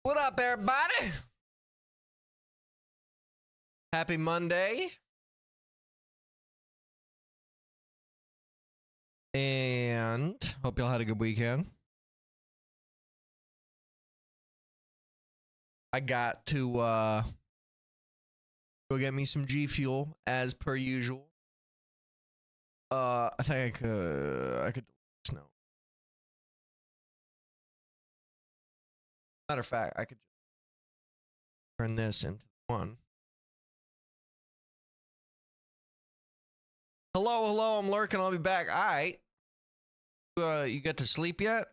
What up, everybody? Happy Monday. And hope y'all had a good weekend. I got to go get me some G Fuel as per usual. I think I could no. Matter of fact, I could turn this into one. Hello, I'm lurking. I'll be back. All right. You get to sleep yet?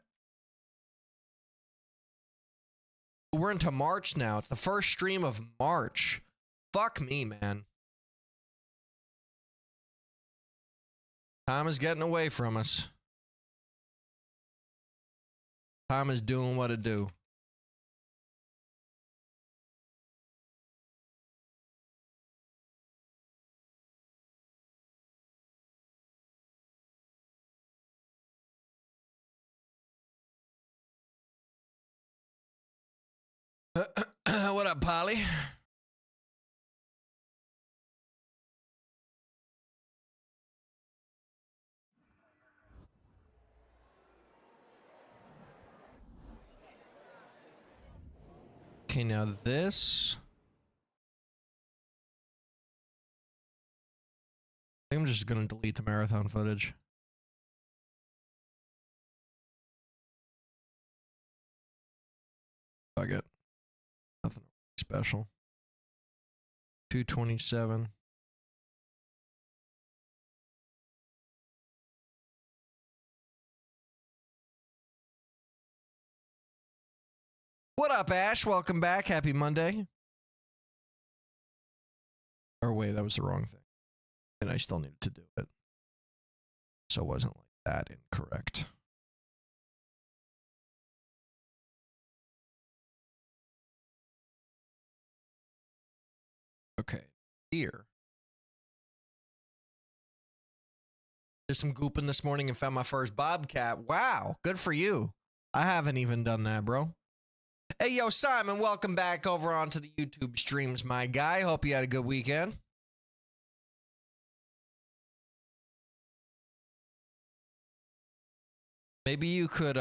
We're into March now. It's the first stream of March. Fuck me, man. Time is getting away from us. Time is doing what it do. What up, Polly? Okay, now this. I think I'm just gonna delete the marathon footage. Fuck it. Nothing special. 227. What up, Ash? Welcome back. Happy Monday. Or wait, that was the wrong thing. And I still needed to do it. So it wasn't like that incorrect. Okay, here. Did some gooping this morning and found my first bobcat. Wow, good for you. I haven't even done that, bro. Hey, yo, Simon, welcome back over onto the YouTube streams, my guy. Hope you had a good weekend. Maybe you could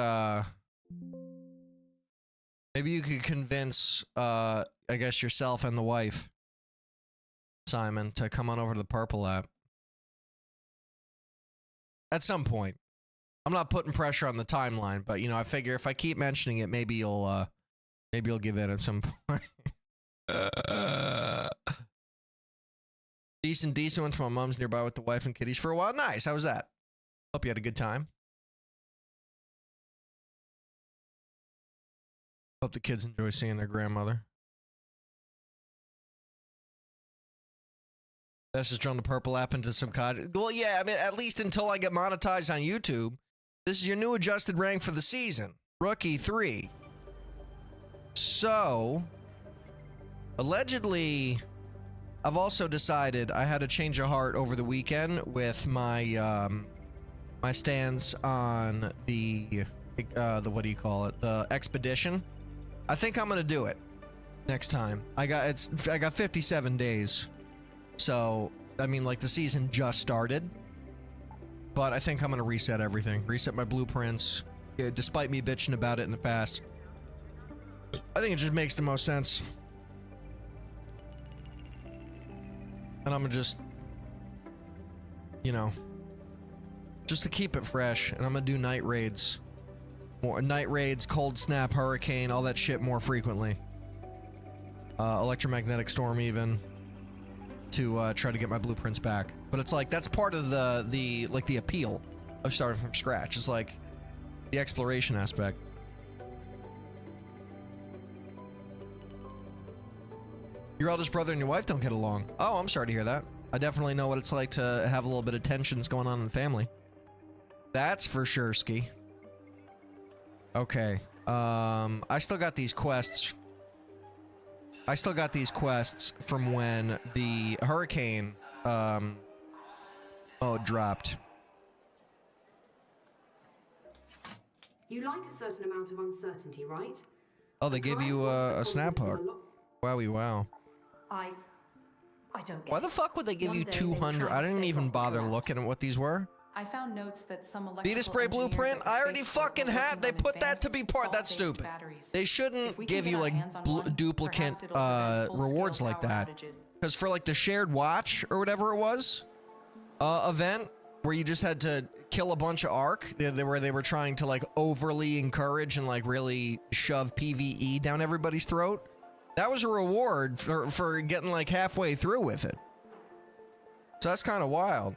convince I guess yourself and the wife, Simon, to come on over to the Purple app at some point. I'm not putting pressure on the timeline, but you know, I figure if I keep mentioning it, maybe you'll give in at some point. Decent. Went to my mom's nearby with the wife and kiddies for a while. Nice. How was that? Hope you had a good time. Hope the kids enjoy seeing their grandmother. That's just drawn the Purple app into some cottage. Well, yeah, I mean, at least until I get monetized on YouTube. This is your new adjusted rank for the season. Rookie 3. So, allegedly, I've also decided I had a change of heart over the weekend with my my stance on the what do you call it? The expedition. I think I'm gonna do it next time. I got 57 days. So, I mean, like, the season just started. But I think I'm gonna reset everything. Reset my blueprints. Yeah, despite me bitching about it in the past. I think it just makes the most sense. And I'm gonna just, you know, just to keep it fresh. And I'm gonna do night raids. More night raids, cold snap, hurricane, all that shit more frequently. Electromagnetic storm even. To try to get my blueprints back. But it's like, that's part of the appeal of starting from scratch. It's like the exploration aspect. Your eldest brother and your wife don't get along. Oh, I'm sorry to hear that. I definitely know what it's like to have a little bit of tensions going on in the family. That's for sure, Ski. Okay. I still got these quests. From when the hurricane dropped. You like a certain amount of uncertainty, right? Oh, they gave you a snap hook. Wowie wow. I don't get Why the fuck would they give you 200? I didn't even bother looking at what these were. I found notes that some Vita spray blueprint? I already fucking had. They put that to be part. That's stupid. They shouldn't give you like duplicate rewards like that. Because for like the shared watch or whatever it was event where you just had to kill a bunch of arc, where they were trying to like overly encourage and like really shove PvE down everybody's throat. That was a reward for getting like halfway through with it. So that's kind of wild.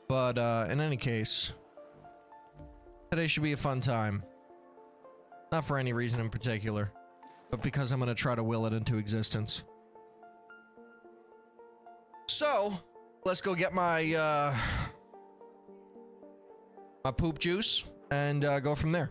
But in any case, today should be a fun time. Not for any reason in particular, but because I'm going to try to will it into existence. So, let's go get my my poop juice and go from there.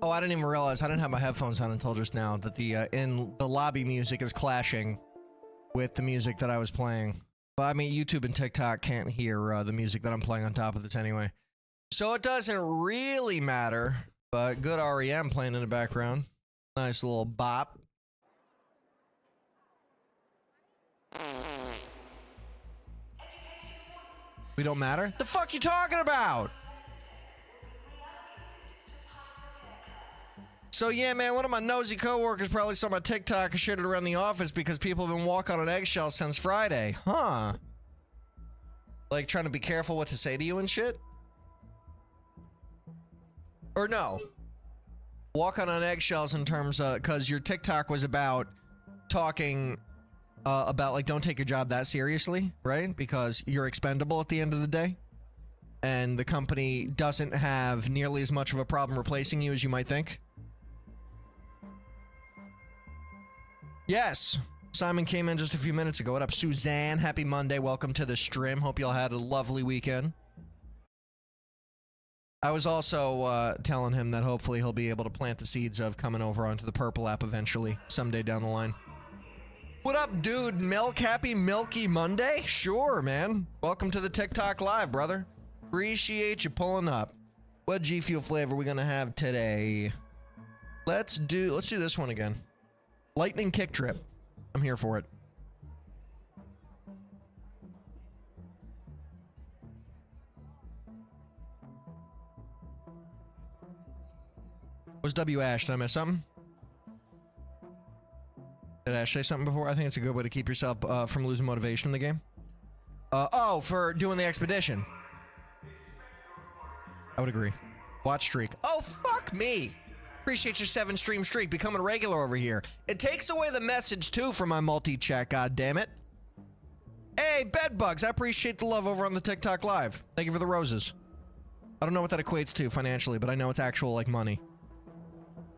Oh, I didn't even realize I didn't have my headphones on until just now that the in the lobby music is clashing with the music that I was playing. But I mean, YouTube and TikTok can't hear the music that I'm playing on top of this anyway. So it doesn't really matter, but good REM playing in the background. Nice little bop. We don't matter? The fuck you talking about? So yeah, man, one of my nosy coworkers probably saw my TikTok and shared it around the office because people have been walking on eggshells since Friday. Huh. Like trying to be careful what to say to you and shit? Or no. Walking on eggshells in terms of, cause your TikTok was about talking about like don't take your job that seriously, right? Because you're expendable at the end of the day. And the company doesn't have nearly as much of a problem replacing you as you might think. Yes, Simon came in just a few minutes ago. What up, Suzanne? Happy Monday. Welcome to the stream. Hope y'all had a lovely weekend. I was also telling him that hopefully he'll be able to plant the seeds of coming over onto the Purple app eventually, someday down the line. What up, dude? Milk, happy Milky Monday? Sure, man. Welcome to the TikTok Live, brother. Appreciate you pulling up. What G Fuel flavor we gonna have today? Let's do this one again. Lightning kick drip. I'm here for it. What's W Ash? Did I miss something? Did Ash say something before? I think it's a good way to keep yourself from losing motivation in the game. Oh, for doing the expedition. I would agree. Watch streak. Oh, fuck me! Appreciate your 7 stream streak, becoming a regular over here. It takes away the message too from my multi-chat, god damn it. Hey, Bedbugs, I appreciate the love over on the TikTok Live. Thank you for the roses. I don't know what that equates to financially, but I know it's actual, like, money.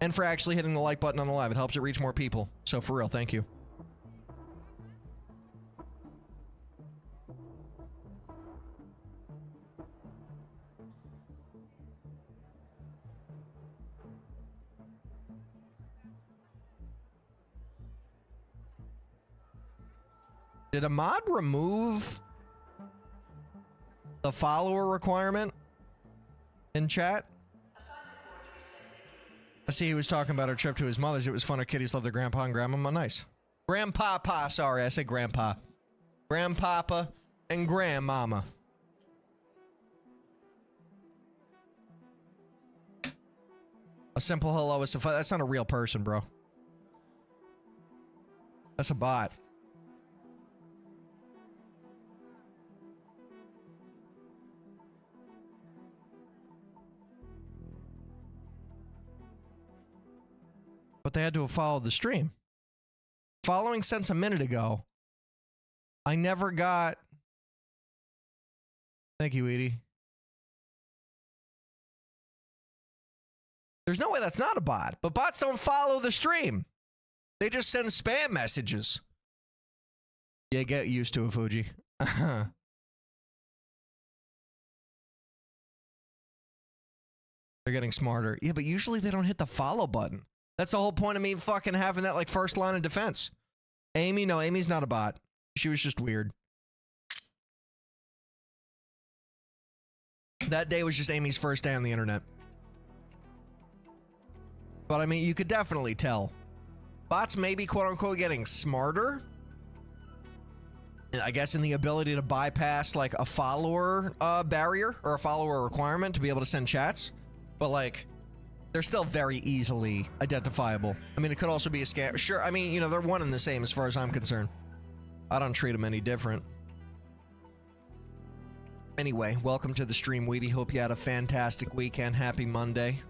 And for actually hitting the like button on the live. It helps it reach more people. So for real, thank you. Did a mod remove the follower requirement in chat? I see he was talking about our trip to his mother's. It was fun. Our kitties love their grandpa and grandmama. Nice. Grandpapa, sorry, I said grandpa. Grandpapa and grandmama. A simple hello is suffice. That's not a real person, bro. That's a bot. But they had to have followed the stream. Following since a minute ago, I never got... Thank you, Edie. There's no way that's not a bot, but bots don't follow the stream. They just send spam messages. Yeah, get used to it, Fuji. They're getting smarter. Yeah, but usually they don't hit the follow button. That's the whole point of me fucking having that like first line of defense. Amy, no, Amy's not a bot. She was just weird. That day was just Amy's first day on the internet. But I mean, you could definitely tell. Bots may be quote unquote getting smarter. I guess in the ability to bypass like a follower barrier or a follower requirement to be able to send chats. But like, they're still very easily identifiable. I mean, it could also be a scam. Sure, I mean, you know, they're one and the same as far as I'm concerned. I don't treat them any different. Anyway, welcome to the stream, Weedy. Hope you had a fantastic weekend. Happy Monday.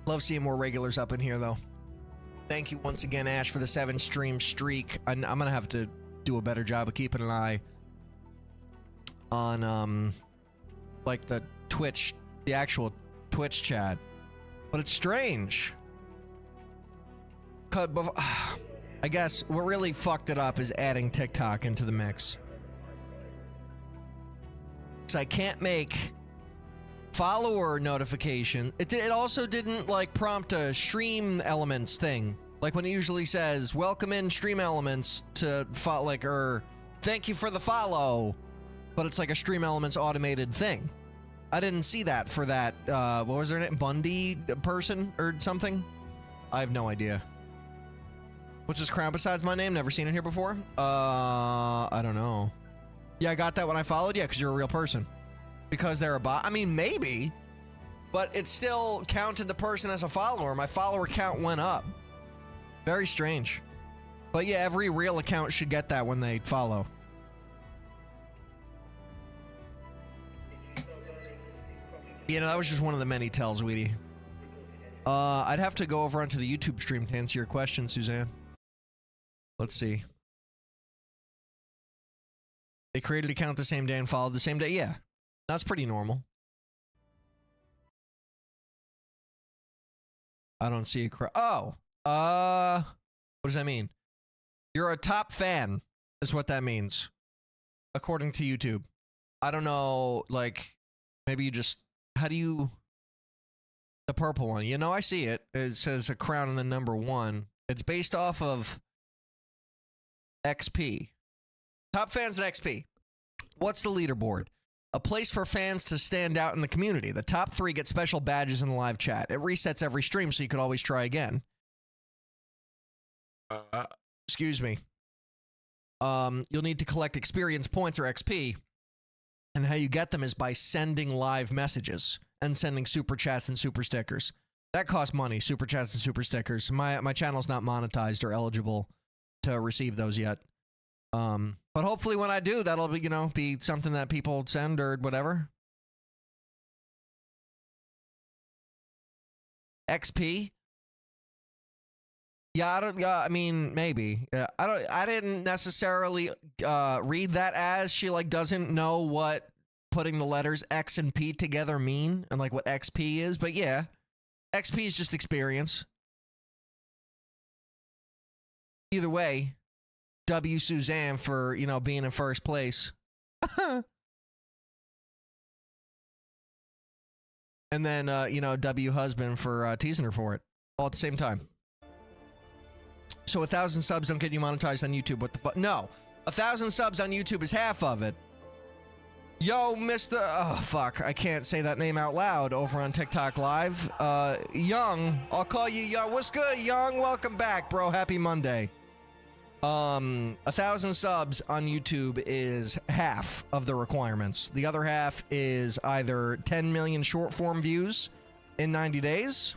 Love seeing more regulars up in here, though. Thank you once again, Ash, for the 7-stream streak. I'm gonna have to do a better job of keeping an eye on, like the Twitch, the actual Twitch chat. But it's strange. I guess what really fucked it up is adding TikTok into the mix. So I can't make follower notification. It also didn't like prompt a stream elements thing. Like when it usually says, welcome in stream elements to like, or thank you for the follow. But it's like a stream elements automated thing. I didn't see that for that, what was their name? Bundy person or something? I have no idea. What's this crown besides my name? Never seen it here before? I don't know. Yeah, I got that when I followed. Yeah, because you're a real person. Because they're a bot. I mean, maybe. But it still counted the person as a follower. My follower count went up. Very strange. But yeah, every real account should get that when they follow. You know, that was just one of the many tells, Weedy. I'd have to go over onto the YouTube stream to answer your question, Suzanne. Let's see. They created an account the same day and followed the same day? Yeah. That's pretty normal. I don't see a oh! What does that mean? You're a top fan, is what that means. According to YouTube. I don't know, like, maybe you just... How do you... The purple one. You know, I see it. It says a crown and the number 1. It's based off of XP. Top fans and XP. What's the leaderboard? A place for fans to stand out in the community. The top 3 get special badges in the live chat. It resets every stream, so you could always try again. Excuse me. You'll need to collect experience points or XP. And how you get them is by sending live messages and sending super chats and super stickers. That costs money, super chats and super stickers. My channel's not monetized or eligible to receive those yet. But hopefully when I do, that'll be, you know, be something that people send or whatever. XP? Yeah, I mean, maybe. I didn't necessarily read that as she like doesn't know what putting the letters X and P together mean and like what XP is, but yeah. XP is just experience. Either way, W Suzanne for, you know, being in first place. And then, you know, W husband for teasing her for it. All at the same time. So 1,000 subs don't get you monetized on YouTube. What the fuck? No. 1,000 subs on YouTube is half of it. Yo, Mr. Oh, fuck. I can't say that name out loud over on TikTok Live. Young. I'll call you Young. What's good, Young? Welcome back, bro. Happy Monday. 1,000 subs on YouTube is half of the requirements. The other half is either 10 million short form views in 90 days,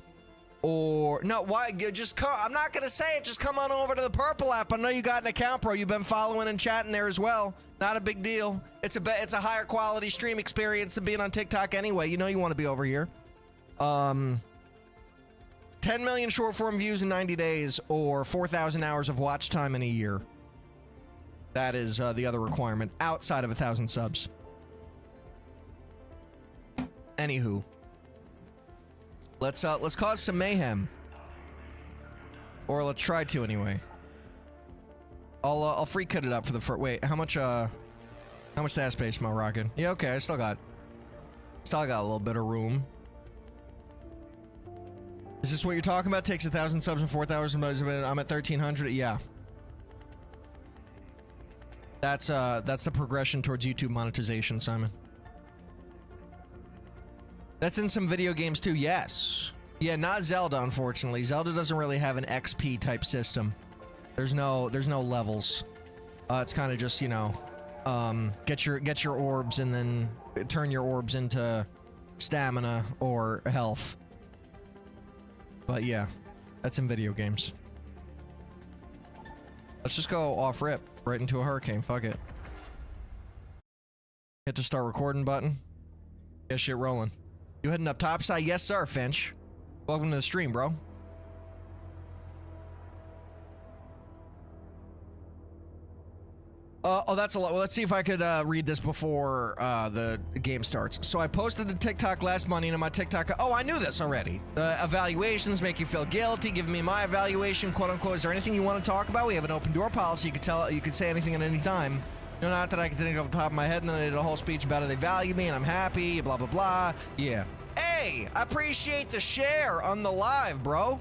or no, why? Just come. I'm not gonna say it. Just come on over to the Purple app. I know you got an account, bro. You've been following and chatting there as well. Not a big deal. It's a higher quality stream experience than being on TikTok anyway. You know you want to be over here. 10 million short form views in 90 days, or 4,000 hours of watch time in a year. That is the other requirement outside of 1,000 subs. Anywho, let's cause some mayhem, or let's try to anyway. I'll free cut it up for the first. Wait, how much stat space am I rocking? Yeah, okay, I still got a little bit of room. Is this what you're talking about? Takes 1,000 subs and 4,000 subs. I'm at 1,300. Yeah. That's the progression towards YouTube monetization, Simon. That's in some video games too. Yes. Yeah, not Zelda, unfortunately. Zelda doesn't really have an XP type system. There's no levels. It's kind of just, you know, get your orbs and then turn your orbs into stamina or health. But yeah, that's in video games. Let's just go off rip right into a hurricane. Fuck it. Hit the start recording button. Get shit rolling. You heading up topside? Yes, sir, Finch. Welcome to the stream, bro. Oh, that's a lot. Well, let's see if I could read this before the game starts. So I posted the TikTok last Monday into my TikTok. Oh, I knew this already. Evaluations make you feel guilty. Give me my evaluation, quote unquote. Is there anything you want to talk about? We have an open door policy. You could say anything at any time. No, not that I can think off the top of my head. And then I did a whole speech about it. They value me and I'm happy. Blah blah blah. Yeah. Hey, I appreciate the share on the live, bro.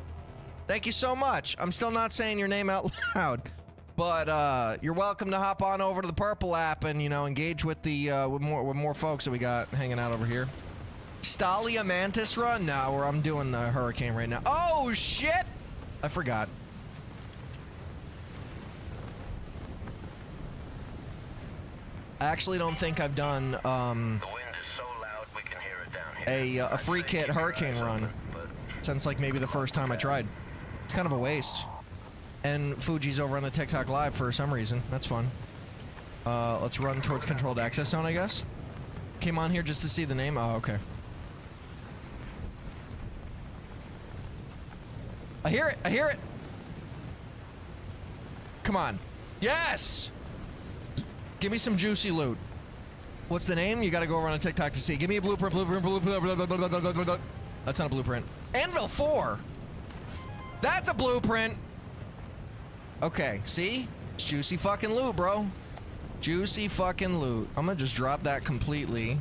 Thank you so much. I'm still not saying your name out loud. But you're welcome to hop on over to the Purple app and, you know, engage with the with more folks that we got hanging out over here. Stalia Mantis run? No, I'm doing the hurricane right now. Oh shit! I forgot. I actually don't think I've done the wind is so loud we can hear it down here. a free kit hurricane run since like maybe the first time I tried. It's kind of a waste. And Fuji's over on the TikTok live for some reason. That's fun. Let's run towards controlled access zone, I guess. Came on here just to see the name. Oh, okay. I hear it. I hear it. Come on. Yes! Give me some juicy loot. What's the name? You gotta go over on TikTok to see. Give me a blueprint. That's not a blueprint. Anvil 4. That's a blueprint. Okay, see? It's juicy fucking loot, bro. Juicy fucking loot. I'm gonna just drop that completely.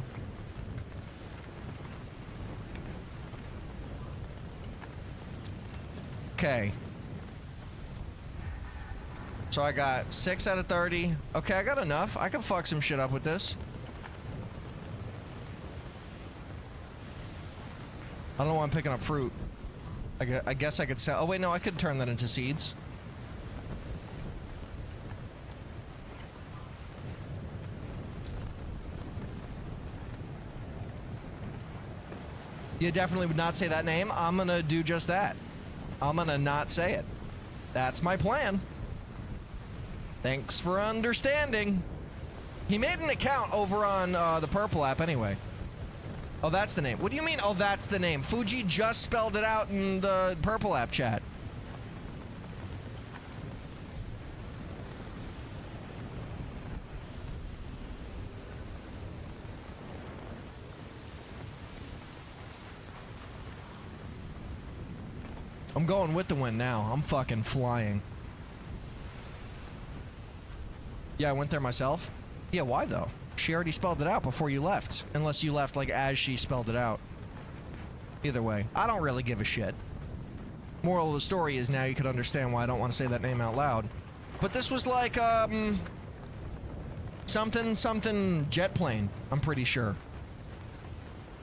Okay. So I got 6 out of 30. Okay, I got enough. I can fuck some shit up with this. I don't know why I'm picking up fruit. I guess I could sell. Oh, wait, no, I could turn that into seeds. You definitely would not say that name. I'm gonna do just that. I'm gonna not say it. That's my plan. Thanks for understanding. He made an account over on the Purple app anyway. Oh, that's the name. What do you mean, oh, that's the name? Fuji just spelled it out in the Purple app chat. I'm going with the wind now. I'm fucking flying. Yeah, I went there myself. Yeah, why though? She already spelled it out before you left. Unless you left like as she spelled it out. Either way, I don't really give a shit. Moral of the story is now you could understand why I don't want to say that name out loud. But this was like, something jet plane, I'm pretty sure.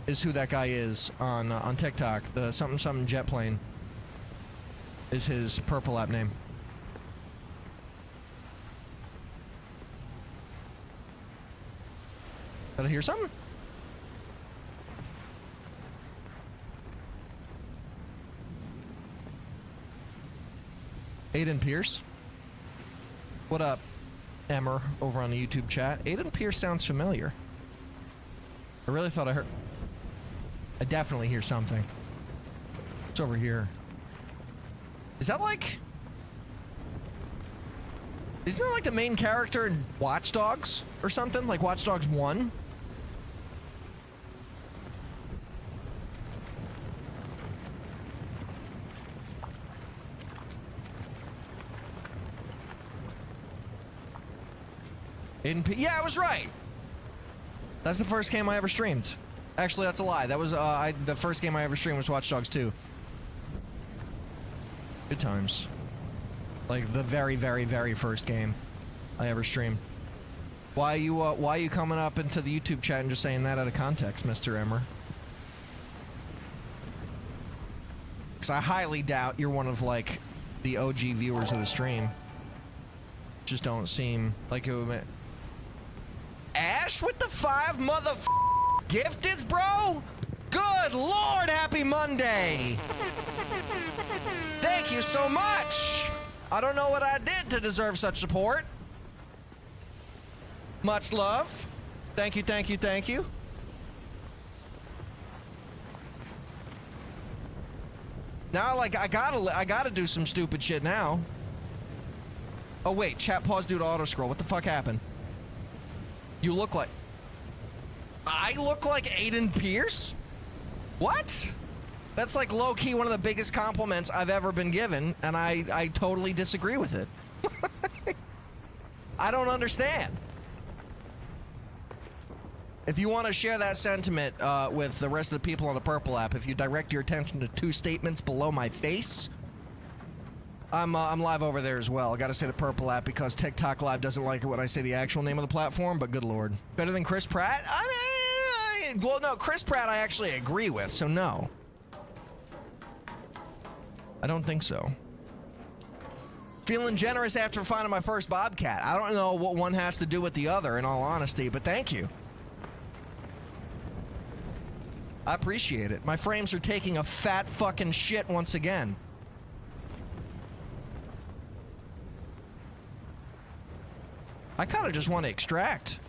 Is who that guy is on TikTok. The something jet plane is his Purple app name. Did I hear something? Aiden Pierce. What up, Emmer, over on the YouTube chat? Aiden Pierce sounds familiar. I really thought I heard... I definitely hear something. It's over here. Is that like... Isn't that like the main character in Watch Dogs or something? Like Watch Dogs 1? Yeah, I was right. That's the first game I ever streamed. Actually, that's a lie. That was the first game I ever streamed was Watch Dogs 2. Good times. Like the very, very, very first game I ever streamed. Why are you coming up into the YouTube chat and just saying that out of context, Mr. Emmer? Because I highly doubt you're one of like the OG viewers of the stream. Just don't seem like it would. Ash with the 5 mother gifteds, bro? Good Lord, happy Monday. Thank you so much. I don't know what I did to deserve such support. Much love. Thank you, thank you, thank you. Now, like, I gotta do some stupid shit now. Oh, wait, chat pause due to auto scroll. What the fuck happened? You look like... I look like Aiden Pierce? What? That's like low-key one of the biggest compliments I've ever been given, and I totally disagree with it. I don't understand. If you want to share that sentiment with the rest of the people on the Purple app, if you direct your attention to 2 statements below my face, I'm live over there as well. I gotta say the Purple app because TikTok Live doesn't like it when I say the actual name of the platform, but good lord. Better than Chris Pratt? I mean, well, no, Chris Pratt I actually agree with, so no. I don't think so. Feeling generous after finding my first bobcat. I don't know what one has to do with the other, in all honesty, but thank you. I appreciate it. My frames are taking a fat fucking shit once again. I kind of just want to extract.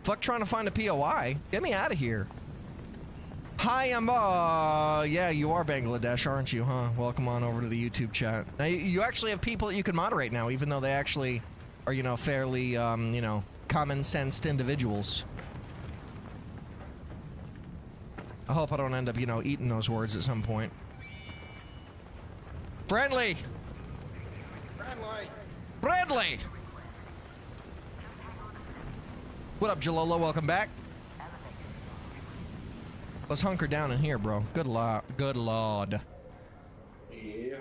Fuck trying to find a POI. Get me out of here. Hi, yeah, you are Bangladesh, aren't you, huh? Welcome on over to the YouTube chat. Now, you actually have people that you can moderate now, even though they actually are, you know, fairly, you know, common-sensed individuals. I hope I don't end up, you know, eating those words at some point. Friendly! Friendly! Friendly! What up, Jalolo? Welcome back. Let's hunker down in here, bro. Good lord. Good lord. Yeah.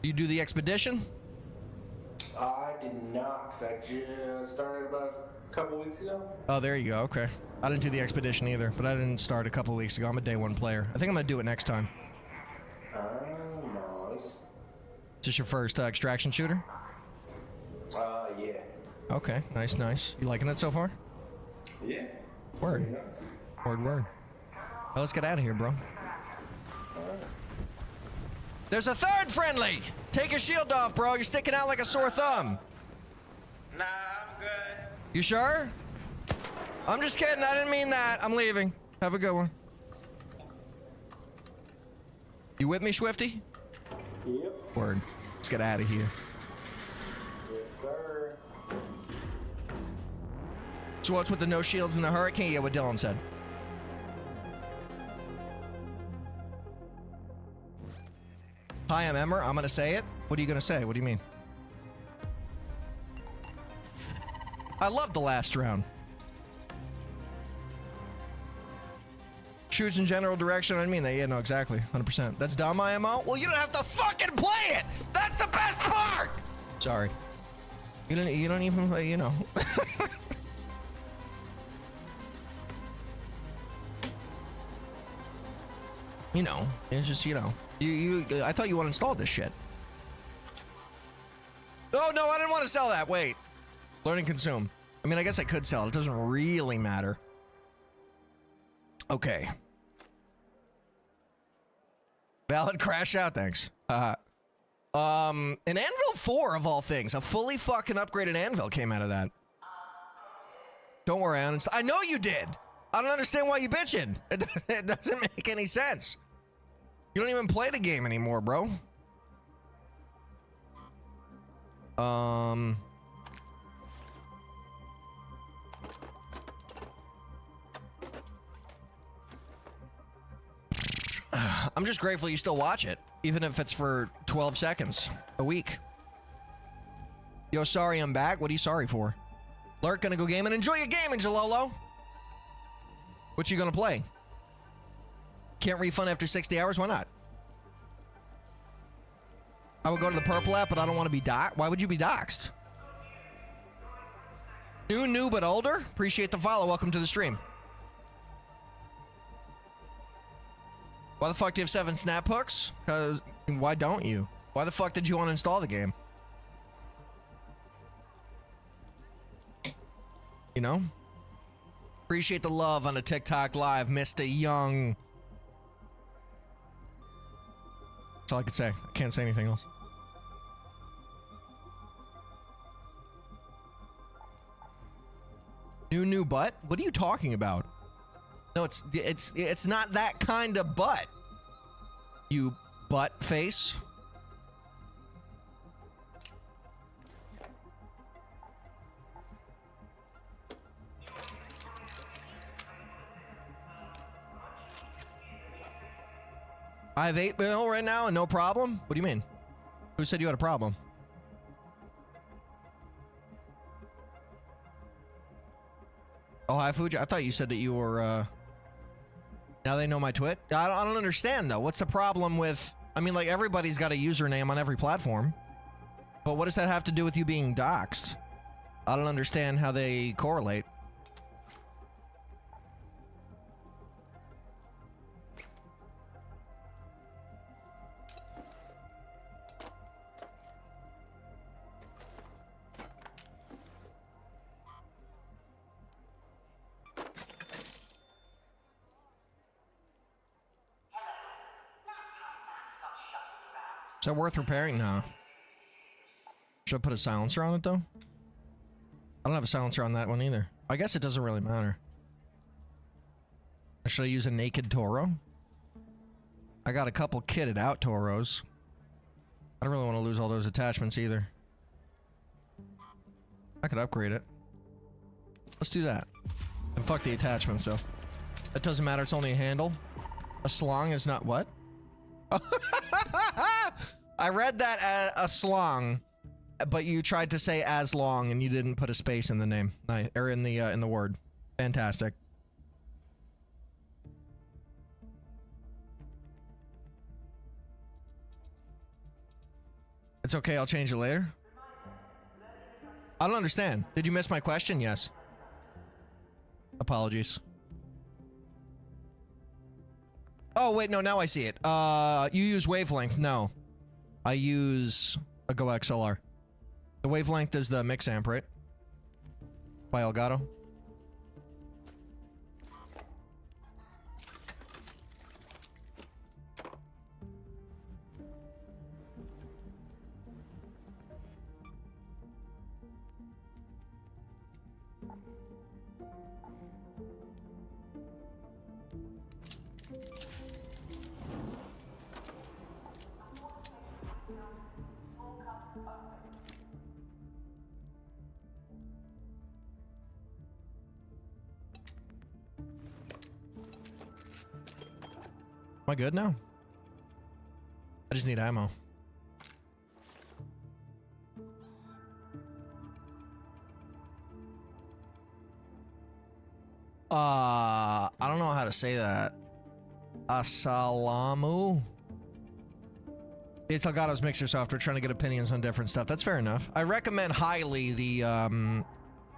You do the expedition? I did not, because I just started about a couple weeks ago. Oh, there you go. Okay. I didn't do the expedition either, but I didn't start a couple weeks ago. I'm a day 1 player. I think I'm gonna do it next time. Nice. Is this your first extraction shooter? Yeah. Okay. Nice, nice. You liking it so far? Yeah. Word. Very nice. Word, word. Well, let's get out of here, bro. There's a third friendly! Take your shield off, bro. You're sticking out like a sore thumb. Nah, I'm good. You sure? I'm just kidding. I didn't mean that. I'm leaving. Have a good one. You with me, Swifty? Yep. Word. Let's get out of here. Yes, sir. So what's with the no shields and the hurricane? Yeah, what Dylan said. Hi, I'm Emmer. I'm gonna say it. What are you gonna say? What do you mean? I love the last round. Shoots in general direction. I mean that. Yeah, no, exactly. 100%. That's dumb, IMO? Well, you don't have to fucking play it! That's the best part! Sorry. You don't even play, you know. You know, it's just, you know, I thought you uninstalled this shit. Oh, no, I didn't want to sell that. Wait. Learn and consume. I mean, I guess I could sell it. It doesn't really matter. Okay. Valid crash out, thanks. An Anvil 4 of all things. A fully fucking upgraded Anvil came out of that. Don't worry, I know you did. I don't understand why you bitching. It doesn't make any sense. You don't even play the game anymore, bro. I'm just grateful you still watch it, even if it's for 12 seconds a week. Yo, sorry I'm back. What are you sorry for? Lurk, gonna go game and enjoy your gaming, Jalolo. What you gonna play? Can't refund after 60 hours? Why not? I would go to the purple app, but I don't want to be doxxed. Why would you be doxxed? New, but older? Appreciate the follow. Welcome to the stream. Why the fuck do you have 7 snap hooks? Because, why don't you? Why the fuck did you uninstall the game? You know? Appreciate the love on a TikTok live, Mr. Young. That's all I could say. I can't say anything else. New butt? What are you talking about? No, it's not that kind of butt. You butt face. I have 8 mil right now and no problem? What do you mean? Who said you had a problem? Oh, hi, Fuji. I thought you said that you were, now they know my twit? I don't understand, though. What's the problem with... I mean, like, everybody's got a username on every platform. But what does that have to do with you being doxxed? I don't understand how they correlate. Is that worth repairing? No. Should I put a silencer on it, though? I don't have a silencer on that one either. I guess it doesn't really matter. Should I use a naked Toro? I got a couple kitted out Toros. I don't really want to lose all those attachments either. I could upgrade it. Let's do that. And fuck the attachments, so. That doesn't matter, it's only a handle. A slong is not what? I read that as a slong, but you tried to say as long and you didn't put a space in the name. Or in the word. Fantastic. It's okay, I'll change it later. I don't understand. Did you miss my question? Yes. Apologies. Oh, wait, no, now I see it. You use wavelength. No. I use a Go XLR. The wavelength is the mix amp, right? By Elgato. Am I good now? I just need ammo. I don't know how to say that. Assalamu? It's Elgato's mixer software, trying to get opinions on different stuff. That's fair enough. I recommend highly the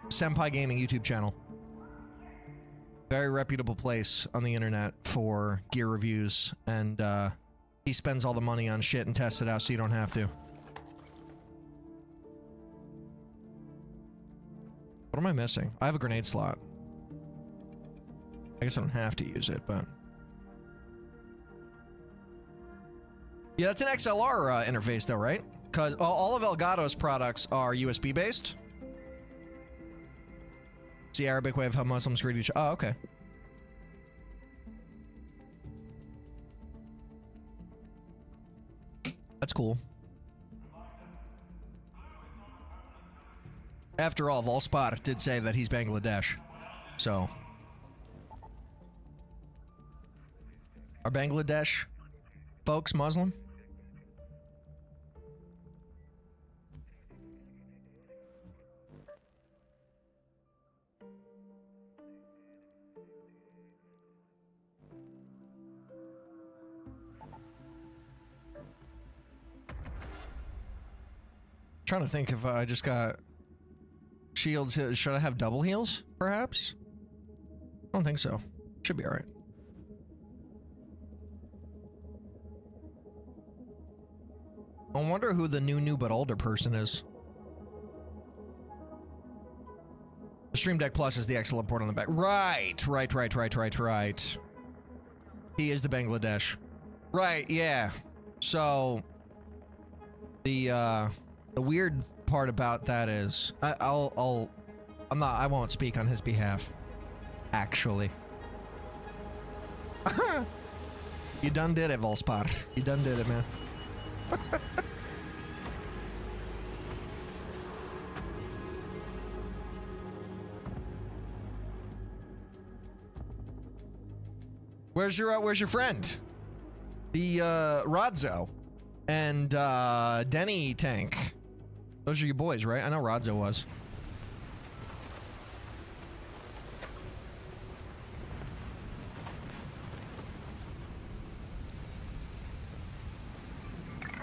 Senpai Gaming YouTube channel. Very reputable place on the internet for gear reviews and he spends all the money on shit and tests it out so you don't have to. What am I missing? I have a grenade slot. I guess I don't have to use it, but... Yeah, that's an XLR interface though, right? Because all of Elgato's products are USB based. It's the Arabic way of how Muslims greet each other. Oh, okay. That's cool. After all, Volspar did say that he's Bangladesh. So. Are Bangladesh folks Muslim? Trying to think if I just got shields. Should I have double heals, perhaps? I don't think so. Should be alright. I wonder who the new but older person is. The Stream Deck Plus is the excellent port on the back. Right. He is the Bangladesh. Right, yeah. So the weird part about that is I won't speak on his behalf. Actually. You done did it, Volspar. You done did it, man. Where's your friend? The Rodzo and Denny Tank. Those are your boys, right? I know Rodzo was.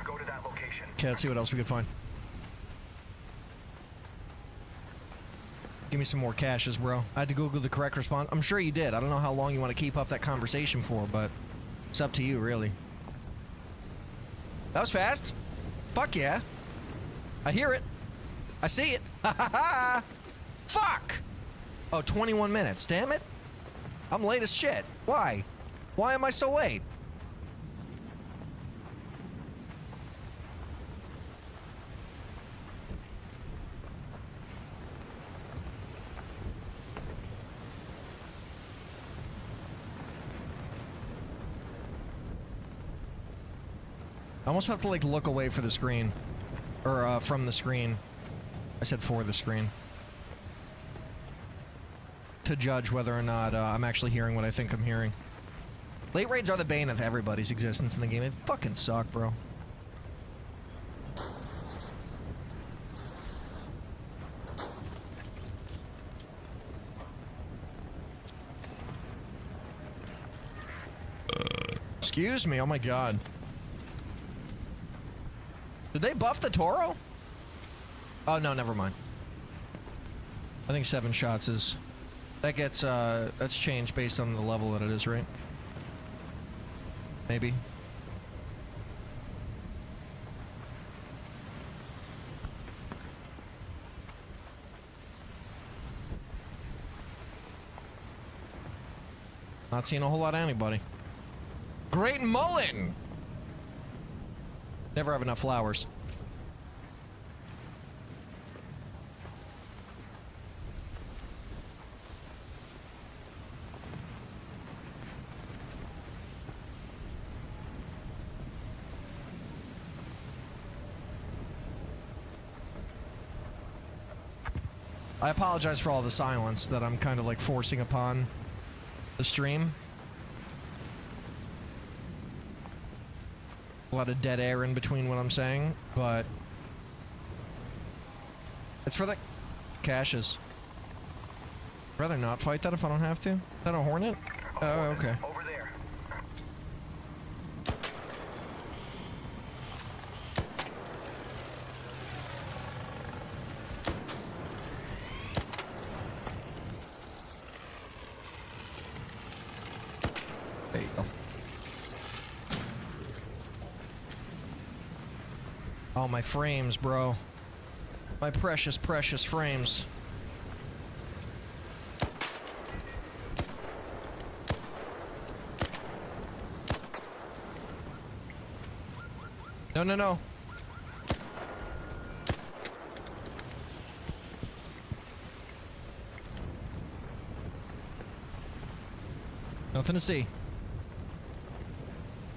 Go to that location. Okay, let's see what else we can find. Give me some more caches, bro. I had to Google the correct response. I'm sure you did. I don't know how long you want to keep up that conversation for, but it's up to you, really. That was fast. Fuck yeah. I hear it. I see it. Ha ha ha. Fuck. Oh, 21 minutes. Damn it. I'm late as shit. Why? Why am I so late? I almost have to, like, look away for the screen. Or, from the screen. I said for the screen. To judge whether or not I'm actually hearing what I think I'm hearing. Late raids are the bane of everybody's existence in the game. They fucking suck, bro. Excuse me, oh my god. Did they buff the Toro? Oh, no, never mind. I think 7 shots is... That gets, that's changed based on the level that it is, right? Maybe. Not seeing a whole lot of anybody. Great Mullen! Never have enough flowers. I apologize for all the silence that I'm kind of like forcing upon the stream. A lot of dead air in between what I'm saying, but it's for the caches. I'd rather not fight that if I don't have to. Is that a hornet? Oh, okay. Over there. There you go. Oh, my frames, bro. My precious, precious frames. No, no, no. Nothing to see.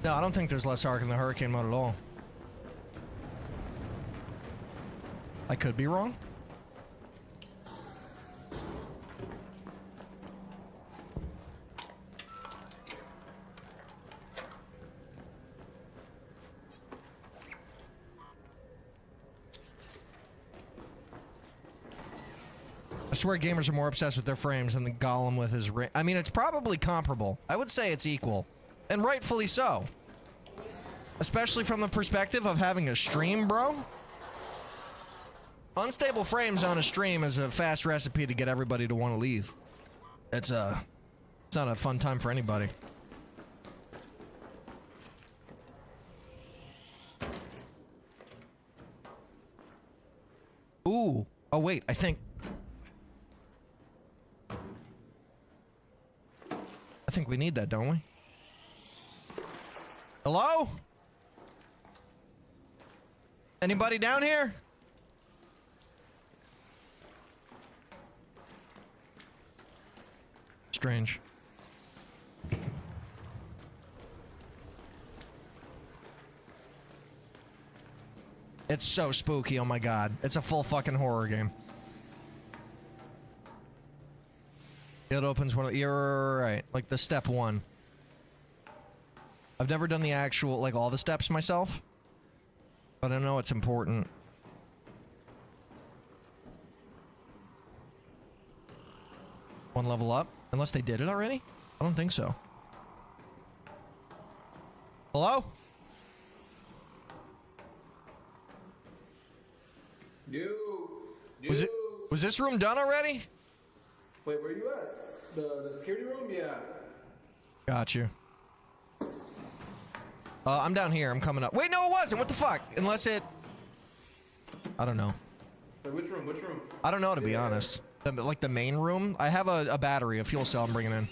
No, I don't think there's less arc in the hurricane mode at all. I could be wrong. I swear gamers are more obsessed with their frames than the Golem with his ring. I mean, it's probably comparable. I would say it's equal. And rightfully so. Especially from the perspective of having a stream, bro. Unstable frames on a stream is a fast recipe to get everybody to want to leave. It's not a fun time for anybody. Ooh. Oh, wait, I think we need that, don't we? Hello? Anybody down here? Strange. It's so spooky, oh my god. It's a full fucking horror game. It opens one of, you're right, like the step one. I've never done the actual, like all the steps myself, but I know it's important. One level up, unless they did it already? I don't think so. Hello? Was this room done already? Wait, where you at? The security room? Yeah. Got you. I'm down here. I'm coming up. Wait, no, it wasn't. What the fuck? Unless it... I don't know. Wait, which room? Which room? I don't know, to be honest. Like the main room? I have a battery, a fuel cell I'm bringing in.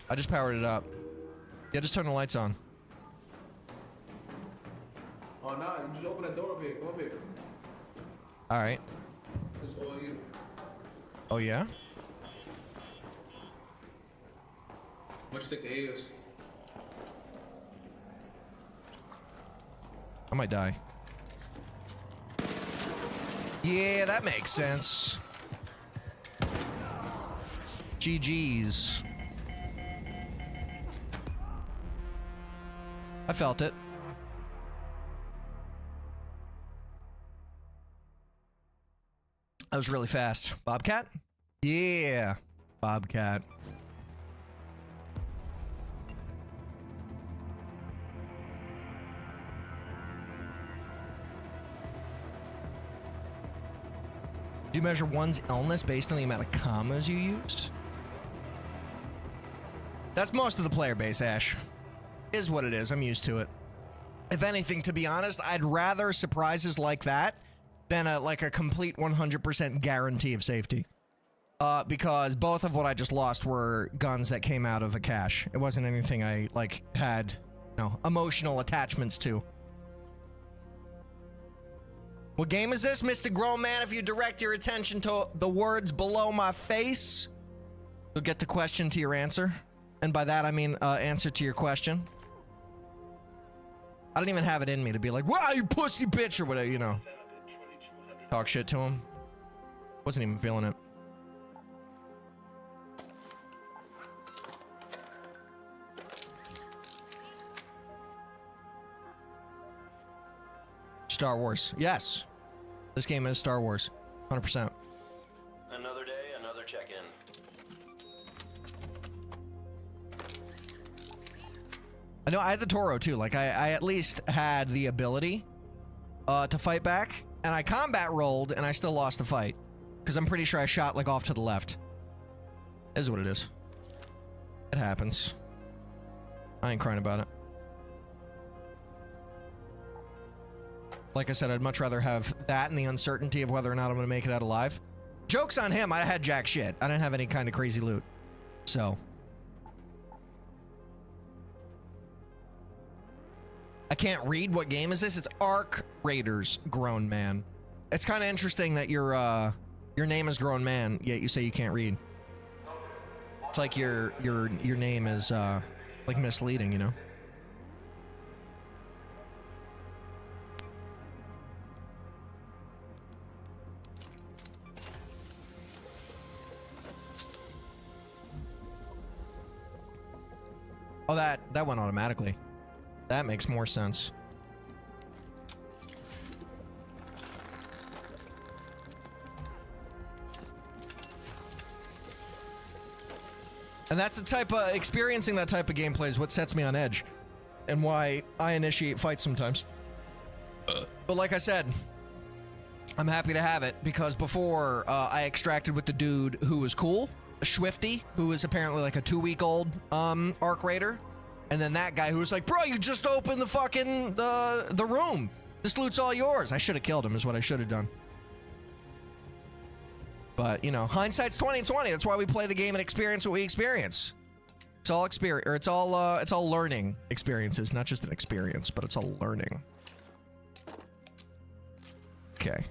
I just powered it up. Yeah, just turn the lights on. Oh, nah. You just open that door up here. Come up here. All right. It's all you. Oh, yeah? How much thick the A is? I might die. Yeah, that makes sense. GG's. I felt it. That was really fast. Bobcat? Yeah. Bobcat. Do you measure one's illness based on the amount of commas you used? That's most of the player base, Ash. Is what it is. I'm used to it. If anything, to be honest, I'd rather surprises like that than like a complete 100% guarantee of safety. Because both of what I just lost were guns that came out of a cache. It wasn't anything I, like, had, emotional attachments to. What game is this, Mr. Grown Man? If you direct your attention to the words below my face, you'll get the question to your answer. And by that, I mean, answer to your question. I don't even have it in me to be like, wow, you pussy bitch, or whatever, you know. Talk shit to him. Wasn't even feeling it. Star Wars. Yes. This game is Star Wars. 100%. Another day, another check-in. I know I had the Toro too. Like I at least had the ability to fight back, and I combat rolled and I still lost the fight because I'm pretty sure I shot like off to the left. Is what it is. It happens. I ain't crying about it. Like I said, I'd much rather have that and the uncertainty of whether or not I'm gonna make it out alive. Joke's on him, I had jack shit. I didn't have any kind of crazy loot. So. I can't read. What game is this? It's Arc Raiders, Grown Man. It's kind of interesting that your name is Grown Man, yet you say you can't read. It's like your name is like misleading, you know? Oh, that went automatically. That makes more sense. And that's the type of experiencing that type of gameplay is what sets me on edge and why I initiate fights sometimes. But like I said, I'm happy to have it because before I extracted with the dude who was cool, Swifty, who was apparently like a 2-week-old Arc Raider, and then that guy who was like, bro, you just opened the fucking the room. This loot's all yours. I should have killed him is what I should have done. But, you know, hindsight's 20/20. That's why we play the game and experience what we experience. It's all experience, or it's all learning experiences, not just an experience, but it's all learning. Okay.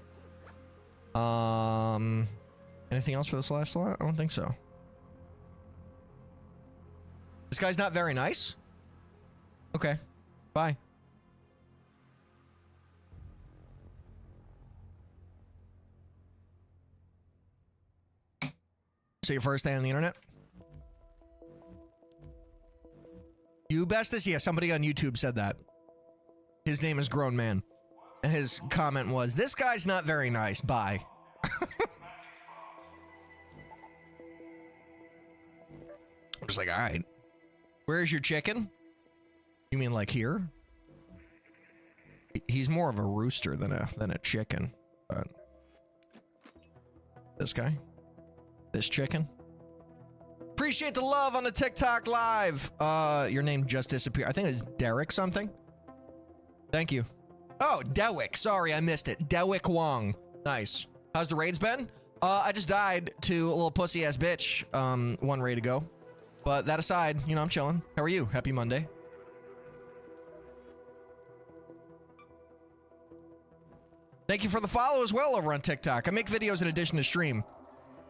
Anything else for this last slot? I don't think so. This guy's not very nice? Okay. Bye. So your first day on the internet? You bestest? Yeah, somebody on YouTube said that. His name is Grown Man. And his comment was, this guy's not very nice. Bye. I'm just like, all right. Where's your chicken? You mean like here? He's more of a rooster than a chicken. But this guy? This chicken? Appreciate the love on the TikTok live. Your name just disappeared. I think it's Derek something. Thank you. Oh, Dewick. Sorry, I missed it. Dewick Wong. Nice. How's the raids been? I just died to a little pussy ass bitch one raid ago. But that aside, you know, I'm chilling. How are you? Happy Monday. Thank you for the follow as well over on TikTok. I make videos in addition to stream.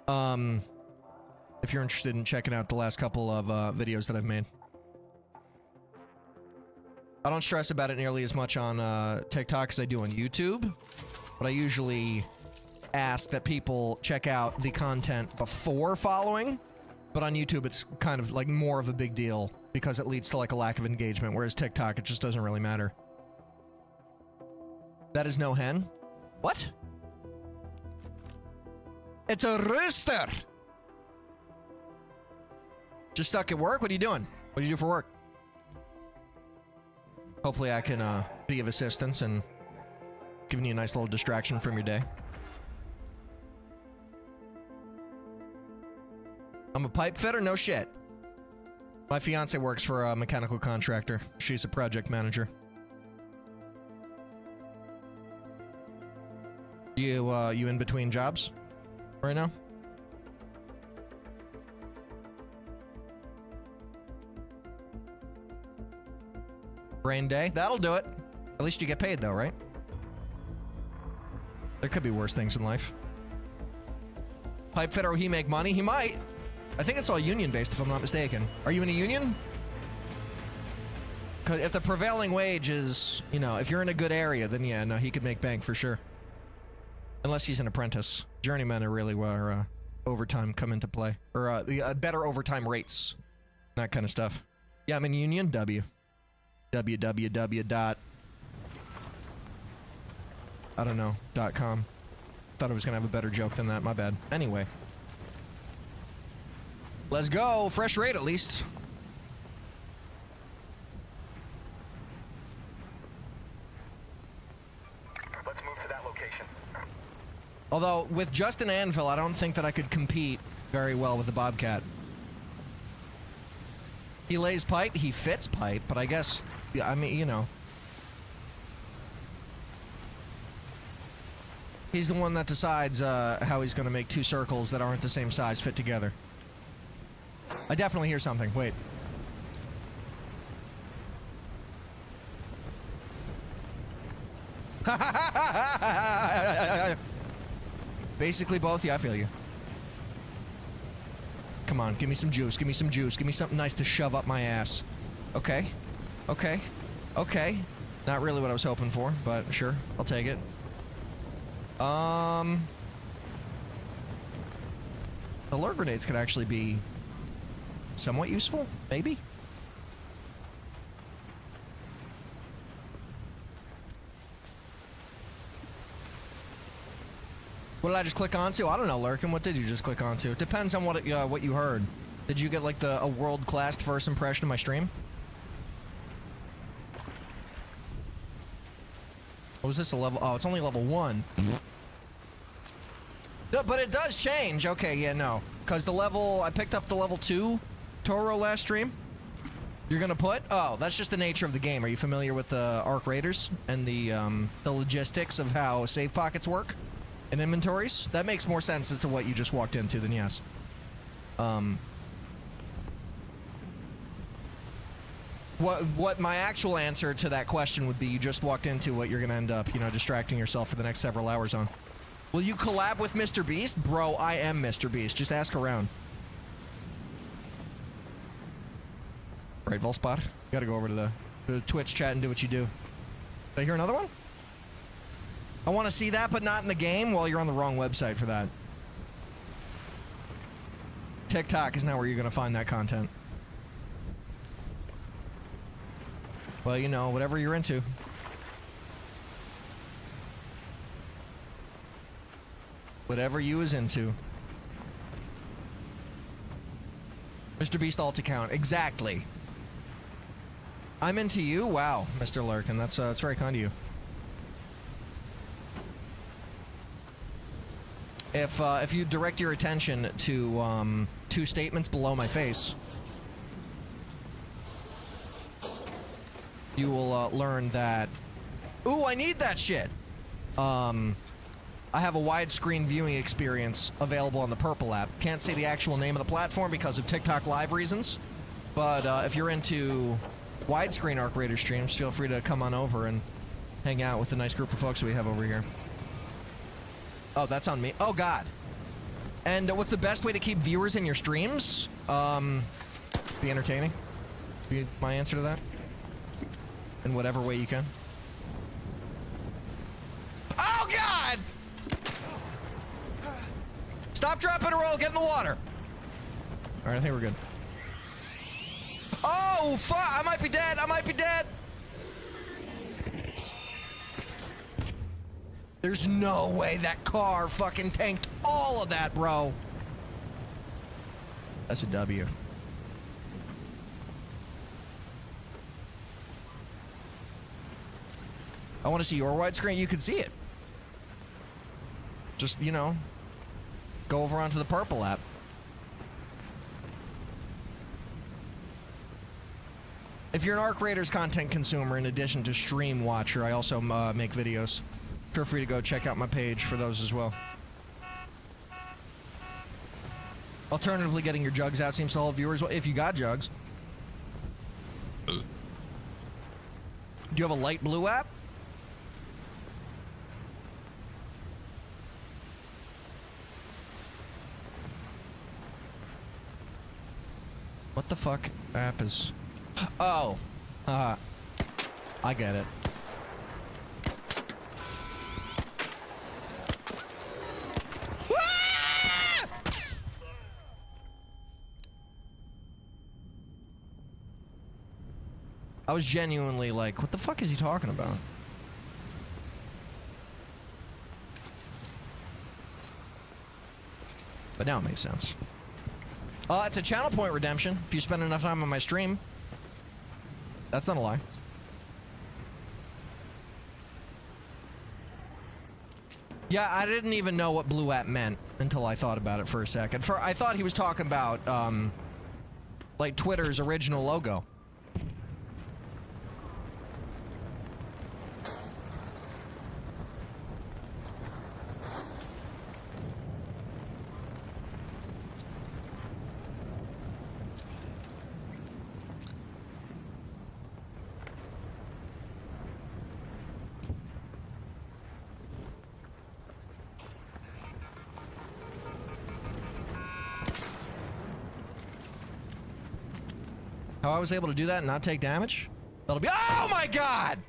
If you're interested in checking out the last couple of videos that I've made. I don't stress about it nearly as much on TikTok as I do on YouTube, but I usually ask that people check out the content before following, but on YouTube it's kind of like more of a big deal because it leads to like a lack of engagement, whereas TikTok, it just doesn't really matter. That is no hen. What? It's a rooster! Just stuck at work? What are you doing? What do you do for work? Hopefully I can be of assistance and giving you a nice little distraction from your day. I'm a pipe fitter? No shit. My fiance works for a mechanical contractor. She's a project manager. You in between jobs right now? Rain day? That'll do it. At least you get paid though, right? There could be worse things in life. Pipe fitter, will he make money? He might. I think it's all union based if I'm not mistaken. Are you in a union? Because if the prevailing wage is, you know, if you're in a good area, then yeah, no, he could make bank for sure. Unless he's an apprentice. Journeymen are really where overtime come into play. Or better overtime rates. That kind of stuff. Yeah, I'm in union. www. I don't know, .com. Thought I was gonna have a better joke than that, my bad. Anyway. Let's go, fresh rate at least. Let's move to that location. Although, with just an anvil, I don't think that I could compete very well with the Bobcat. He lays pipe, he fits pipe, but I guess, yeah, I mean, you know. He's the one that decides how he's going to make two circles that aren't the same size fit together. I definitely hear something. Wait. Basically both. Yeah, I feel you. Come on, give me some juice. Give me some juice. Give me something nice to shove up my ass. Okay. Okay. Okay. Not really what I was hoping for, but sure. I'll take it. The lure grenades could actually be somewhat useful, maybe? What did I just click onto? I don't know, Lurkin. What did you just click onto? It depends on what you heard. Did you get like a world-class first impression of my stream? Oh, is this a level? Oh, it's only level 1. No, but it does change. Okay, yeah, no. Because the level... I picked up the level 2 Toro last stream. You're gonna put? Oh, that's just the nature of the game. Are you familiar with the Arc Raiders and the logistics of how save pockets work and inventories? That makes more sense as to what you just walked into than yes. What my actual answer to that question would be, you just walked into what you're gonna end up, you know, distracting yourself for the next several hours on. Will you collab with Mr. Beast? Bro, I am Mr. Beast. Just ask around. Right, Volspot. You gotta go over to the Twitch chat and do what you do. Did I hear another one? I want to see that, but not in the game. Well, you're on the wrong website for that. TikTok is not where you're gonna find that content. Well, you know, whatever you're into. Whatever you is into. Mr. Beast alt account. Exactly. I'm into you? Wow, Mr. Lurkin. That's very kind of you. If you direct your attention to 2 statements below my face, you will learn that... Ooh, I need that shit! I have a widescreen viewing experience available on the Purple app. Can't say the actual name of the platform because of TikTok live reasons. But if you're into widescreen Arc Raider streams, feel free to come on over and hang out with the nice group of folks we have over here. Oh, that's on me. Oh, God. And what's the best way to keep viewers in your streams? Be entertaining. Be my answer to that. In whatever way you can. Oh, God! Stop, drop, and roll. Get in the water. All right, I think we're good. Oh, fuck. I might be dead. I might be dead. There's no way that car fucking tanked all of that, bro. That's a W. I want to see your widescreen. You can see it. Just, you know, go over onto the Purple app. If you're an Arc Raiders content consumer, in addition to stream watcher, I also make videos. Feel free to go check out my page for those as well. Alternatively, getting your jugs out seems to hold viewers. Well, if you got jugs. Do you have a light blue app? What the fuck app is... Oh. I get it. I was genuinely like, what the fuck is he talking about? But now it makes sense. It's a channel point redemption if you spend enough time on my stream. That's not a lie. Yeah, I didn't even know what blue app meant until I thought about it for a second. I thought he was talking about, like Twitter's original logo. How I was able to do that and not take damage? That'll be— oh my god!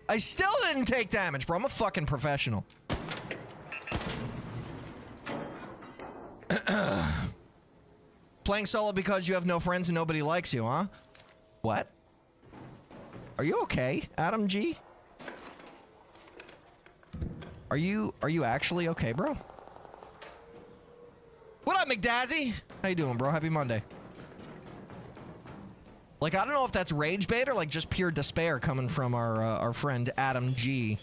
I still didn't take damage, bro. I'm a fucking professional. Playing solo because you have no friends and nobody likes you, huh? What? Are you okay, Adam G? Are you actually okay, bro? What up, McDazzy? How you doing, bro? Happy Monday. Like, I don't know if that's rage bait or like just pure despair coming from our friend Adam G.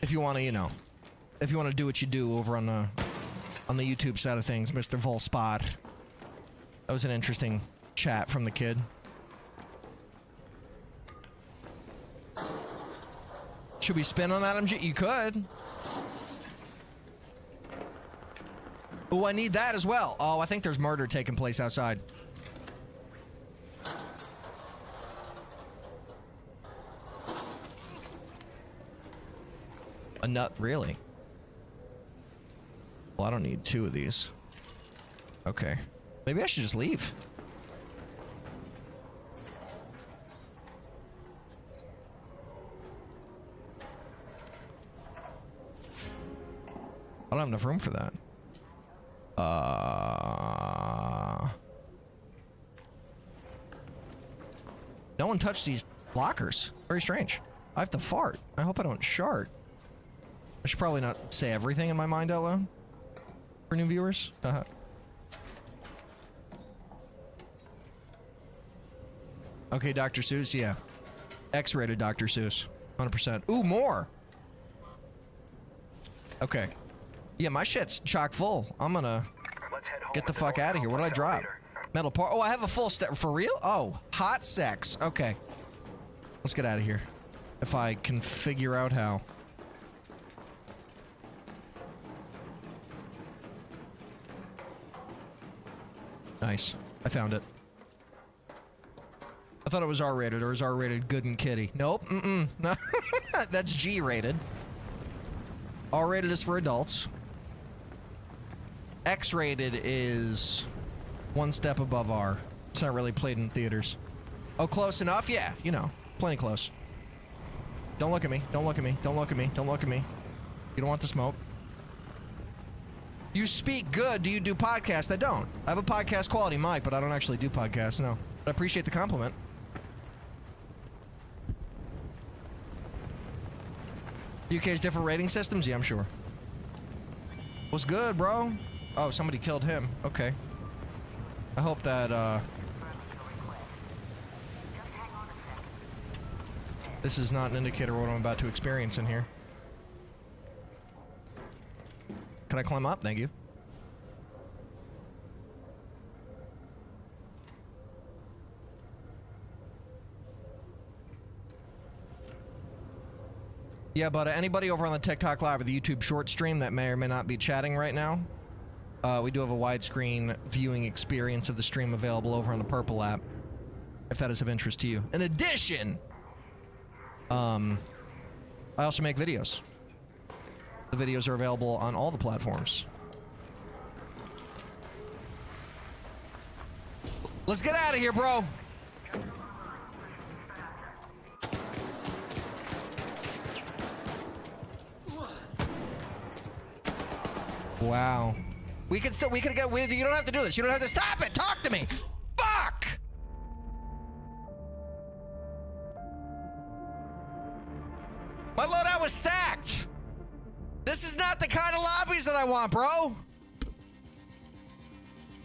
If you want to, you know, if you want to do what you do over on the YouTube side of things, Mr. Volspot. That was an interesting chat from the kid. Should we spin on Adam G? You could. Oh, I need that as well. Oh, I think there's murder taking place outside. A nut, really? Well, I don't need 2 of these. Okay. Maybe I should just leave. I don't have enough room for that. No one touched these lockers. Very strange. I have to fart. I hope I don't shart. I should probably not say everything in my mind out loud. For new viewers. Okay, Dr. Seuss, yeah. X-rated Dr. Seuss. 100%. Ooh, more! Okay. Yeah, my shit's chock full. I'm gonna get the fuck out of here. What did I drop? Metal part. Oh, I have a full step. For real? Oh, hot sex. Okay. Let's get out of here. If I can figure out how. Nice. I found it. I thought it was R-rated, or is R-rated good and kitty? Nope. Mm-mm. No. That's G-rated. R-rated is for adults. X-rated is one step above R. It's not really played in theaters. Oh, close enough? Yeah, you know, plenty close. Don't look at me. Don't look at me. Don't look at me. Don't look at me. You don't want the smoke. You speak good. Do you do podcasts? I don't. I have a podcast quality mic, but I don't actually do podcasts, no. But I appreciate the compliment. UK's different rating systems? Yeah, I'm sure. What's good, bro? Oh, somebody killed him. Okay. I hope that, this is not an indicator of what I'm about to experience in here. Can I climb up? Thank you. Yeah, but anybody over on the TikTok Live or the YouTube short stream that may or may not be chatting right now, we do have a widescreen viewing experience of the stream available over on the Purple app, if that is of interest to you. In addition, I also make videos. The videos are available on all the platforms. Let's get out of here, bro. Wow. We could get, you don't have to do this. You don't have to stop it. Talk to me. Fuck. My loadout was stacked. This is not the kind of lobbies that I want, bro.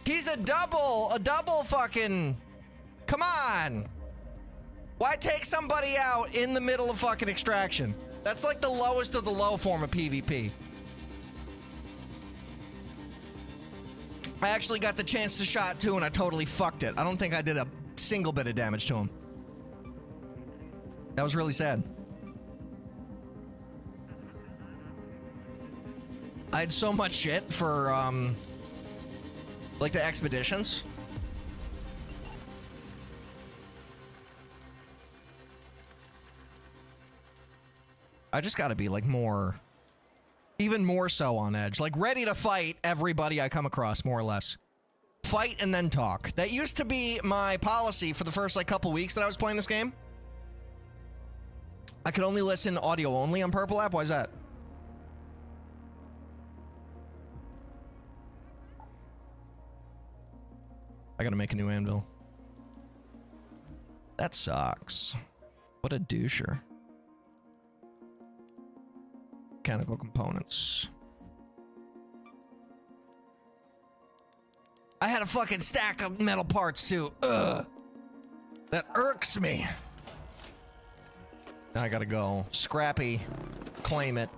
He's a double fucking, come on. Why take somebody out in the middle of fucking extraction? That's like the lowest of the low form of PvP. I actually got the chance to shot too, and I totally fucked it. I don't think I did a single bit of damage to him. That was really sad. I had so much shit for, like the expeditions. I just gotta be, like, more... Even more so on edge. Like, ready to fight everybody I come across, more or less. Fight and then talk. That used to be my policy for the first, like, couple weeks that I was playing this game. I could only listen audio only on Purple App. Why is that? I gotta make a new anvil. That sucks. What a doucher. Mechanical components. I had a fucking stack of metal parts too. Ugh. That irks me. Now I gotta go. Scrappy. Claim it.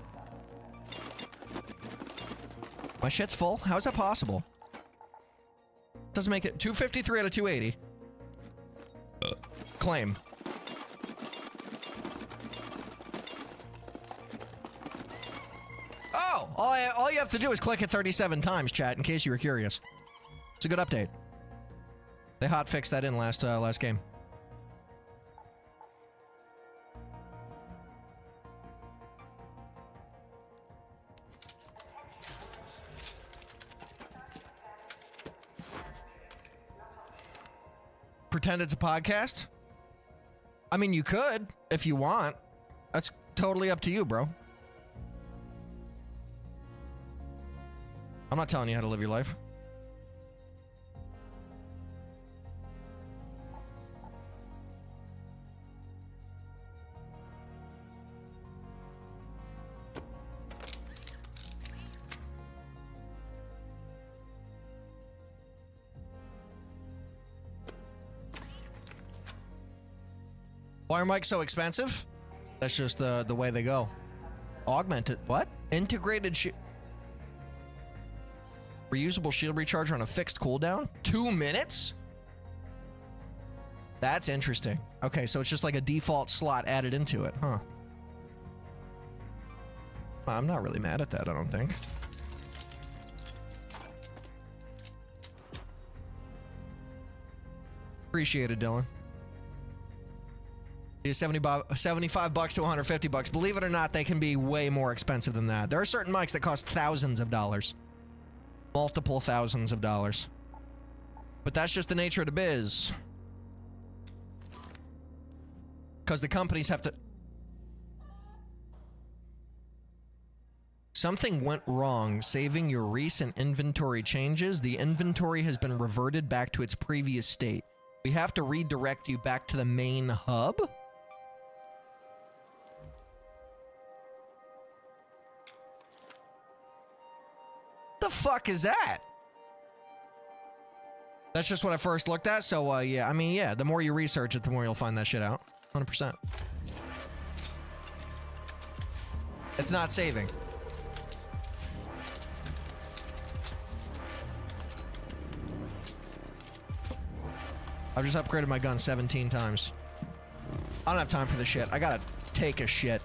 My shit's full? How is that possible? Doesn't make it 253 out of 280. Claim. Oh! All you have to do is click it 37 times, chat, in case you were curious. It's a good update. They hotfixed that in last game. Pretend it's a podcast? I mean, you could, if you want. That's totally up to you, bro. I'm not telling you how to live your life. Why are mics so expensive? That's just the way they go. Augmented, what? Integrated reusable shield recharger on a fixed cooldown? 2 minutes? That's interesting. Okay, so it's just like a default slot added into it, huh? I'm not really mad at that, I don't think. Appreciate it, Dylan. 75 bucks to 150 bucks. Believe it or not, they can be way more expensive than that. There are certain mics that cost thousands of dollars. Multiple thousands of dollars. But that's just the nature of the biz. Because the companies have to... Something went wrong saving your recent inventory changes. The inventory has been reverted back to its previous state. We have to redirect you back to the main hub? The fuck is that? That's just what I first looked at, so yeah, I mean, yeah, the more you research it, the more you'll find that shit out. 100%. It's not saving. I've just upgraded my gun 17 times. I don't have time for this shit. I gotta take a shit.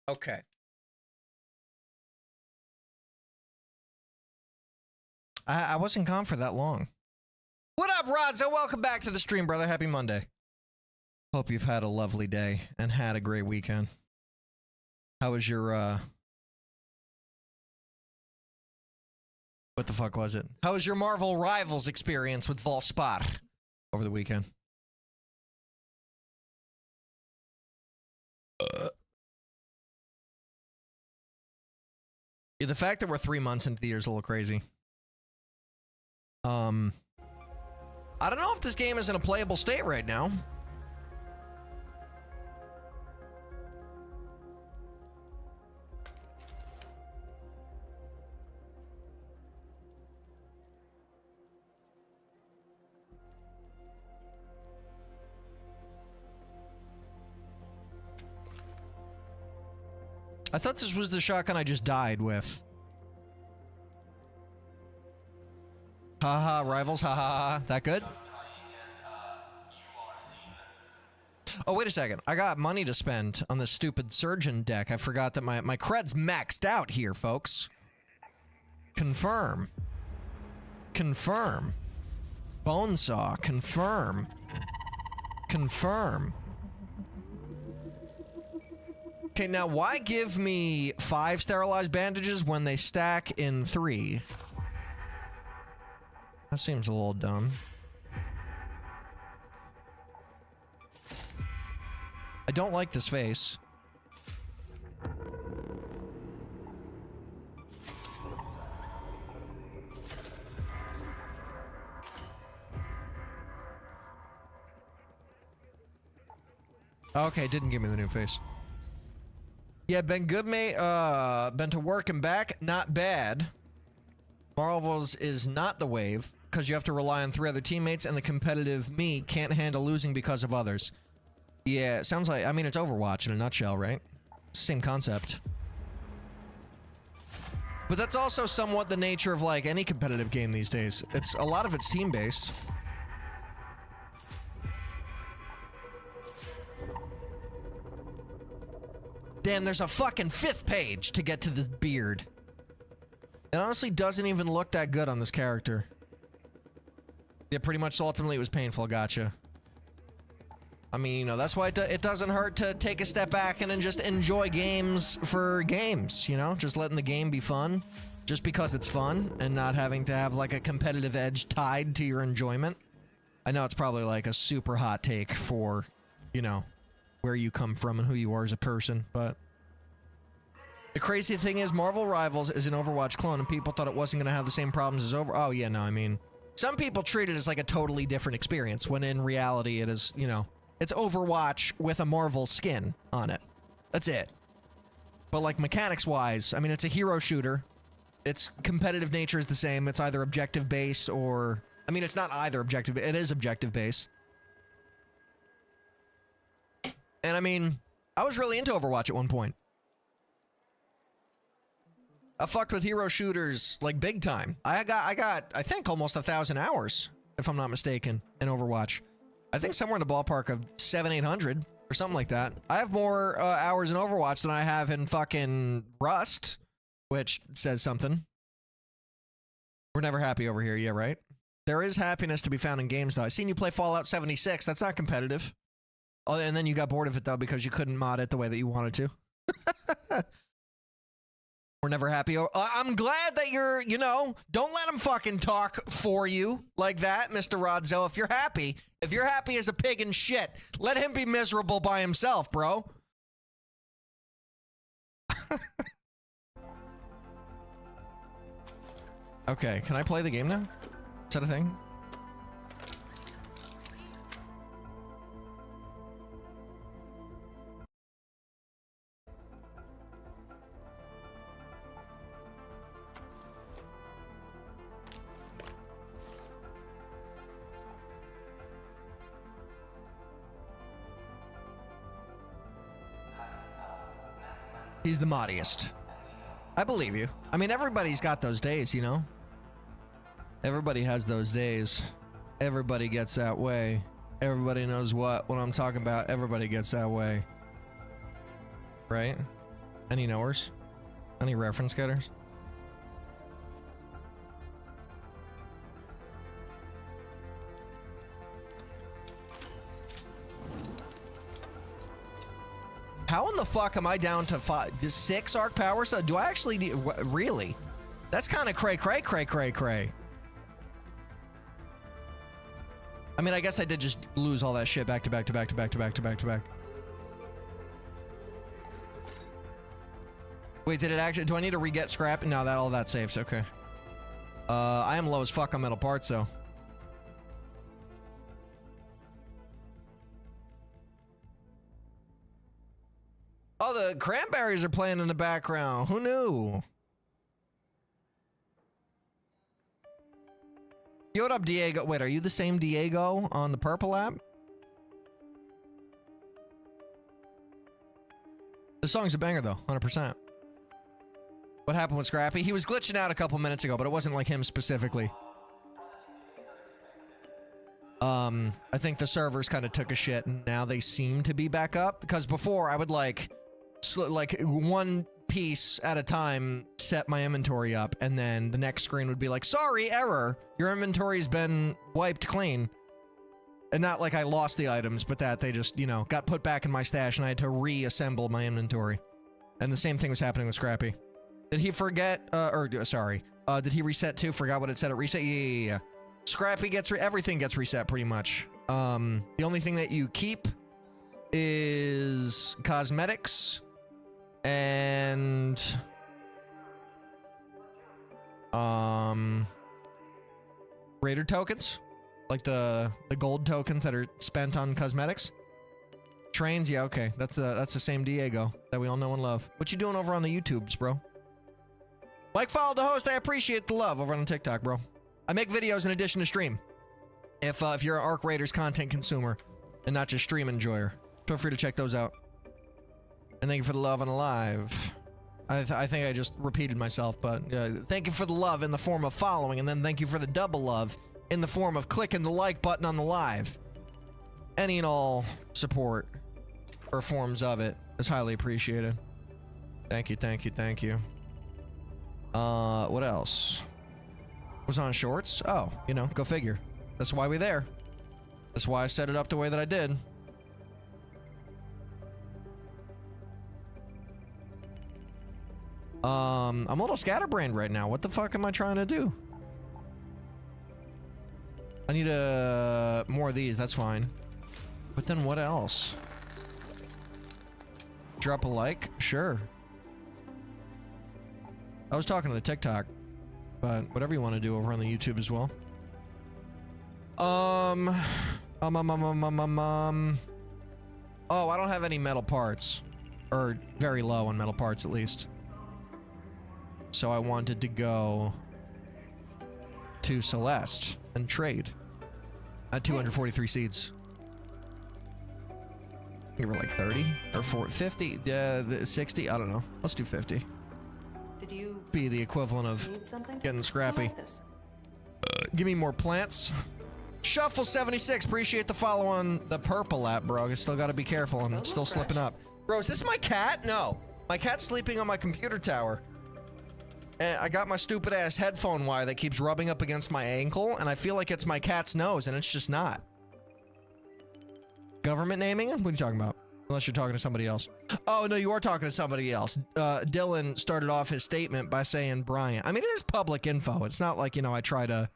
Okay. I wasn't gone for that long. What up, Rodzo? Welcome back to the stream, brother. Happy Monday. Hope you've had a lovely day and had a great weekend. How was your, what the fuck was it? How was your Marvel Rivals experience with Volspar over the weekend? Yeah, the fact that we're 3 months into the year is a little crazy. I don't know if this game is in a playable state right now. I thought this was the shotgun I just died with. Haha, Rivals, haha, that good? Oh, wait a second. I got money to spend on this stupid surgeon deck. I forgot that my cred's maxed out here, folks. Confirm. Confirm. Bonesaw, confirm. Confirm. Okay, now why give me 5 sterilized bandages when they stack in 3? That seems a little dumb. I don't like this face. Okay, didn't give me the new face. Yeah, been good, mate. Been to work and back. Not bad. Marvels is not the wave, because you have to rely on 3 other teammates, and the competitive me can't handle losing because of others. Yeah, it sounds like, I mean, it's Overwatch in a nutshell, right? Same concept. But that's also somewhat the nature of, like, any competitive game these days. It's, a lot of it's team-based. Damn, there's a fucking 5th page to get to this beard. It honestly doesn't even look that good on this character. Yeah, pretty much ultimately it was painful, gotcha. I mean, you know, that's why it doesn't hurt to take a step back and then just enjoy games for games, you know? Just letting the game be fun, just because it's fun, and not having to have, like, a competitive edge tied to your enjoyment. I know it's probably, like, a super hot take for, you know, where you come from and who you are as a person, but... The crazy thing is, Marvel Rivals is an Overwatch clone, and people thought it wasn't going to have the same problems as Oh, yeah, no, I mean... Some people treat it as, like, a totally different experience, when in reality it is, you know... It's Overwatch with a Marvel skin on it. That's it. But, like, mechanics-wise, I mean, it's a hero shooter. Its competitive nature is the same. It's either objective-based or... I mean, it's not either objective. It is objective-based. And, I mean, I was really into Overwatch at one point. I fucked with hero shooters, like, big time. I got, I think, almost 1,000 hours, if I'm not mistaken, in Overwatch. I think somewhere in the ballpark of 700-800 or something like that. I have more hours in Overwatch than I have in fucking Rust, which says something. We're never happy over here, yeah, right? There is happiness to be found in games, though. I seen you play Fallout 76. That's not competitive. Oh, and then you got bored of it, though, because you couldn't mod it the way that you wanted to. We're never happy. I'm glad that you're, you know, don't let him fucking talk for you like that, Mr. Rodzo. If you're happy as a pig in shit, let him be miserable by himself, bro. Okay, can I play the game now? Is that a thing? He's the moddiest. I believe you. I mean, everybody's got those days, you know? Everybody has those days. Everybody gets that way. Everybody knows what I'm talking about. Everybody gets that way. Right? Any knowers? Any reference getters? How in the fuck am I down to 6 arc power? So do I actually need, really? That's kind of cray. I mean, I guess I did just lose all that shit back to back. Wait, did it actually, do I need to re-get scrap? No, all that saves, okay. I am low as fuck on metal parts, though. Oh, the cranberries are playing in the background. Who knew? Yo, what up, Diego? Wait, are you the same Diego on the purple app? The song's a banger, though, 100%. What happened with Scrappy? He was glitching out a couple minutes ago, but it wasn't like him specifically. I think the servers kind of took a shit, and now they seem to be back up. Because before, I would like one piece at a time set my inventory up, and then the next screen would be like, sorry, error, your inventory's been wiped clean. And not like I lost the items, but that they just, you know, got put back in my stash and I had to reassemble my inventory. And the same thing was happening with Scrappy. Did he forget, did he reset too? Forgot what it said at reset? Yeah. Scrappy gets, everything gets reset pretty much. The only thing that you keep is cosmetics and raider tokens, like the gold tokens that are spent on cosmetics. Trains, yeah, okay, that's the same Diego that we all know and love. What you doing over on the YouTubes, bro? Mike followed the host. I appreciate the love over on TikTok, bro. I make videos in addition to stream. If you're an Arc Raiders content consumer and not just stream enjoyer, feel free to check those out. And thank you for the love on the live. I think I just repeated myself, but thank you for the love in the form of following, and then thank you for the double love in the form of clicking the like button on the live. Any and all support or forms of it is highly appreciated. Thank you, thank you, thank you. What else? Was on shorts? Oh, you know, go figure. That's why we're there. That's why I set it up the way that I did. I'm a little scatterbrained right now. What the fuck am I trying to do? I need more of these, that's fine. But then what else? Drop a like? Sure. I was talking to the TikTok, but whatever you want to do over on the YouTube as well. Oh, I don't have any metal parts. Or very low on metal parts, at least. So I wanted to go to Celeste and trade at 243 seeds. You were like 30 or 50, 60. I don't know. Let's do 50. Did you be the equivalent of getting scrappy? Give me more plants. Shuffle 76. Appreciate the follow on the purple app, bro. I still got to be careful. I'm still slipping up. Bro, is this my cat? No, my cat's sleeping on my computer tower. And I got my stupid ass headphone wire that keeps rubbing up against my ankle, and I feel like it's my cat's nose, and it's just not. Government naming him? What are you talking about? Unless you're talking to somebody else. Oh, no, you are talking to somebody else. Dylan started off his statement by saying Brian. I mean, it is public info. It's not like, you know, I try to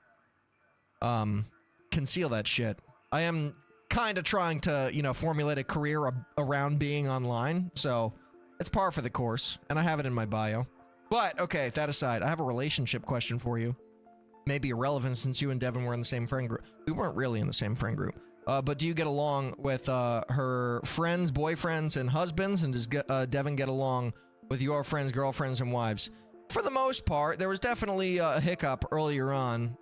conceal that shit. I am kind of trying to, you know, formulate a career around being online, so it's par for the course, and I have it in my bio. But, okay, that aside, I have a relationship question for you. Maybe irrelevant since you and Devin were in the same friend group. We weren't really in the same friend group. But do you get along with her friends, boyfriends, and husbands? And does Devin get along with your friends, girlfriends, and wives? For the most part, there was definitely a hiccup earlier on,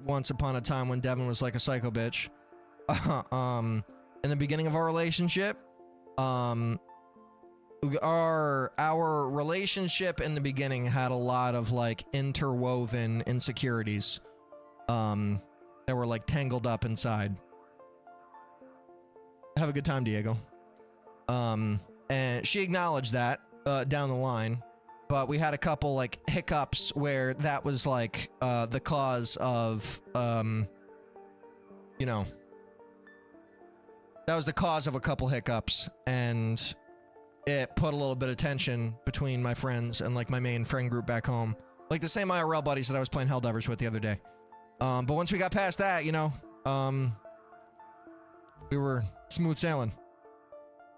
once upon a time when Devin was like a psycho bitch. In the beginning of our relationship, our relationship in the beginning had a lot of like interwoven insecurities that were like tangled up inside. Have a good time, Diego. And she acknowledged that down the line, but we had a couple like hiccups where that was like the cause of you know, that was the cause of a couple hiccups, and it put a little bit of tension between my friends and like my main friend group back home, like the same IRL buddies that I was playing Helldivers with the other day. But once we got past that, you know, we were smooth sailing.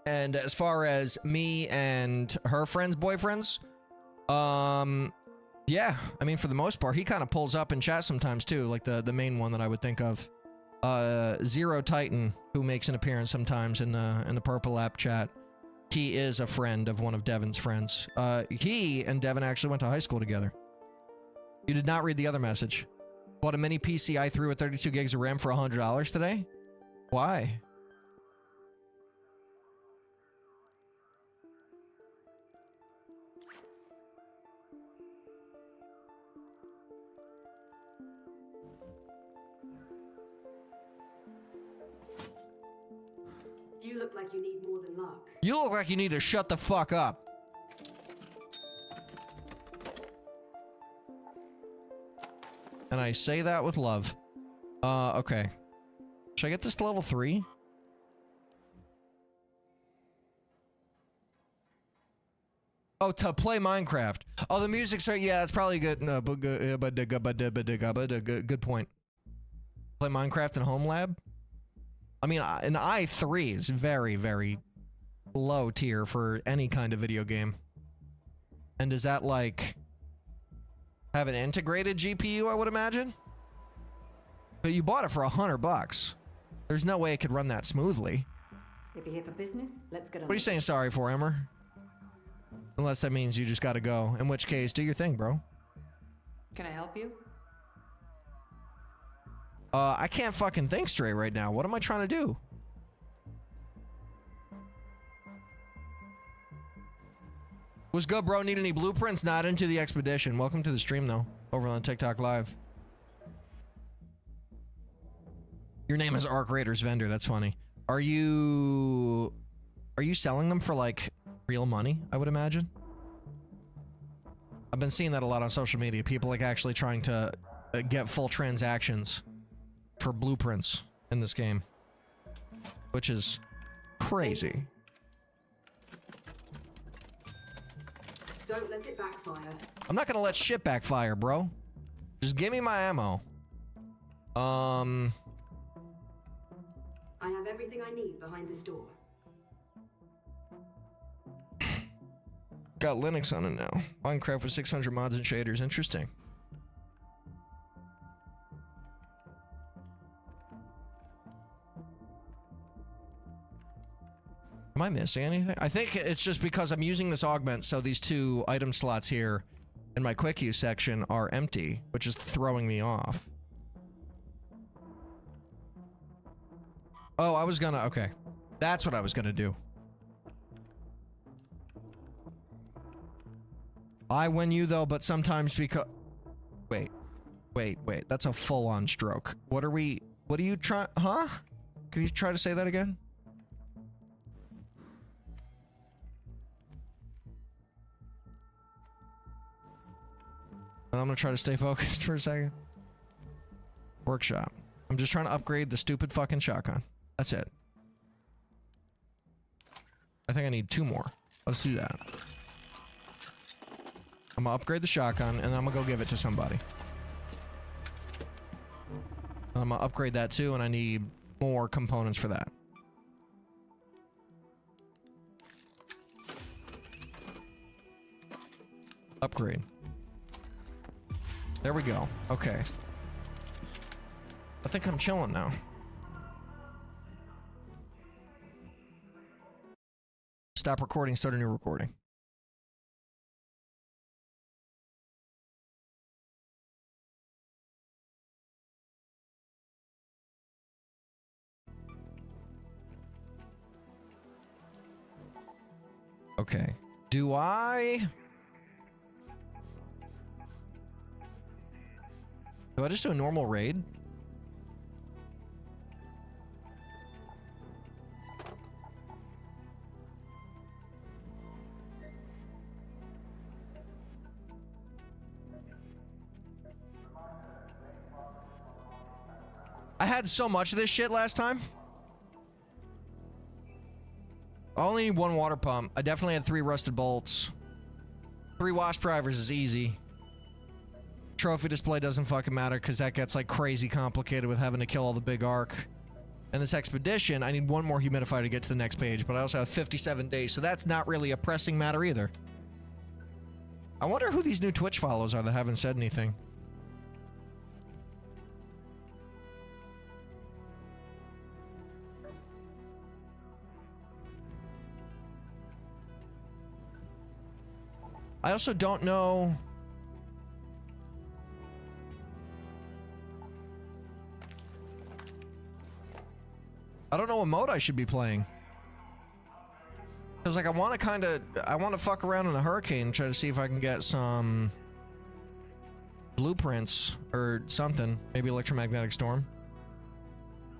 And as far as me and her friends' boyfriends, yeah, I mean, for the most part, he kind of pulls up in chat sometimes too, like the main one that I would think of. Zero Titan, who makes an appearance sometimes in the Purple App chat. He is a friend of one of Devin's friends. He and Devin actually went to high school together. You did not read the other message. Bought a mini PC i3 with 32 gigs of RAM for $100 today? Why? You look like you need more than luck. You look like you need to shut the fuck up. And I say that with love. Okay. Should I get this to level 3? Oh, to play Minecraft. Oh, the music's right. Yeah, that's probably good. No, but good point. Play Minecraft in home lab? I mean, an i3 is very, very low tier for any kind of video game. And does that, like, have an integrated GPU, I would imagine? But you bought it for $100. There's no way it could run that smoothly. If you're here for business, let's get on. What are you saying sorry for, Emmer? Unless that means you just gotta go. In which case, do your thing, bro. Can I help you? I can't fucking think straight right now. What am I trying to do? What's good, bro? Need any blueprints? Not into the expedition. Welcome to the stream, though. Over on TikTok Live. Your name is Arc Raiders Vendor. That's funny. Are you selling them for, like, real money, I would imagine? I've been seeing that a lot on social media. People, like, actually trying to get full transactions for blueprints in this game, which is crazy. Don't let it backfire. I'm not gonna let shit backfire, bro. Just give me my ammo. I have everything I need behind this door. Got Linux on it now. Minecraft with 600 mods and shaders. Interesting. Am I missing anything? I think it's just because I'm using this augment, so these 2 item slots here in my quick use section are empty, which is throwing me off. Oh, I was gonna... Okay. That's what I was gonna do. I win you, though, but sometimes because... Wait. That's a full-on stroke. What are you trying... Huh? Can you try to say that again? I'm gonna try to stay focused for a second. Workshop. I'm just trying to upgrade the stupid fucking shotgun. That's it. I think I need 2 more. Let's do that. I'm gonna upgrade the shotgun, and I'm gonna go give it to somebody. I'm gonna upgrade that too, and I need more components for that. Upgrade. There we go. Okay. I think I'm chilling now. Stop recording, start a new recording. Okay. Do I just do a normal raid? had so much of this shit last time. I only need 1 water pump. I definitely had 3 rusted bolts. 3 wasp drivers is easy. Trophy display doesn't fucking matter because that gets like crazy complicated with having to kill all the big arc. And this expedition, I need 1 more humidifier to get to the next page, but I also have 57 days, so that's not really a pressing matter either. I wonder who these new Twitch follows are that haven't said anything. I also don't know... I don't know what mode I should be playing. Because, like, I want to fuck around in a hurricane and try to see if I can get some blueprints or something. Maybe electromagnetic storm.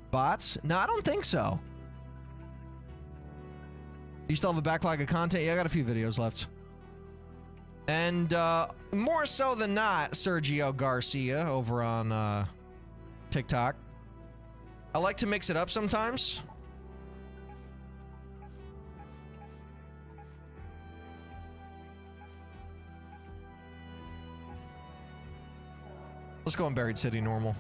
Bots? No, I don't think so. You still have a backlog of content? Yeah, I got a few videos left. And, more so than not, Sergio Garcia over on, TikTok. I like to mix it up sometimes. Let's go in Buried City normal.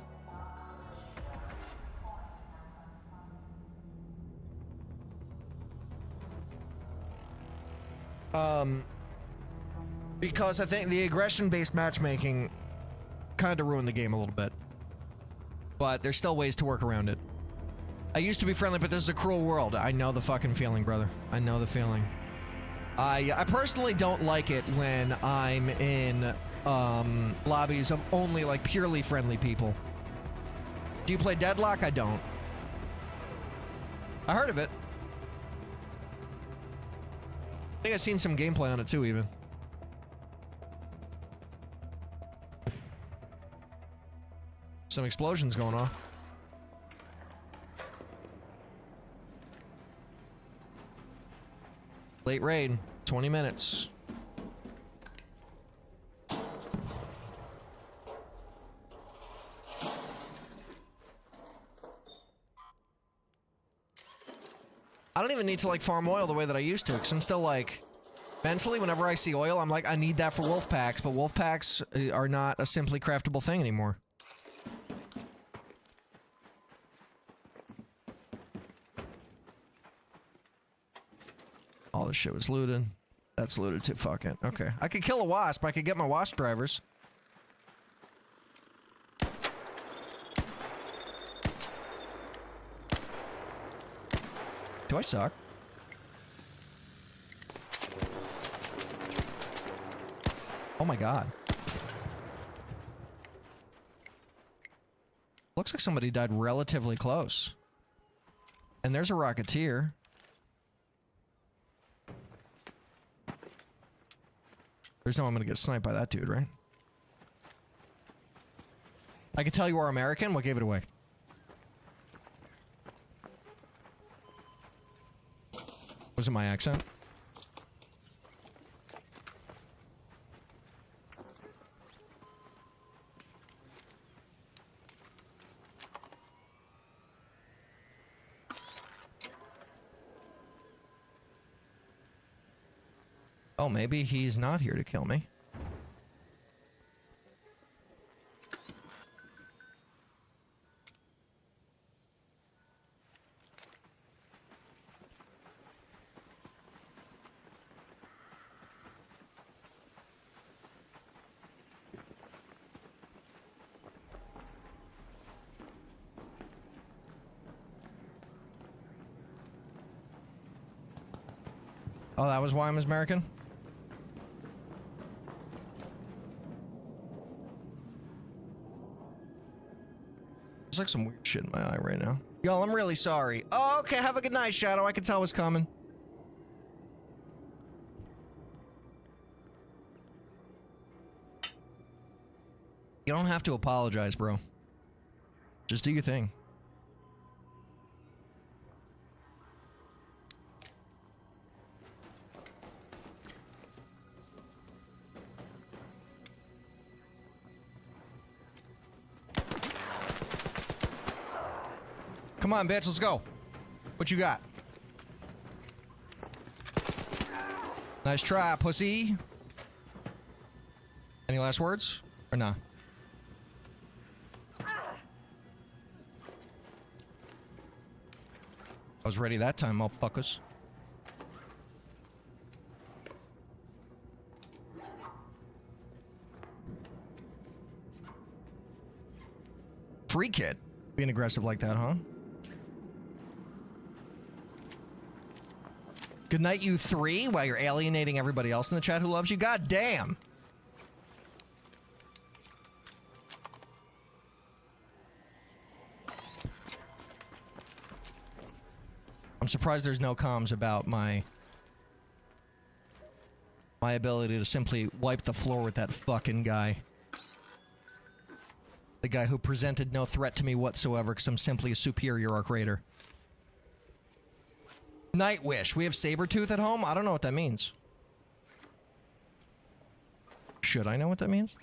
Because I think the aggression-based matchmaking kind of ruined the game a little bit. But there's still ways to work around it. I used to be friendly, but this is a cruel world. I know the fucking feeling, brother. I know the feeling. I personally don't like it when I'm in lobbies of only like purely friendly people. Do you play Deadlock? I don't. I heard of it. I think I've seen some gameplay on it too, even. Some explosions going on. Late raid, 20 minutes. I don't even need to like farm oil the way that I used to, because I'm still like, mentally, whenever I see oil, I'm like, I need that for wolf packs, but wolf packs are not a simply craftable thing anymore. All this shit was looted. That's looted too. Fuck it. Okay. I could kill a wasp. I could get my wasp drivers. Do I suck? Oh my god. Looks like somebody died relatively close. And there's a Rocketeer. There's no way I'm gonna get sniped by that dude, right? I can tell you are American. What gave it away? Was it my accent? Oh, maybe he's not here to kill me. Oh, that was why I'm American? There's like some weird shit in my eye right now. Y'all, I'm really sorry. Oh, okay, have a good night, Shadow. I could tell what's coming. You don't have to apologize, bro. Just do your thing. Come on, bitch, let's go. What you got? Nice try, pussy. Any last words? Or nah? I was ready that time, motherfuckers. Free kid. Being aggressive like that, huh? Good night, you three, while you're alienating everybody else in the chat who loves you. God damn. I'm surprised there's no comms about my ability to simply wipe the floor with that fucking guy. The guy who presented no threat to me whatsoever because I'm simply a superior Arc Raider. Nightwish. We have Sabretooth at home? I don't know what that means. Should I know what that means?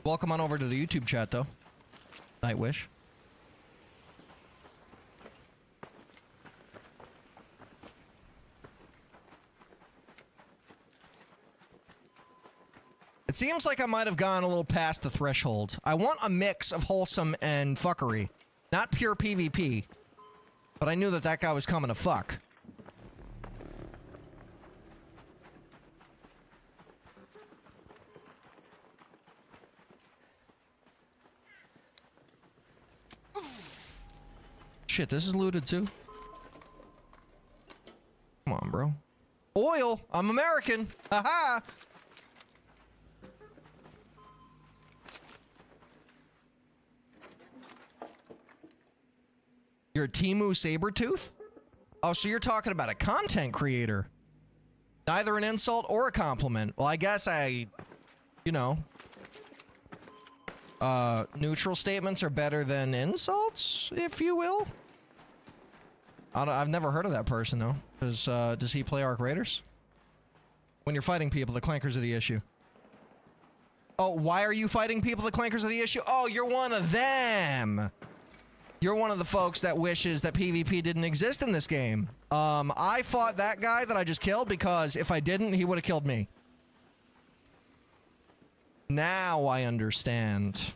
Welcome on over to the YouTube chat, though. Nightwish. It seems like I might have gone a little past the threshold. I want a mix of wholesome and fuckery. Not pure PvP. But I knew that that guy was coming to fuck. Shit, this is looted too. Come on, bro. Oil! I'm American! Haha! You're a Temu Sabretooth? Oh, so you're talking about a content creator. Neither an insult or a compliment. Well, I guess you know. Neutral statements are better than insults, if you will. I've never heard of that person, though. Does he play Arc Raiders? When you're fighting people, the clankers are the issue. Oh, why are you fighting people? The clankers are the issue? Oh, you're one of them! You're one of the folks that wishes that PvP didn't exist in this game. I fought that guy that I just killed because if I didn't, he would have killed me. Now I understand.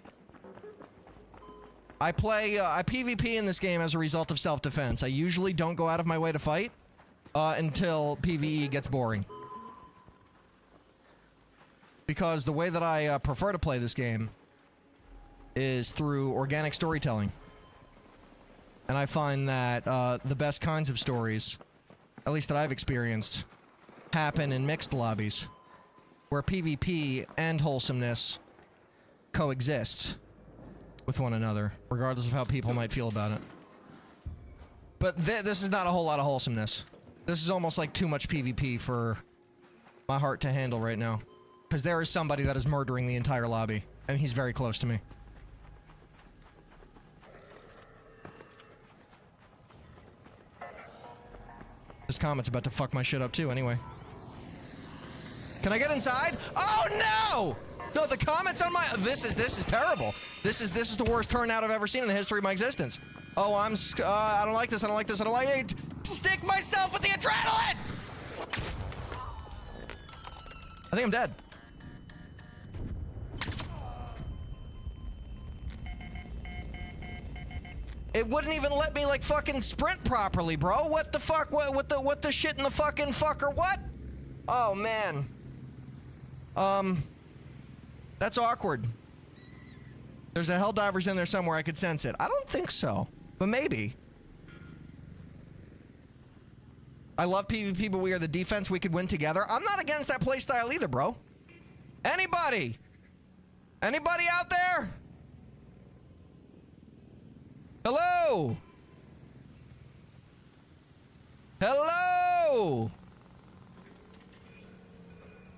I PvP in this game as a result of self-defense. I usually don't go out of my way to fight until PvE gets boring. Because the way that I prefer to play this game is through organic storytelling. And I find that the best kinds of stories, at least that I've experienced, happen in mixed lobbies, where PvP and wholesomeness coexist with one another, regardless of how people might feel about it. But this is not a whole lot of wholesomeness. This is almost like too much PvP for my heart to handle right now. Because there is somebody that is murdering the entire lobby, and he's very close to me. This comment's about to fuck my shit up too, anyway. Can I get inside? Oh no! No, the comments on my this is terrible. This is the worst turnout I've ever seen in the history of my existence. Oh, I don't like this. I don't like this. I don't like it. Stick myself with the adrenaline. I think I'm dead. It wouldn't even let me like fucking sprint properly, bro. What the fuck? What the shit in the fucking fucker? What? Oh man. That's awkward. There's a Helldivers in there somewhere. I could sense it. I don't think so, but maybe. I love PvP, but we are the defense. We could win together. I'm not against that playstyle either, bro. Anybody? Anybody out there? Hello? Hello?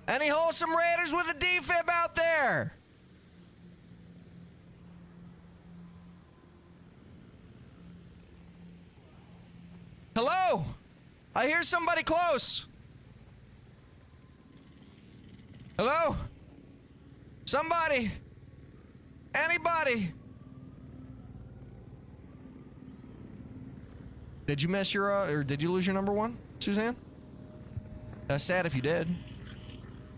Any wholesome raiders with a defib out there? Hello? I hear somebody close. Hello? Somebody! Anybody! Did you miss your, or did you lose your number one, Suzanne? That's sad if you did.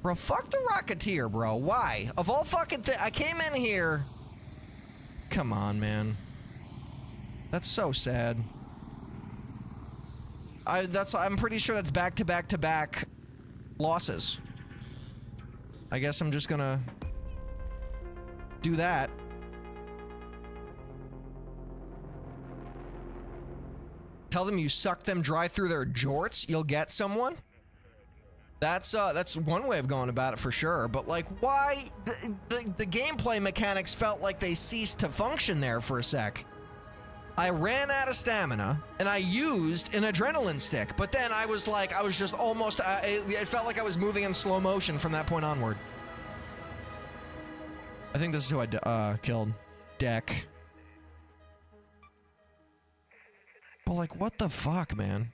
Bro, fuck the Rocketeer, bro. Why? Of all fucking I came in here... Come on, man. That's so sad. I'm pretty sure that's back-to-back-to-back losses. I guess I'm just gonna... do that. Tell them you suck them dry through their jorts, you'll get someone? That's one way of going about it for sure, but like, why? The gameplay mechanics felt like they ceased to function there for a sec. I ran out of stamina, and I used an adrenaline stick, but then I was like, I was just almost, it felt like I was moving in slow motion from that point onward. I think this is who I killed. Deck. But like, what the fuck, man?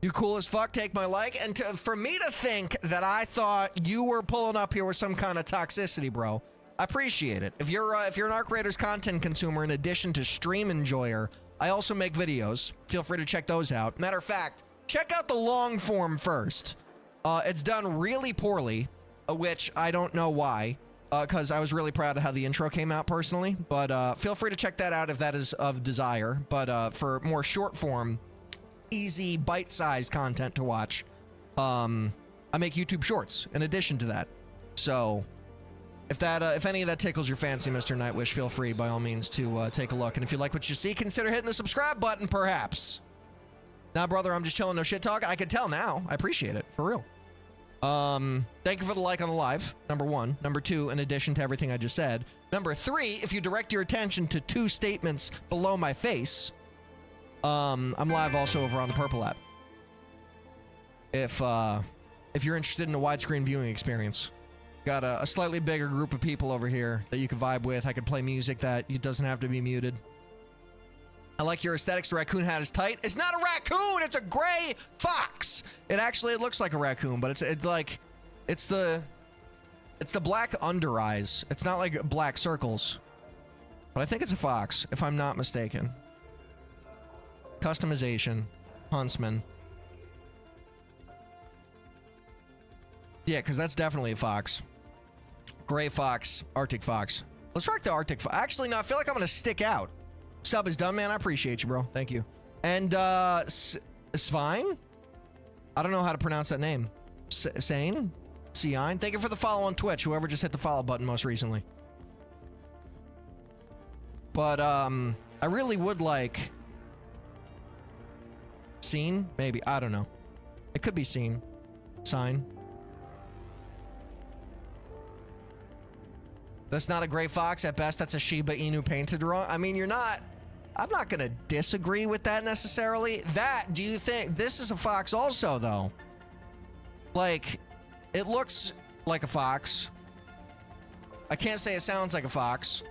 You cool as fuck, take my like, and for me to think that I thought you were pulling up here with some kind of toxicity, bro, I appreciate it. If you're an Arc Raiders content consumer in addition to stream enjoyer, I also make videos. Feel free to check those out. Matter of fact, check out the long form first. It's done really poorly, which I don't know why, because I was really proud of how the intro came out personally, but feel free to check that out if that is of desire. But for more short form, easy bite-sized content to watch, I make YouTube shorts in addition to that. So if any of that tickles your fancy, Mr. Nightwish, feel free by all means to take a look. And if you like what you see, consider hitting the subscribe button, perhaps. Nah, brother, I'm just chilling, no shit talk. I can tell now. I appreciate it, for real. Thank you for the like on the live, number one. Number two, in addition to everything I just said. Number three, if you direct your attention to two statements below my face, I'm live also over on the Purple app. If you're interested in a widescreen viewing experience. Got a slightly bigger group of people over here that you can vibe with. I can play music that it doesn't have to be muted. I like your aesthetics. The raccoon hat is tight. It's not a raccoon. It's a gray fox. It looks like a raccoon, but it's the black under eyes. It's not like black circles, but I think it's a fox, if I'm not mistaken. Customization, Huntsman. Yeah, because that's definitely a fox. Gray fox, Arctic fox. Let's rock the Arctic fox. Actually, no, I feel like I'm gonna stick out. Sub is done, man. I appreciate you, bro. Thank you. And, Svine? I don't know how to pronounce that name. Sane? Cine? Thank you for the follow on Twitch, whoever just hit the follow button most recently. But, I really would like... Scene? Maybe. I don't know. It could be scene. Sign. That's not a gray fox. At best, that's a Shiba Inu painted wrong. I mean, you're not... I'm not gonna disagree with that necessarily. Do you think... This is a fox also, though. Like, it looks like a fox. I can't say it sounds like a fox.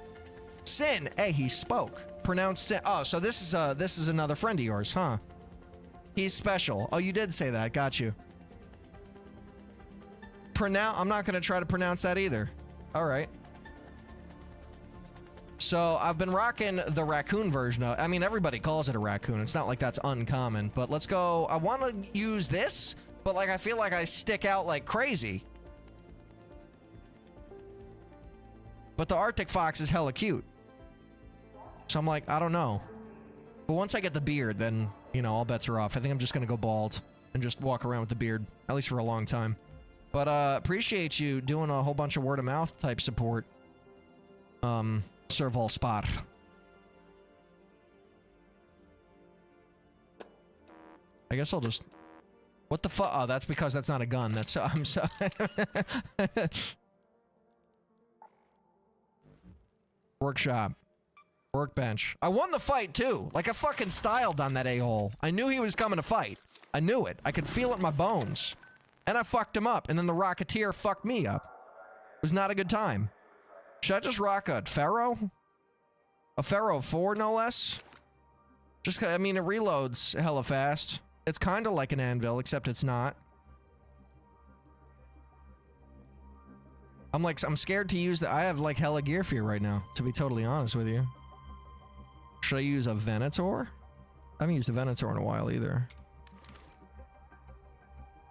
Sin. Hey, he spoke. Pronounced sin. Oh, so this is another friend of yours, huh? He's special. Oh, you did say that. Got you. I'm not gonna try to pronounce that either. All right. So I've been rocking the raccoon version of, I mean, everybody calls it a raccoon. It's not like that's uncommon, but let's go. I want to use this, but like, I feel like I stick out like crazy. But the Arctic fox is hella cute. So I'm like, I don't know. But once I get the beard, then, you know, all bets are off. I think I'm just going to go bald and just walk around with the beard, at least for a long time. But appreciate you doing a whole bunch of word of mouth type support. Serval spot. I guess I'll just... What the fuck? Oh, that's because that's not a gun. That's... I'm sorry. Workshop. Workbench. I won the fight, too. Like, I fucking styled on that a-hole. I knew he was coming to fight. I knew it. I could feel it in my bones. And I fucked him up. And then the Rocketeer fucked me up. It was not a good time. Should I just rock a Pharaoh? A Pharaoh 4, no less? Just, I mean, it reloads hella fast. It's kind of like an anvil, except it's not. I'm scared to use the... I have, like, hella gear fear right now, to be totally honest with you. Should I use a Venator? I haven't used a Venator in a while, either.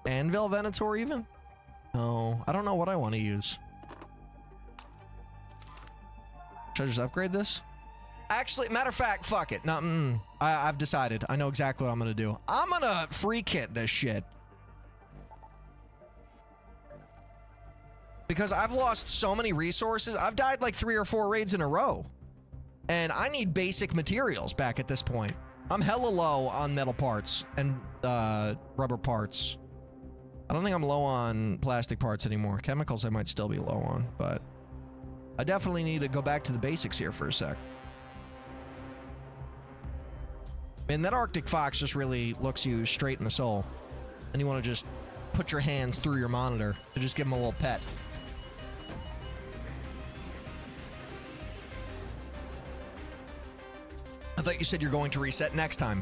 Anvil Venator, even? No, I don't know what I want to use. Should I just upgrade this? Actually, matter of fact, fuck it. No, I've decided. I know exactly what I'm gonna do. I'm gonna free kit this shit. Because I've lost so many resources. I've died like 3 or 4 raids in a row. And I need basic materials back at this point. I'm hella low on metal parts and rubber parts. I don't think I'm low on plastic parts anymore. Chemicals I might still be low on, but I definitely need to go back to the basics here for a sec. Man, that Arctic fox just really looks you straight in the soul. And you want to just put your hands through your monitor to just give him a little pet. I thought you said you're going to reset next time.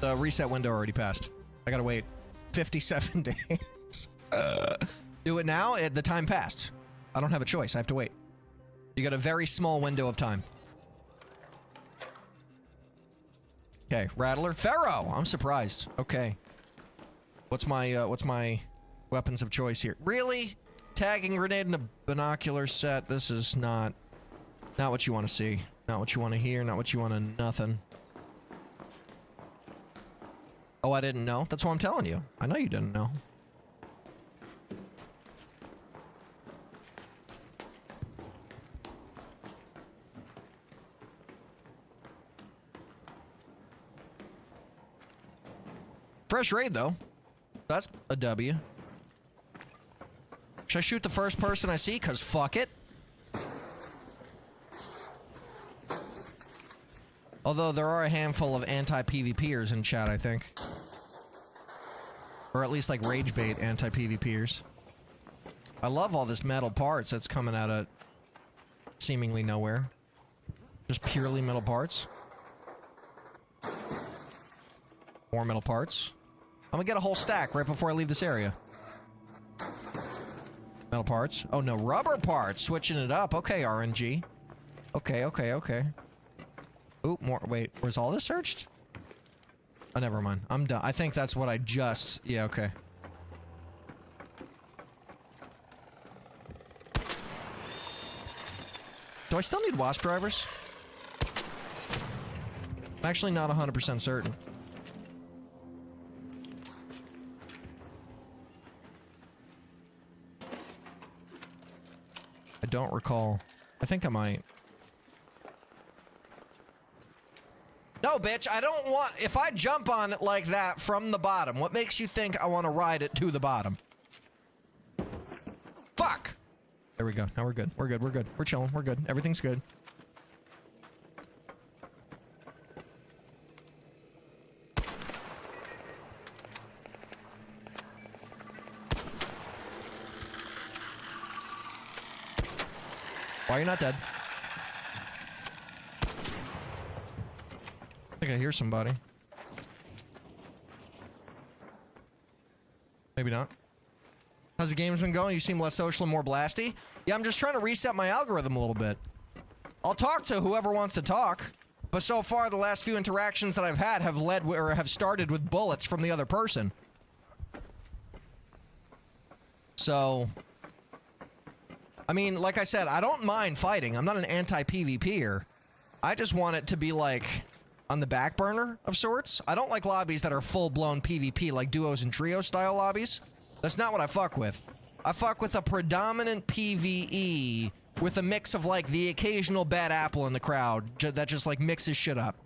The reset window already passed. I gotta wait 57 days. Do it now? The time passed. I don't have a choice. I have to wait. You got a very small window of time. Okay, Rattler. Pharaoh! I'm surprised. Okay. What's my weapons of choice here? Really? Tagging grenade and a binocular set. This is not what you want to see. Not what you want to hear. Not what you want to nothing. Oh, I didn't know? That's what I'm telling you. I know you didn't know. Fresh raid, though. That's a W. Should I shoot the first person I see? Because fuck it. Although there are a handful of anti-PvPers in chat, I think. Or at least like rage bait anti-PvPers. I love all this metal parts that's coming out of seemingly nowhere. Just purely metal parts. More metal parts. I'm gonna get a whole stack right before I leave this area. Metal parts. Oh no, rubber parts. Switching it up. Okay, RNG. Okay, okay, okay. Ooh, more. Wait, was all this searched? Oh, never mind. I'm done. I think that's what I just... Yeah, okay. Do I still need wasp drivers? I'm actually not 100% certain. I don't recall. I think I might. No, bitch, I don't want... If I jump on it like that from the bottom, what makes you think I want to ride it to the bottom? Fuck! There we go. Now we're good. We're good. We're good. We're chilling. We're good. Everything's good. Why are you not dead? I think I hear somebody. Maybe not. How's the game's been going? You seem less social and more blasty? Yeah, I'm just trying to reset my algorithm a little bit. I'll talk to whoever wants to talk, but so far the last few interactions that I've had have led or have started with bullets from the other person. So, I mean, like I said, I don't mind fighting. I'm not an anti-PvPer. I just want it to be like on the back burner of sorts. I don't like lobbies that are full-blown PvP, like duos and trio style lobbies. That's not what I fuck with. I fuck with a predominant PvE with a mix of like the occasional bad apple in the crowd that just like mixes shit up.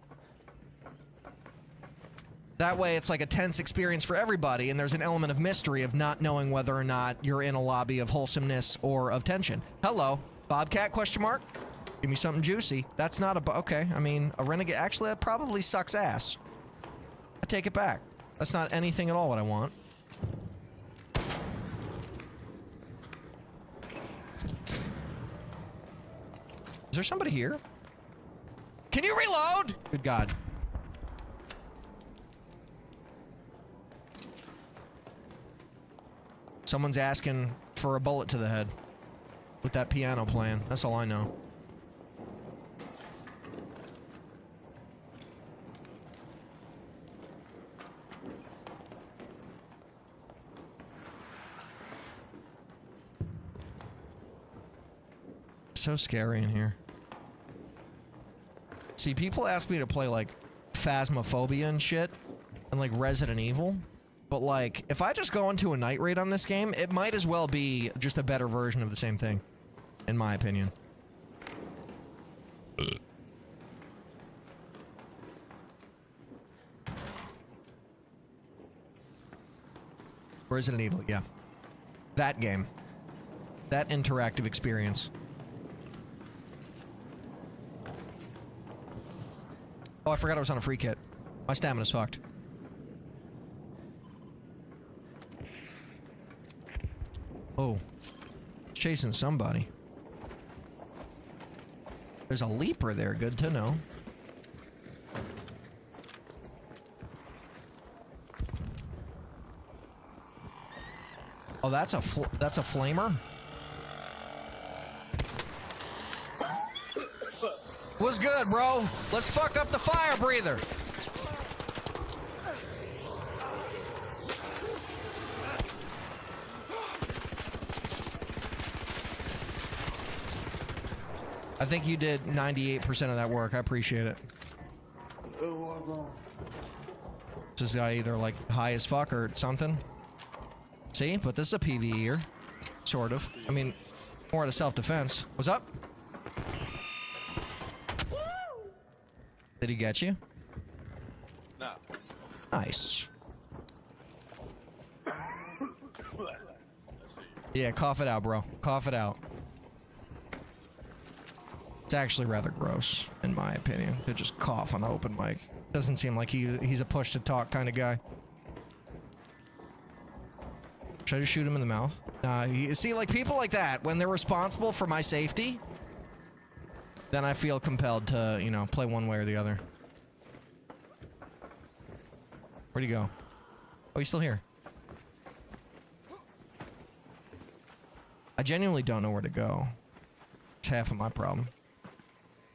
That way it's like a tense experience for everybody, and there's an element of mystery of not knowing whether or not you're in a lobby of wholesomeness or of tension. Hello, Bobcat question mark? Give me something juicy. That's not a... Okay, I mean, a renegade... Actually, that probably sucks ass. I take it back. That's not anything at all what I want. Is there somebody here? Can you reload? Good God. Someone's asking for a bullet to the head with that piano playing. That's all I know. So scary in here. See, people ask me to play like Phasmophobia and shit and like Resident Evil, but like if I just go into a night raid on this game, it might as well be just a better version of the same thing, in my opinion. Resident Evil, yeah. That game. That interactive experience. Oh, I forgot I was on a free kit. My stamina's fucked. Oh. It's chasing somebody. There's a leaper there, good to know. Oh, that's a flamer? What's good, bro? Let's fuck up the fire breather. I think you did 98% of that work. I appreciate it. This guy either like high as fuck or something. See, but this is a PvE-er. Sort of. I mean, more out of self-defense. What's up? Did he get you? No. Nice. Yeah, cough it out, bro. Cough it out. It's actually rather gross, in my opinion, to just cough on the open mic. Doesn't seem like he's a push-to-talk kind of guy. Should I just shoot him in the mouth? Nah, see, like, people like that, when they're responsible for my safety, then I feel compelled to, you know, play one way or the other. Where'd he go? Oh, he's still here. I genuinely don't know where to go. It's half of my problem.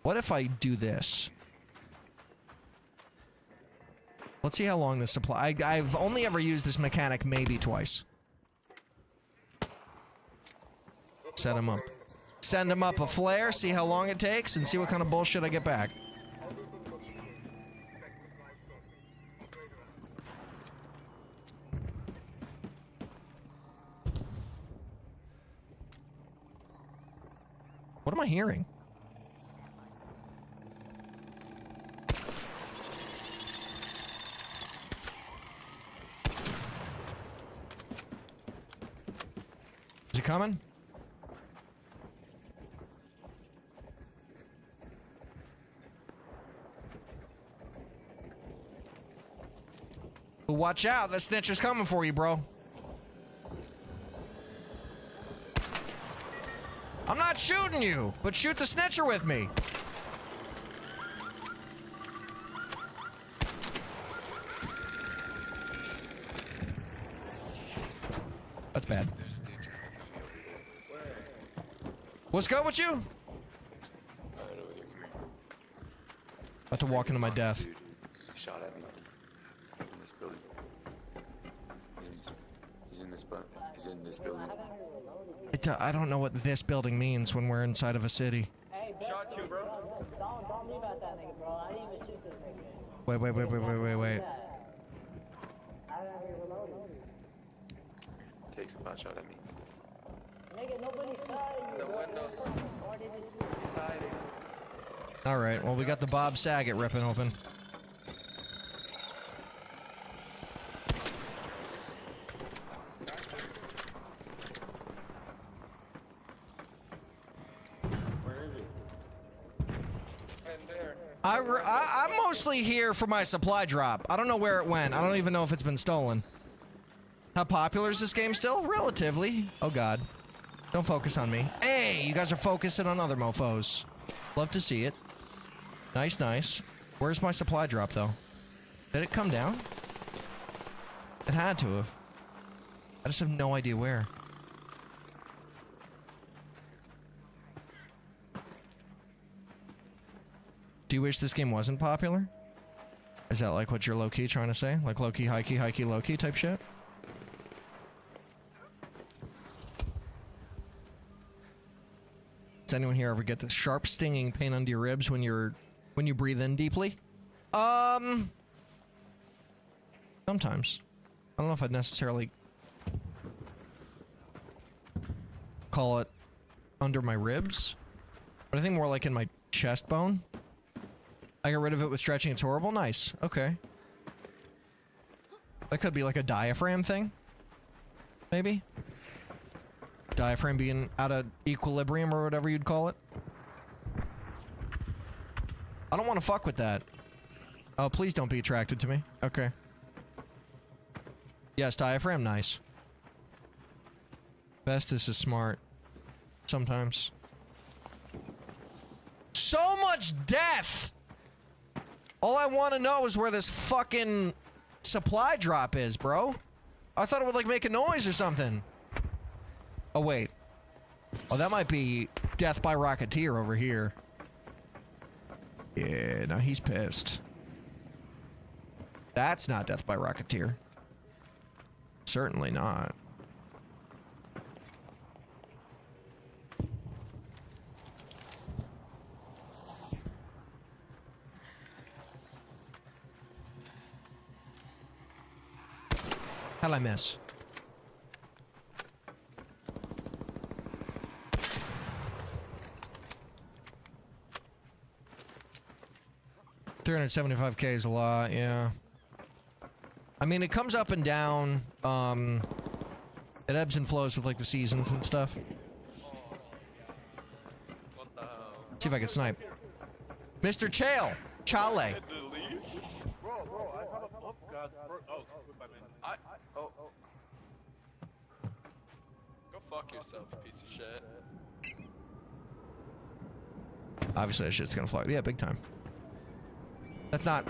What if I do this? Let's see how long this supply... I've only ever used this mechanic maybe twice. Set him up. Send him up a flare, see how long it takes, and see what kind of bullshit I get back. What am I hearing? Is he coming? Watch out, the snitch is coming for you, bro. I'm not shooting you, but shoot the snitcher with me. That's bad. What's good with you? About to walk into my death. Shot at me. In this building. He's in this building. I don't know what this building means when we're inside of a city. Hey, shot you, bro. Don't leave at that nigga, bro. I didn't even shoot this nigga. Wait. I don't have you reloaded. Takes a pot shot at me. Nigga, nobody shot at you, bro. Why did you shoot? He's hiding. Alright, well, we got the Bob Saget ripping open. I'm mostly here for my supply drop. I don't know where it went. I don't even know if it's been stolen. How popular is this game still? Relatively. Oh, God. Don't focus on me. Hey, you guys are focusing on other mofos. Love to see it. Nice, nice. Where's my supply drop, though? Did it come down? It had to have. I just have no idea where. Do you wish this game wasn't popular? Is that like what you're low-key trying to say? Like low-key, high-key, high-key, low-key type shit? Does anyone here ever get the sharp stinging pain under your ribs when you breathe in deeply? Sometimes. I don't know if I'd necessarily call it under my ribs, but I think more like in my chest bone. I get rid of it with stretching. It's horrible. Nice. Okay. That could be like a diaphragm thing. Maybe. Diaphragm being out of equilibrium or whatever you'd call it. I don't want to fuck with that. Oh, please don't be attracted to me. Okay. Yes, diaphragm. Nice. Vestus is smart. Sometimes. So much death! All I want to know is where this fucking supply drop is, bro. I thought it would, like, make a noise or something. Oh, wait. Oh, that might be Death by Rocketeer over here. Yeah, now he's pissed. That's not Death by Rocketeer. Certainly not. How'd I miss? $375K is a lot, yeah. I mean, it comes up and down. It ebbs and flows with, like, the seasons and stuff. See if I can snipe. Mr. Chale! Chale! Bro, I have a pop gun. Oh, goodbye, man. Go fuck yourself, piece of shit. Obviously, that shit's gonna fly. Yeah, big time. That's not...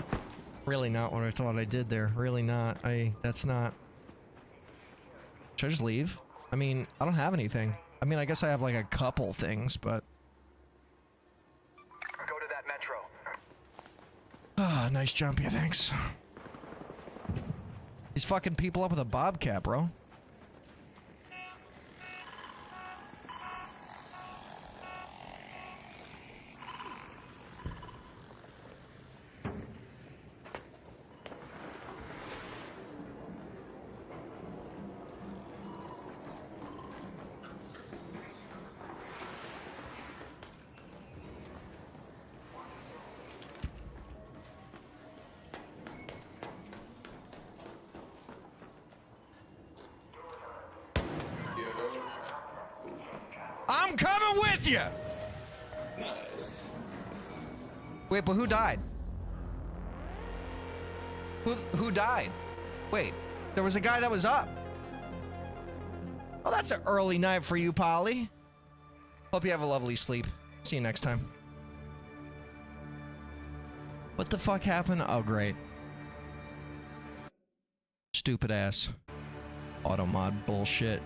really not what I thought I did there. Really not. That's not... Should I just leave? I mean, I don't have anything. I mean, I guess I have, like, a couple things, but... Go to that metro. Ah, nice jump, yeah, thanks. These fucking people up with a bobcat, bro. I'm coming with you! Nice. Wait, but who died? Who died? Wait, there was a guy that was up. Oh, that's an early night for you, Polly. Hope you have a lovely sleep. See you next time. What the fuck happened? Oh, great. Stupid ass. Auto mod bullshit.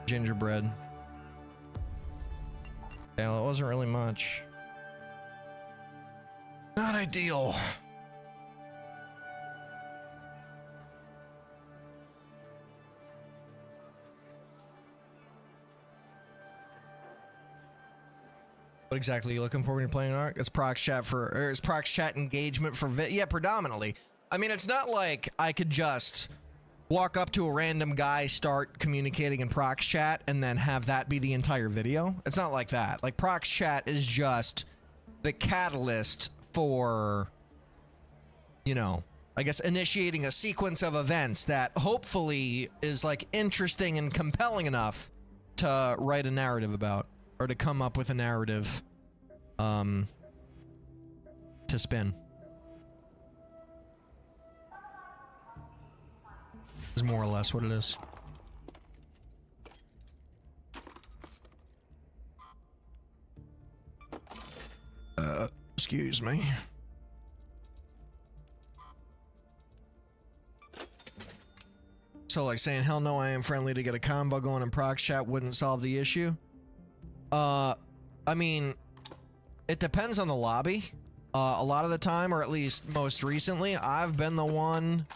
Gingerbread. Yeah, that wasn't really much. Not ideal. What exactly are you looking for when you're playing Ark? It's prox chat for, or it's prox chat engagement for yeah, predominantly. I mean, it's not like I could just walk up to a random guy, start communicating in prox chat, and then have that be the entire video. It's not like that. Like, prox chat is just the catalyst for, you know, I guess initiating a sequence of events that hopefully is, like, interesting and compelling enough to write a narrative about, or to come up with a narrative, to spin. Is more or less what it is. Excuse me. So like saying, hell no, I am friendly to get a combo going in prox chat wouldn't solve the issue. I mean, it depends on the lobby. A lot of the time, or at least most recently, I've been the one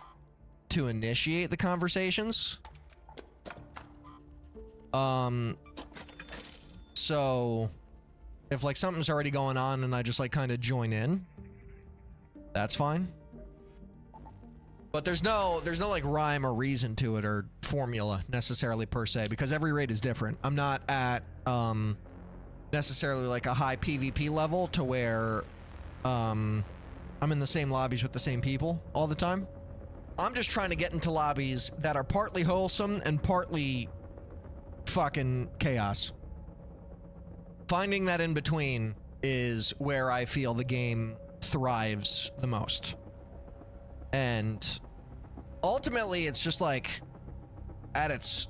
to initiate the conversations. So if like something's already going on and I just like kind of join in, that's fine. But there's no like rhyme or reason to it or formula necessarily per se, because every raid is different. I'm not at necessarily like a high PvP level to where I'm in the same lobbies with the same people all the time. I'm just trying to get into lobbies that are partly wholesome and partly fucking chaos. Finding that in between is where I feel the game thrives the most. And ultimately, it's just like at its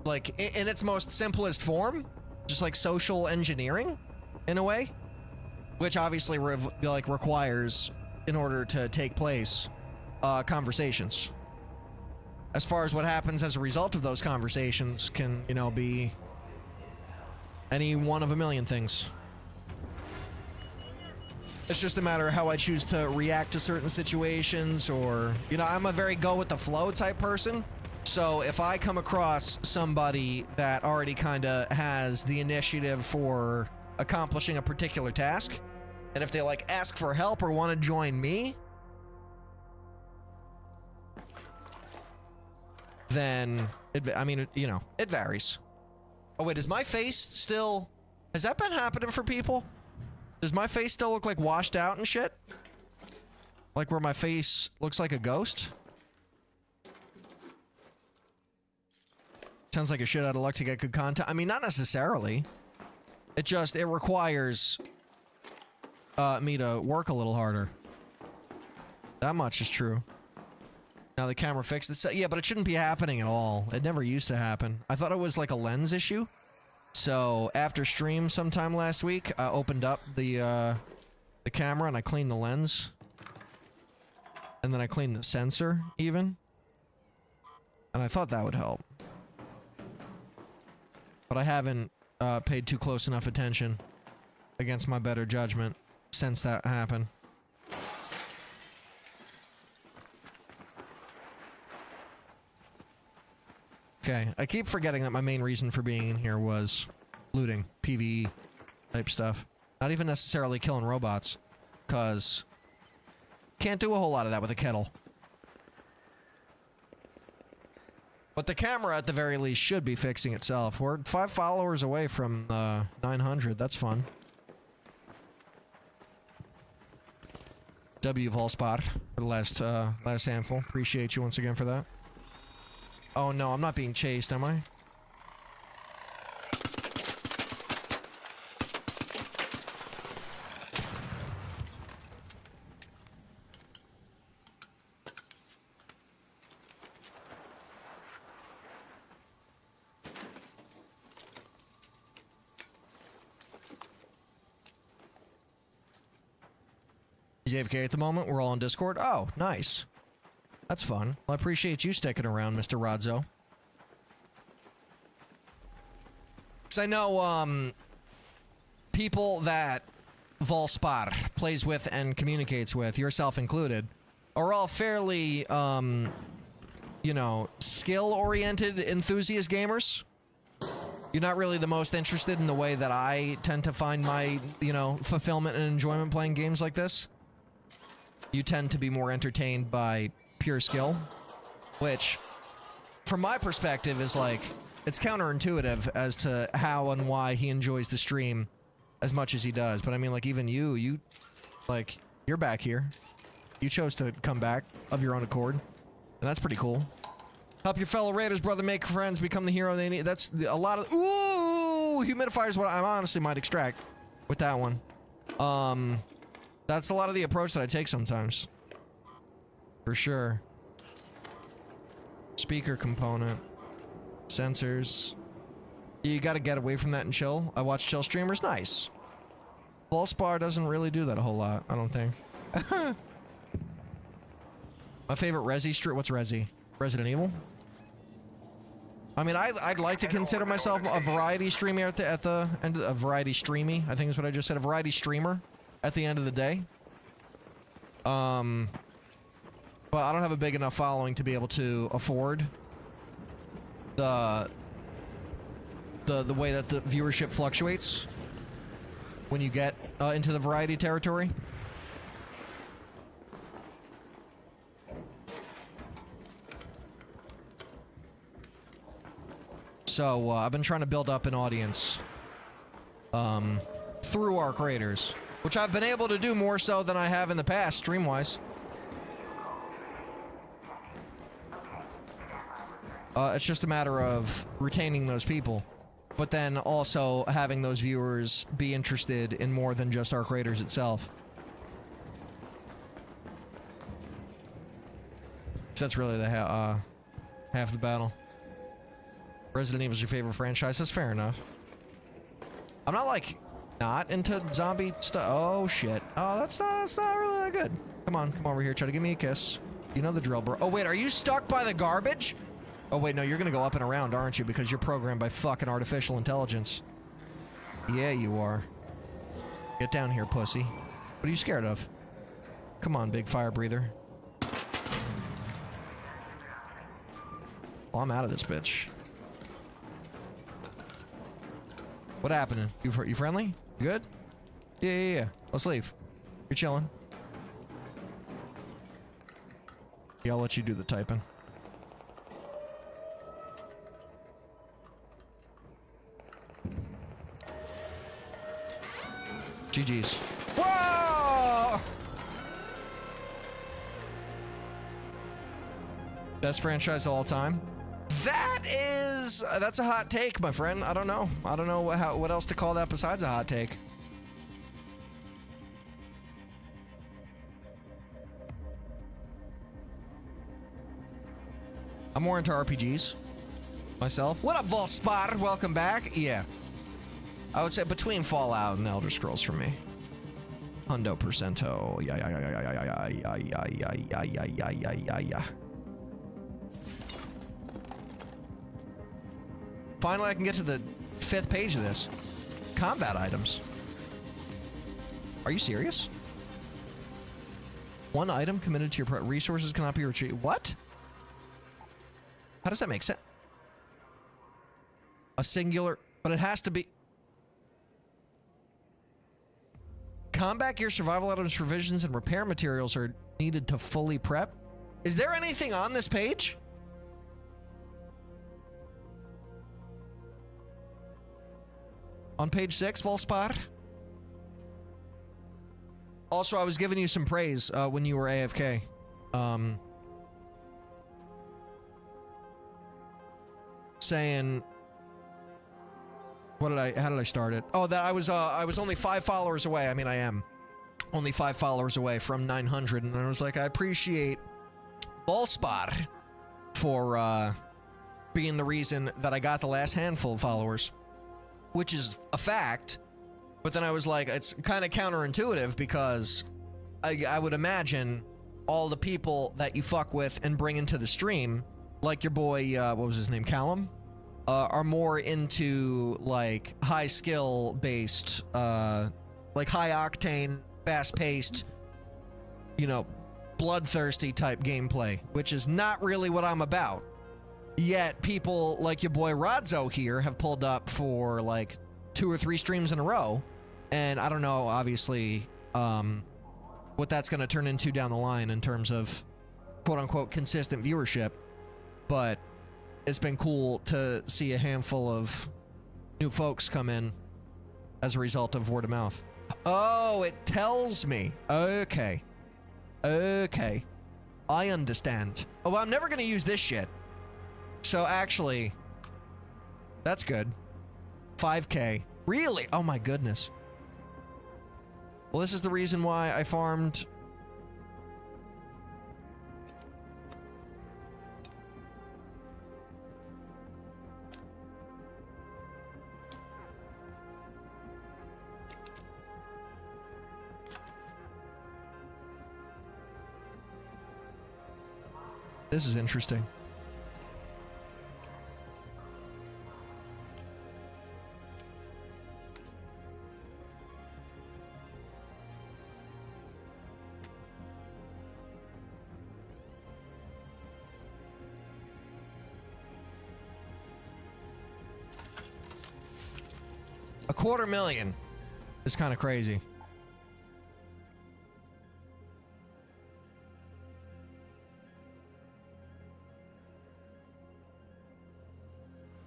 like in its most simplest form, just like social engineering in a way, which obviously requires, in order to take place, conversations. As far as what happens as a result of those conversations can, you know, be any one of a million things. It's just a matter of how I choose to react to certain situations, or, you know, I'm a very go with the flow type person. So if I come across somebody that already kind of has the initiative for accomplishing a particular task, and if they like ask for help or want to join me, then it varies. Oh wait, is my face still, has that been happening for people? Does my face still look like washed out and shit? Like where my face looks like a ghost? Sounds like a shit out of luck to get good content. I mean, not necessarily. It requires me to work a little harder. That much is true. Now the camera fixed it. Yeah, but it shouldn't be happening at all. It never used to happen. I thought it was like a lens issue. So after stream sometime last week, I opened up the camera and I cleaned the lens. And then I cleaned the sensor even. And I thought that would help. But I haven't paid too close enough attention against my better judgment since that happened. Okay, I keep forgetting that my main reason for being in here was looting, PvE type stuff. Not even necessarily killing robots, cause can't do a whole lot of that with a kettle. But the camera at the very least should be fixing itself. We're 5 followers away from 900, that's fun. W Volspot for the last handful. Appreciate you once again for that. Oh no, I'm not being chased, am I? JFK at the moment. We're all on Discord. Oh, nice. That's fun. Well, I appreciate you sticking around, Mr. Rodzo. Because I know, people that Volspar plays with and communicates with, yourself included, are all fairly, you know, skill-oriented enthusiast gamers. You're not really the most interested in the way that I tend to find my, you know, fulfillment and enjoyment playing games like this. You tend to be more entertained by pure skill, which, from my perspective, is like, it's counterintuitive as to how and why he enjoys the stream as much as he does. But I mean, like, even you, like, you're back here. You chose to come back of your own accord, and that's pretty cool. Help your fellow raiders, brother, make friends, become the hero they need. That's a lot of, ooh, humidifier is what I honestly might extract with that one. That's a lot of the approach that I take sometimes. For sure. Speaker component. Sensors. You gotta get away from that and chill. I watch chill streamers. Nice. Volspar doesn't really do that a whole lot, I don't think. My favorite Resi stream. What's Resi? Resident Evil? I mean, I'd like to consider myself a variety streamer at the end of a variety streamy. I think is what I just said. A variety streamer at the end of the day. But I don't have a big enough following to be able to afford the way that the viewership fluctuates when you get into the variety territory. So I've been trying to build up an audience through our creators, which I've been able to do more so than I have in the past, stream-wise. It's just a matter of retaining those people, but then also having those viewers be interested in more than just our creators itself. So that's really the half the battle. Resident Evil is your favorite franchise. That's fair enough. I'm not like not into zombie stuff. Oh shit. Oh, that's not really that good. Come over here. Try to give me a kiss. You know the drill, bro. Oh wait, are you stuck by the garbage? Oh wait, no, you're gonna go up and around, aren't you? Because you're programmed by fucking artificial intelligence. Yeah, you are. Get down here, pussy. What are you scared of? Come on, big fire breather. Well, I'm out of this bitch. What happened? You friendly? You good? Yeah. Let's leave. You're chilling. Yeah, I'll let you do the typing. GG's. Whoa! Best franchise of all time? That's a hot take, my friend. I don't know what else to call that besides a hot take. I'm more into RPGs myself. What up, Volspar? Welcome back. Yeah, I would say between Fallout and Elder Scrolls for me. Hundo percento. Yeah. Finally, I can get to the 5th page of this. Combat items. Are you serious? One item committed to your resources cannot be retrieved. What? How does that make sense? A singular, but it has to be. Combat gear, survival items, provisions, and repair materials are needed to fully prep. Is there anything on this page? On page 6, Volspar? Also, I was giving you some praise when you were AFK. Saying... how did I start it? Oh, that I was only 5 followers away. I mean, I am only 5 followers away from 900, and I was like, I appreciate Volspar for being the reason that I got the last handful of followers. Which is a fact, but then I was like, it's kind of counterintuitive because I would imagine all the people that you fuck with and bring into the stream, like your boy, what was his name, Callum, are more into like high skill based, like high octane, fast paced, you know, bloodthirsty type gameplay, which is not really what I'm about. Yet people like your boy Rodzo here have pulled up for like 2 or 3 streams in a row, and I don't know, obviously, what that's going to turn into down the line in terms of quote-unquote consistent viewership, but it's been cool to see a handful of new folks come in as a result of word of mouth. Oh, it tells me. Okay. I understand. Oh, well, I'm never going to use this shit. So actually, that's good. 5K. Really? Oh my goodness. Well, this is the reason why I farmed... This is interesting. $250,000 is kind of crazy.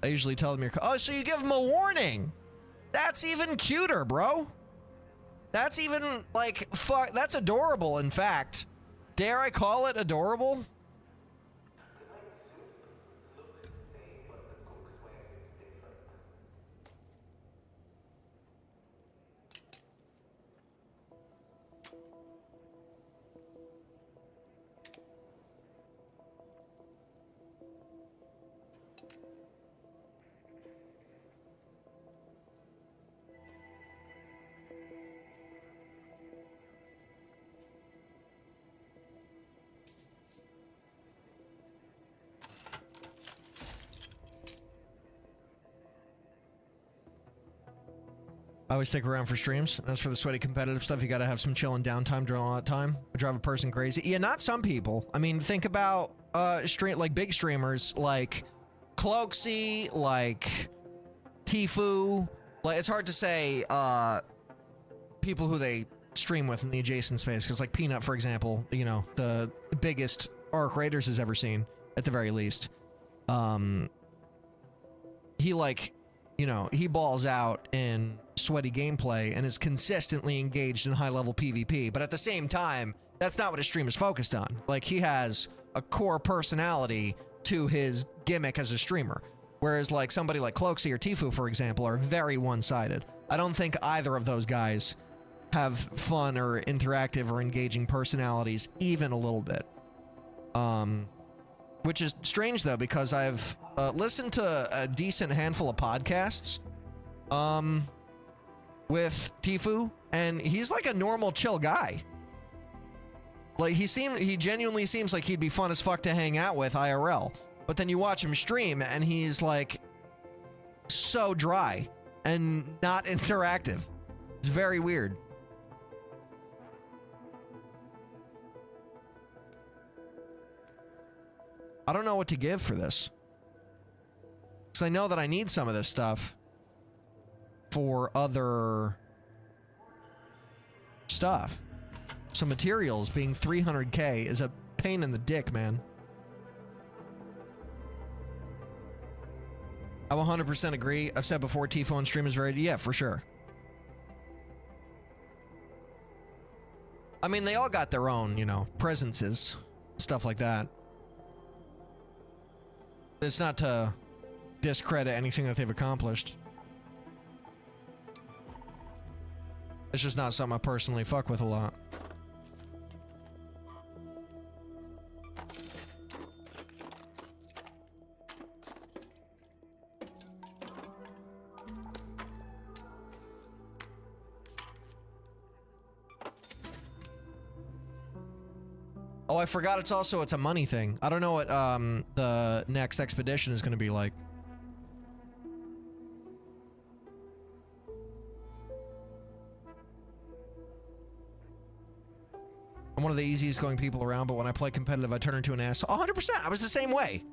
I usually tell them oh, so you give them a warning. That's even cuter, bro. That's even like fuck. That's adorable. In fact, dare I call it adorable? I always stick around for streams. As for the sweaty competitive stuff, you gotta have some chill and downtime during all that time. I drive a person crazy. Yeah, not some people. I mean, think about like big streamers like Cloaksy, like Tfue. Like, it's hard to say people who they stream with in the adjacent space, because like Peanut, for example, you know, the biggest Arc Raiders has ever seen, at the very least. He like, you know, he balls out in sweaty gameplay and is consistently engaged in high-level PvP, but at the same time, that's not what his stream is focused on. Like, he has a core personality to his gimmick as a streamer, whereas like somebody like Cloaksy or Tfue, for example, are very one-sided. I don't think either of those guys have fun or interactive or engaging personalities even a little bit. Which is strange, though, because I've listened to a decent handful of podcasts with Tfue, and he's like a normal, chill guy. Like, he genuinely seems like he'd be fun as fuck to hang out with IRL. But then you watch him stream, and he's like so dry and not interactive. It's very weird. I don't know what to give for this, because I know that I need some of this stuff for other stuff. So materials being 300K is a pain in the dick, man. I 100% agree. I've said before, Tfue on stream is very... Yeah, for sure. I mean, they all got their own, you know, presences, stuff like that. It's not to discredit anything that they've accomplished. It's just not something I personally fuck with a lot. Oh, I forgot it's a money thing. I don't know what the next expedition is going to be like. I'm one of the easiest going people around, but when I play competitive, I turn into an ass. 100%. I was the same way.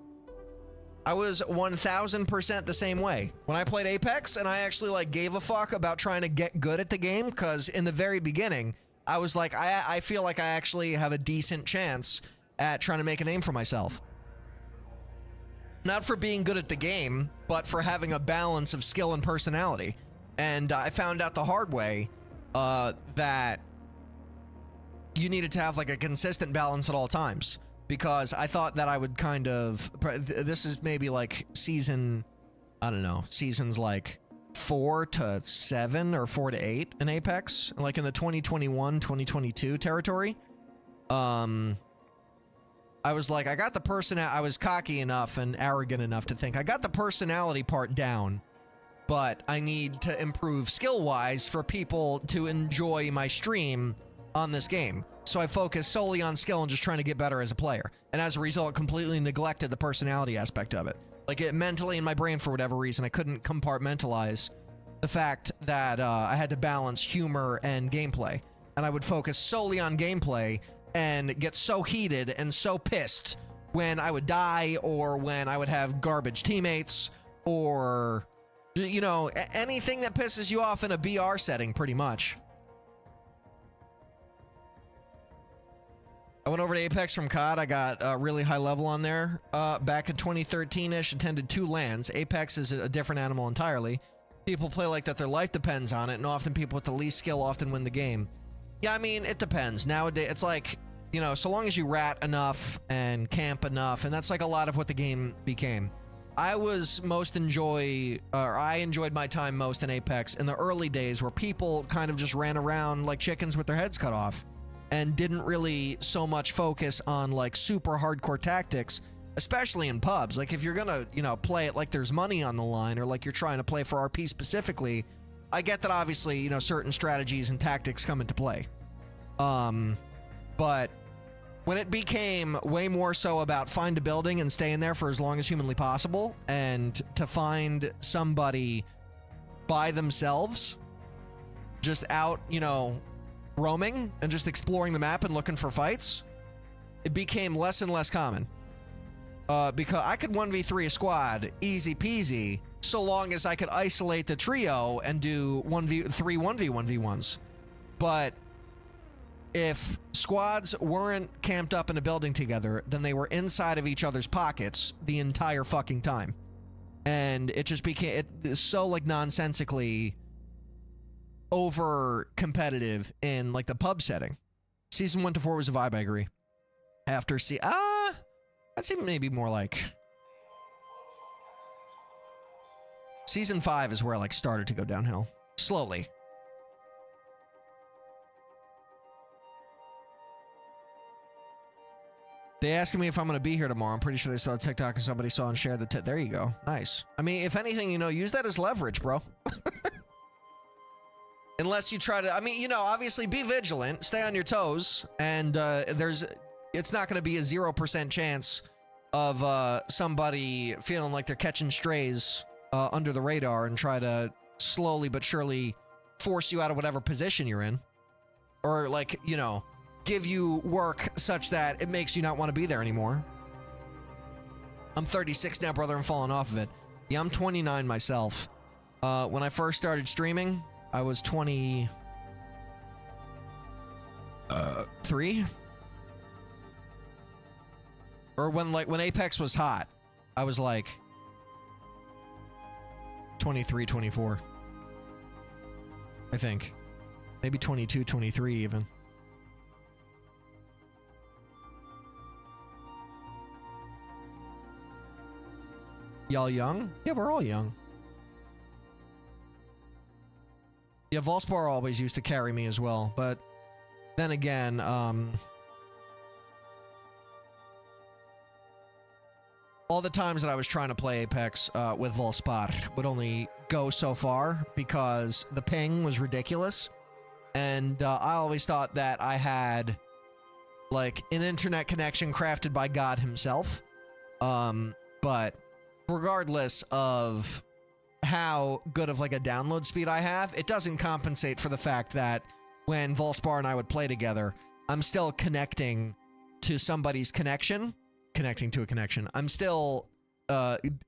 I was 1000% the same way. When I played Apex, and I actually like gave a fuck about trying to get good at the game, because in the very beginning, I was like, I feel like I actually have a decent chance at trying to make a name for myself. Not for being good at the game, but for having a balance of skill and personality. And I found out the hard way that you needed to have like a consistent balance at all times, because I thought that I would kind of, this is maybe like season, I don't know, seasons like 4 to 7 or 4 to 8 in Apex, like in the 2021, 2022 territory. I was like, I got the I was cocky enough and arrogant enough to think I got the personality part down, but I need to improve skill-wise for people to enjoy my stream on this game. So I focused solely on skill and just trying to get better as a player. And as a result, completely neglected the personality aspect of it. Like, it mentally in my brain, for whatever reason, I couldn't compartmentalize the fact that I had to balance humor and gameplay. And I would focus solely on gameplay and get so heated and so pissed when I would die, or when I would have garbage teammates, or, you know, anything that pisses you off in a BR setting, pretty much. I went over to Apex from COD. I got a really high level on there. Back in 2013-ish, attended 2 LANs. Apex is a different animal entirely. People play like that their life depends on it, and often people with the least skill often win the game. Yeah, I mean, it depends. Nowadays, it's like, you know, so long as you rat enough and camp enough, and that's like a lot of what the game became. I enjoyed my time most in Apex in the early days, where people kind of just ran around like chickens with their heads cut off and didn't really so much focus on like super hardcore tactics, especially in pubs. Like, if you're gonna, you know, play it like there's money on the line, or like you're trying to play for RP specifically, I get that obviously, you know, certain strategies and tactics come into play. But when it became way more so about find a building and stay in there for as long as humanly possible, and to find somebody by themselves, just out, you know, roaming and just exploring the map and looking for fights, it became less and less common. Because I could 1v3 a squad easy peasy, so long as I could isolate the trio and do 1v1v1s. But if squads weren't camped up in a building together, then they were inside of each other's pockets the entire fucking time. And it just became so like nonsensically over competitive in like the pub setting. Season 1 to 4 was a vibe, I agree. After I'd say maybe more like Season 5 is where I like started to go downhill slowly. They asking me if I'm going to be here tomorrow. I'm pretty sure they saw a TikTok and somebody saw and shared the there you go. Nice. I mean, if anything, you know, use that as leverage, bro. Unless you try to, I mean, you know, obviously be vigilant, stay on your toes, and it's not going to be a 0% chance of somebody feeling like they're catching strays under the radar and try to slowly but surely force you out of whatever position you're in. Or like, you know, give you work such that it makes you not want to be there anymore. I'm 36 now, brother. I'm falling off of it. Yeah, I'm 29 myself. When I first started streaming, I was 23. Or when Apex was hot, I was like 23, 24. I think. Maybe 22, 23 even. Y'all young? Yeah, we're all young. Yeah, Volspar always used to carry me as well, but then again, all the times that I was trying to play Apex with Volspar would only go so far because the ping was ridiculous, and I always thought that I had like an internet connection crafted by God himself, but regardless of how good of like a download speed I have, it doesn't compensate for the fact that when Volspar and I would play together, I'm still connecting to somebody's connection, connecting to a connection. I'm still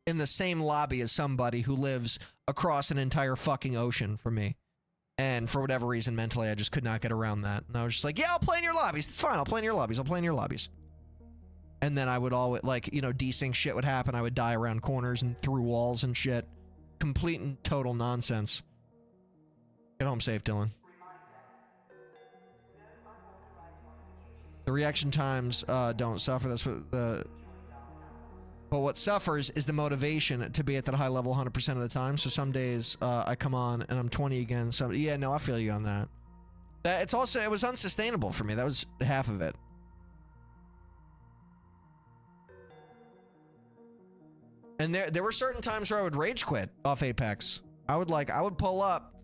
in the same lobby as somebody who lives across an entire fucking ocean from me. And for whatever reason, mentally, I just could not get around that. And I was just like, yeah, I'll play in your lobbies. It's fine. I'll play in your lobbies. I'll play in your lobbies. And then I would always, like, you know, desync shit would happen. I would die around corners and through walls and shit. Complete and total nonsense. Get home safe, Dylan. The reaction times don't suffer. That's what the... But what suffers is the motivation to be at that high level 100% of the time. So some days I come on and I'm 20 again. So yeah, no, I feel you on that. It's also, it was unsustainable for me. That was half of it. And there were certain times where I would rage quit off Apex. I would pull up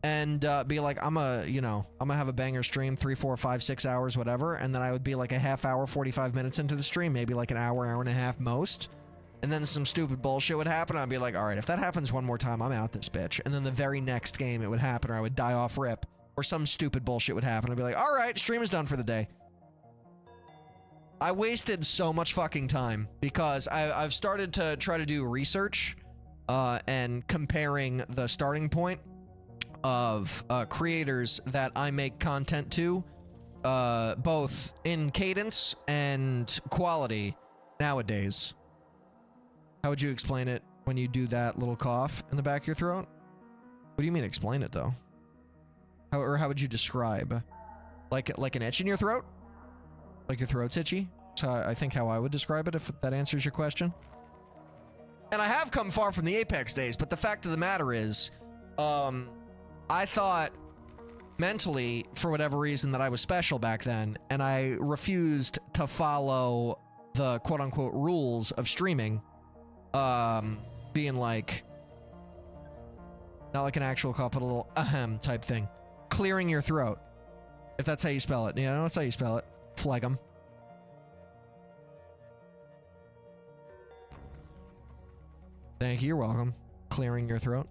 and be like, I'm gonna have a banger stream, 3, 4, 5, 6 hours, whatever, and then I would be like a half hour, 45 minutes into the stream, maybe like an hour, hour and a half most, and then some stupid bullshit would happen. I'd be like, all right, if that happens one more time, I'm out this bitch. And then the very next game it would happen, or I would die off rip, or some stupid bullshit would happen. I'd be like, all right, stream is done for the day. I wasted so much fucking time because I've started to try to do research and comparing the starting point of creators that I make content to, both in cadence and quality nowadays. How would you explain it when you do that little cough in the back of your throat? What do you mean explain it though? How would you describe? Like an itch in your throat? Like your throat's itchy? So I think how I would describe it, if that answers your question. And I have come far from the Apex days, but the fact of the matter is, I thought mentally, for whatever reason, that I was special back then, and I refused to follow the quote-unquote rules of streaming, being like, not like an actual cough, but a little ahem type thing. Clearing your throat. If that's how you spell it. Yeah, that's how you spell it. Phlegm. Thank you, you're welcome. Clearing your throat.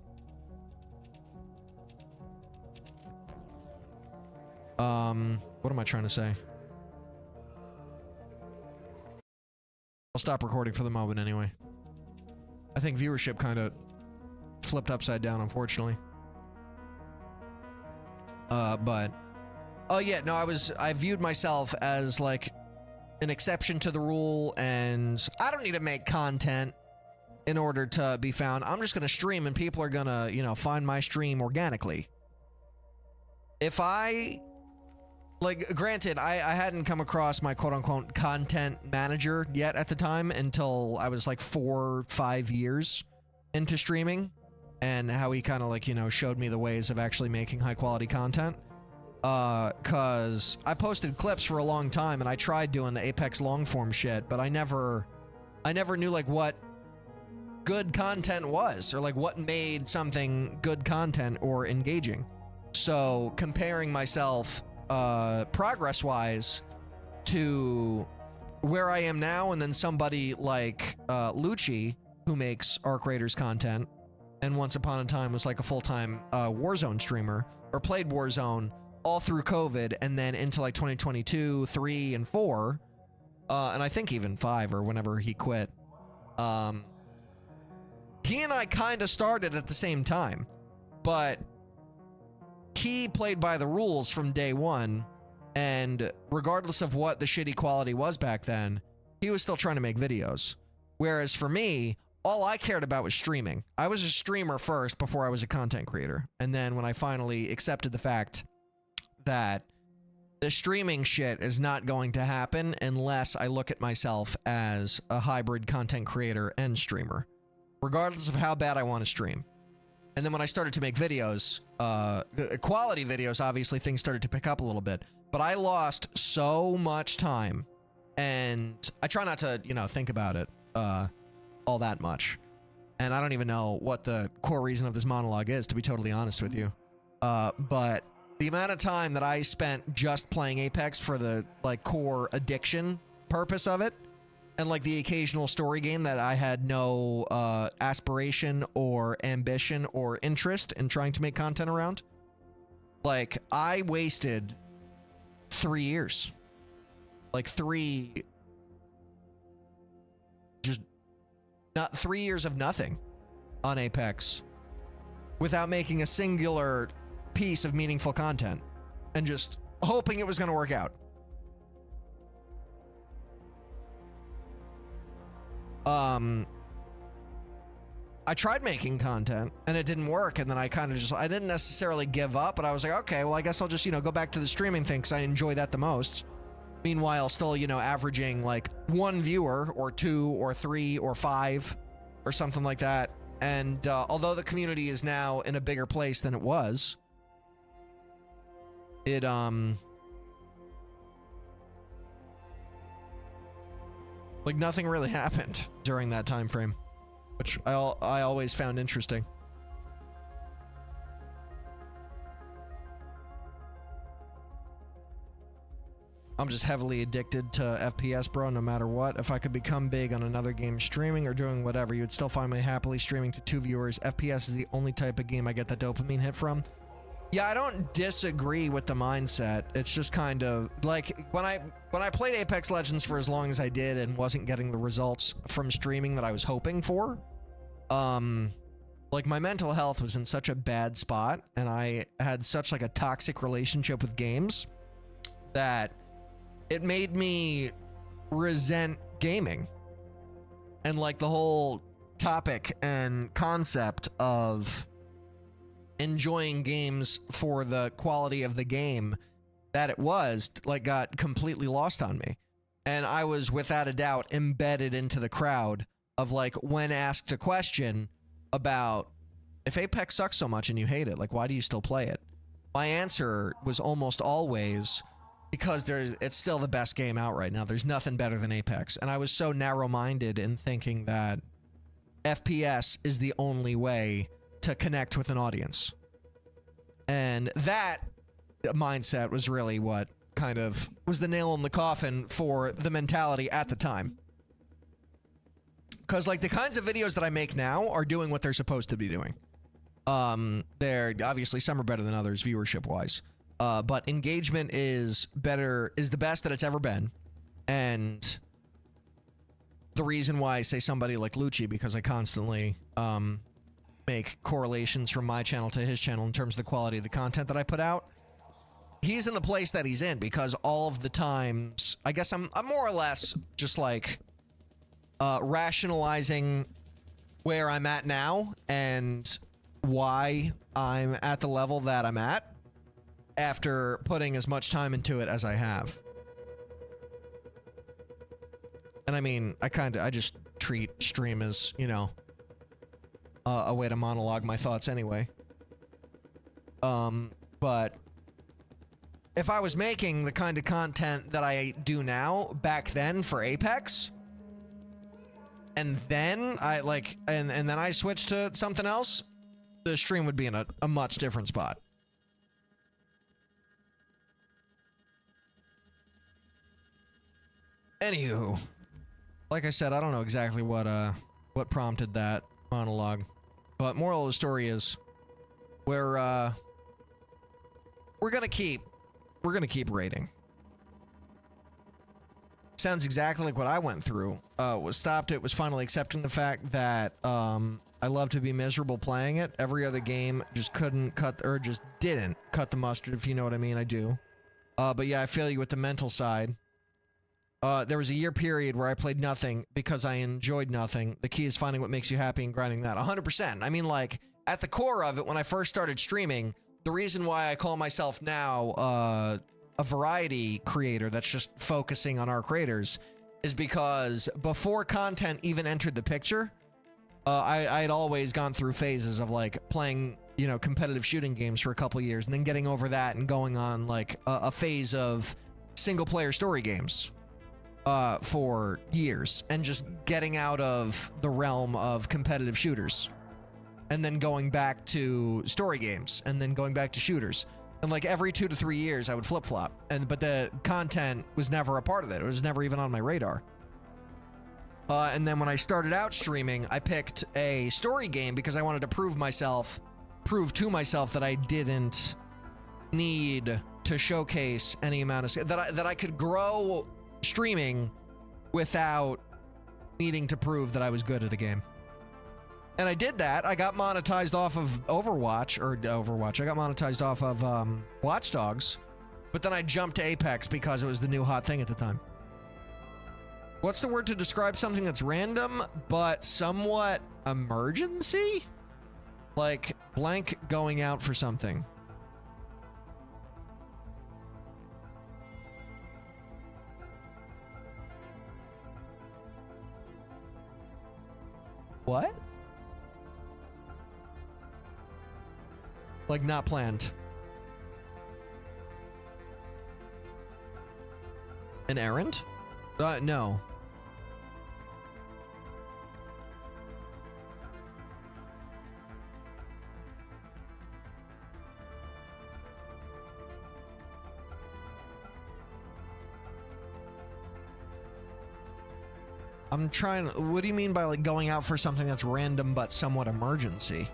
What am I trying to say? I'll stop recording for the moment anyway. I think viewership kind of flipped upside down, unfortunately. But oh yeah, no, I viewed myself as like an exception to the rule, and I don't need to make content in order to be found. I'm just gonna stream and people are gonna, you know, find my stream organically. If I, like, granted, I hadn't come across my quote-unquote content manager yet at the time until I was like 4 or 5 years into streaming, and how he kind of, like, you know, showed me the ways of actually making high-quality content. Cause I posted clips for a long time, and I tried doing the Apex long-form shit, but I never knew, like, what good content was, or, like, what made something good content or engaging. So, comparing myself progress-wise to where I am now, and then somebody like Lucci, who makes Arc Raiders content, and once upon a time was like a full-time Warzone streamer, or played Warzone all through COVID, and then into like 2022, 3, and 4, and I think even 5, or whenever he quit. He and I kind of started at the same time, but he played by the rules from day one, and regardless of what the shitty quality was back then, he was still trying to make videos. Whereas for me, all I cared about was streaming. I was a streamer first before I was a content creator. And then when I finally accepted the fact that the streaming shit is not going to happen unless I look at myself as a hybrid content creator and streamer, regardless of how bad I want to stream. And then when I started to make videos, quality videos, obviously things started to pick up a little bit. But I lost so much time, and I try not to, you know, think about it all that much. And I don't even know what the core reason of this monologue is, to be totally honest with you. But the amount of time that I spent just playing Apex for the, like, core addiction purpose of it, and like the occasional story game that I had no aspiration or ambition or interest in trying to make content around, like, I wasted 3 years. Like 3 years of nothing on Apex without making a singular piece of meaningful content, and just hoping it was going to work out. I tried making content and it didn't work, and then I kind of just, I didn't necessarily give up, but I was like, okay, well, I guess I'll just, you know, go back to the streaming thing because I enjoy that the most. Meanwhile, still, you know, averaging like 1 viewer or 2 or 3 or 5 or something like that. And although the community is now in a bigger place than it was, it like nothing really happened during that time frame, which I always found interesting. I'm just heavily addicted to FPS, bro, no matter what. If I could become big on another game streaming or doing whatever, you'd still find me happily streaming to 2 viewers. FPS is the only type of game I get that dopamine hit from. Yeah, I don't disagree with the mindset. It's just kind of like when I played Apex Legends for as long as I did and wasn't getting the results from streaming that I was hoping for, like my mental health was in such a bad spot and I had such like a toxic relationship with games that it made me resent gaming. And like the whole topic and concept of enjoying games for the quality of the game that it was, like, got completely lost on me. And I was without a doubt embedded into the crowd of like, when asked a question about if Apex sucks so much and you hate it, like, why do you still play it? My answer was almost always because it's still the best game out right now. There's nothing better than Apex. And I was so narrow-minded in thinking that FPS is the only way to connect with an audience. And that mindset was really what kind of was the nail in the coffin for the mentality at the time. Because like the kinds of videos that I make now are doing what they're supposed to be doing. They're obviously, some are better than others viewership wise. But engagement is the best that it's ever been. And the reason why I say somebody like Lucci, because I constantly make correlations from my channel to his channel in terms of the quality of the content that I put out. He's in the place that he's in because all of the times, I guess I'm more or less just like rationalizing where I'm at now and why I'm at the level that I'm at after putting as much time into it as I have. And I mean, I just treat stream as, you know, a way to monologue my thoughts anyway. But if I was making the kind of content that I do now back then for Apex, and then I like, and then I switched to something else, the stream would be in a much different spot. Anywho, like I said, I don't know exactly what prompted that monologue, but moral of the story is we're gonna keep raiding. Sounds exactly like what I went through. Was stopped it was finally accepting the fact that I love to be miserable playing it. Every other game just couldn't cut, or just didn't cut the mustard, if you know what I mean. I do. But yeah, I feel you with the mental side. There was a year period where I played nothing because I enjoyed nothing. The key is finding what makes you happy and grinding that. 100%. I mean, like, at the core of it, when I first started streaming, the reason why I call myself now a variety creator that's just focusing on our creators is because before content even entered the picture, I had always gone through phases of like playing, you know, competitive shooting games for a couple years and then getting over that and going on like a phase of single player story games for years and just getting out of the realm of competitive shooters and then going back to story games and then going back to shooters. And like every 2 to 3 years I would flip-flop, but the content was never a part of it. It was never even on my radar. And then when I started out streaming, I picked a story game because I wanted to prove to myself that I didn't need to showcase any amount of that I could grow streaming without needing to prove that I was good at a game. And I did that. I got monetized off of Overwatch. I got monetized off of Watch Dogs, but then I jumped to Apex because it was the new hot thing at the time. What's the word to describe something that's random but somewhat emergency? Like blank going out for something. What? Like not planned. An errand? No. I'm trying. What do you mean by like going out for something that's random but somewhat emergency?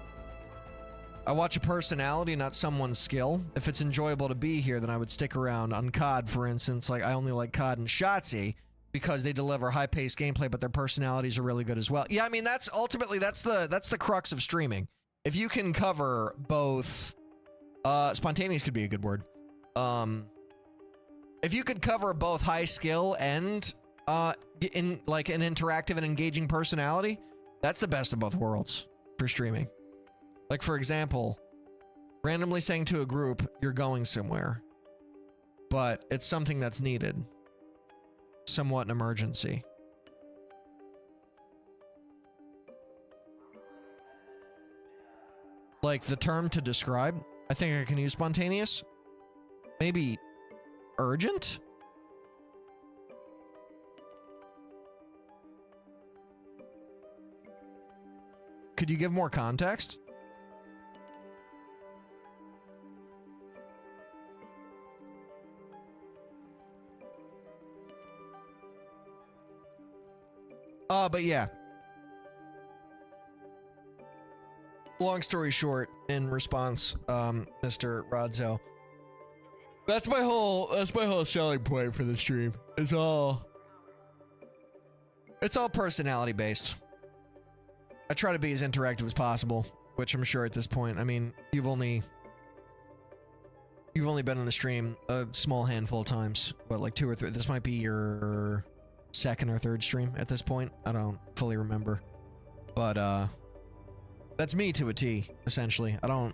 I watch a personality, not someone's skill. If it's enjoyable to be here, then I would stick around. On COD, for instance, like I only like COD and Shotzzy because they deliver high-paced gameplay, but their personalities are really good as well. Yeah, I mean that's ultimately that's the crux of streaming. If you can cover both, spontaneous could be a good word. If you could cover both high skill and in like an interactive and engaging personality, that's the best of both worlds for streaming. Like, for example, randomly saying to a group, you're going somewhere, but it's something that's needed. Somewhat an emergency. Like, the term to describe, I think I can use spontaneous. Maybe urgent? Could you give more context? But yeah. Long story short, in response, Mr. Rodzo, that's my whole selling point for the stream. It's all personality based. I try to be as interactive as possible, which I'm sure at this point, I mean, you've only been on the stream a small handful of times. What, like 2 or 3? This might be your second or third stream at this point. I don't fully remember, but that's me to a T, essentially. I don't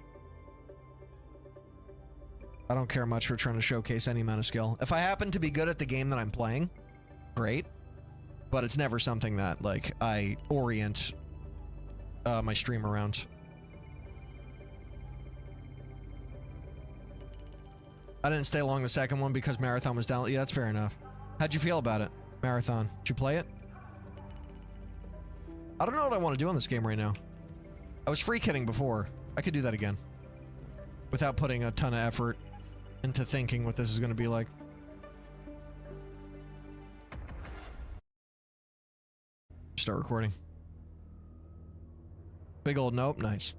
care much for trying to showcase any amount of skill. If I happen to be good at the game that I'm playing, great, but it's never something that like I orient my stream around. I didn't stay long the second one because Marathon was down. Yeah, that's fair enough. How'd you feel about it? Marathon. Did you play it? I don't know what I want to do on this game right now. I was free kidding before. I could do that again. Without putting a ton of effort into thinking what this is going to be like. Start recording. Big old nope. Nice.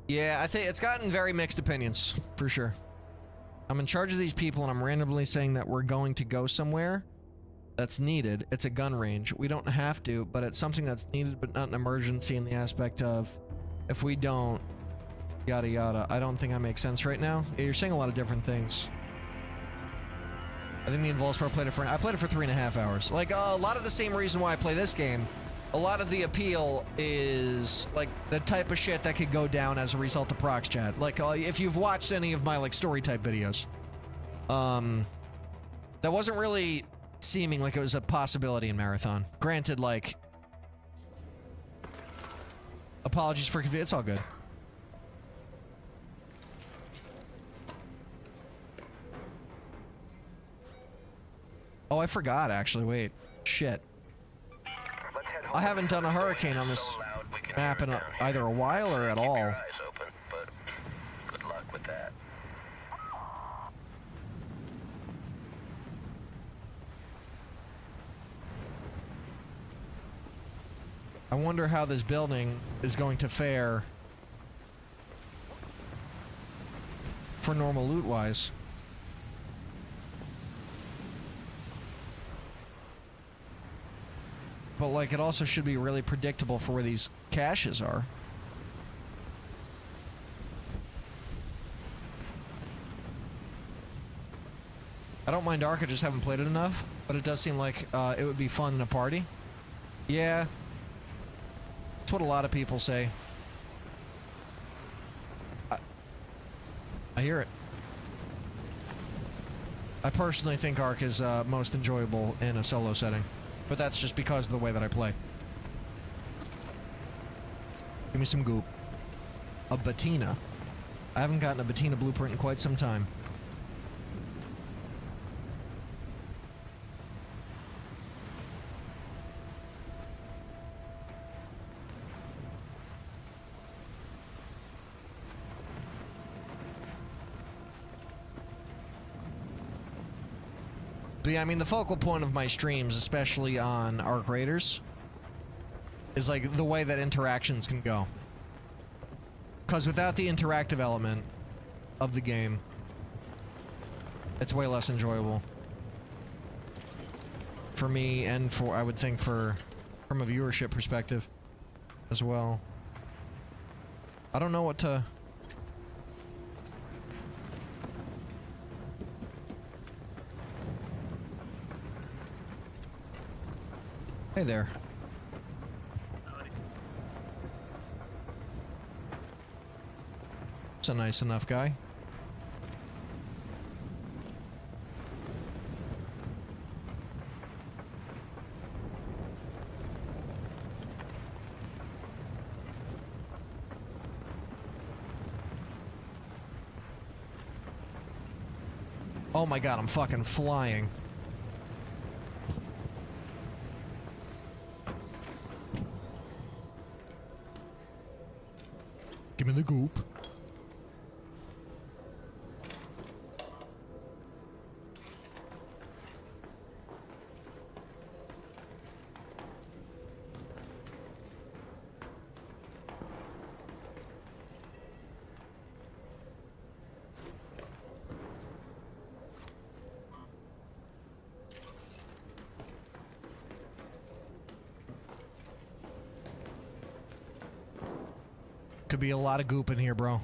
Yeah, I think it's gotten very mixed opinions, for sure. I'm in charge of these people and I'm randomly saying that we're going to go somewhere that's needed. It's a gun range. We don't have to, but it's something that's needed but not an emergency in the aspect of if we don't, yada yada. I don't think I make sense right now. Yeah, you're saying a lot of different things. I think me and Volspar played it for... I played it for 3.5 hours. Like, a lot of the same reason why I play this game. A lot of the appeal is, like, the type of shit that could go down as a result of prox chat. Like, if you've watched any of my, like, story type videos. That wasn't really seeming like it was a possibility in Marathon. Granted, like... Apologies for confusion. It's all good. Oh, I forgot, actually. Wait. Shit. I haven't done a hurricane on this map in either a while or at all. Good luck with that. I wonder how this building is going to fare for normal loot-wise. But, like, it also should be really predictable for where these caches are. I don't mind Ark, I just haven't played it enough. But it does seem like it would be fun in a party. Yeah. That's what a lot of people say. I hear it. I personally think Ark is most enjoyable in a solo setting. But that's just because of the way that I play. Give me some goop. A Batina. I haven't gotten a Batina blueprint in quite some time. But yeah, I mean, the focal point of my streams, especially on Arc Raiders, is like the way that interactions can go. Because without the interactive element of the game, it's way less enjoyable. For me, and for, I would think, from a viewership perspective as well. I don't know what to... Hey there. It's a nice enough guy. Oh my god, I'm fucking flying. Give me the goop. Could be a lot of goop in here, bro.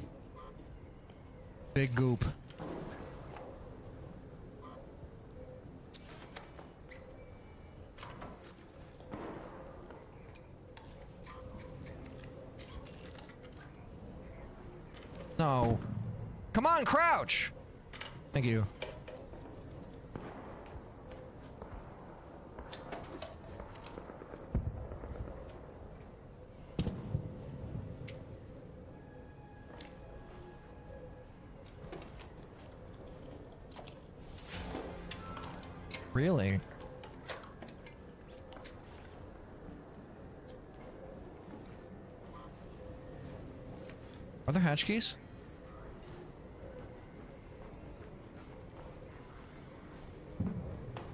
Big goop. No. Come on, crouch! Thank you. Really? Are there hatch keys?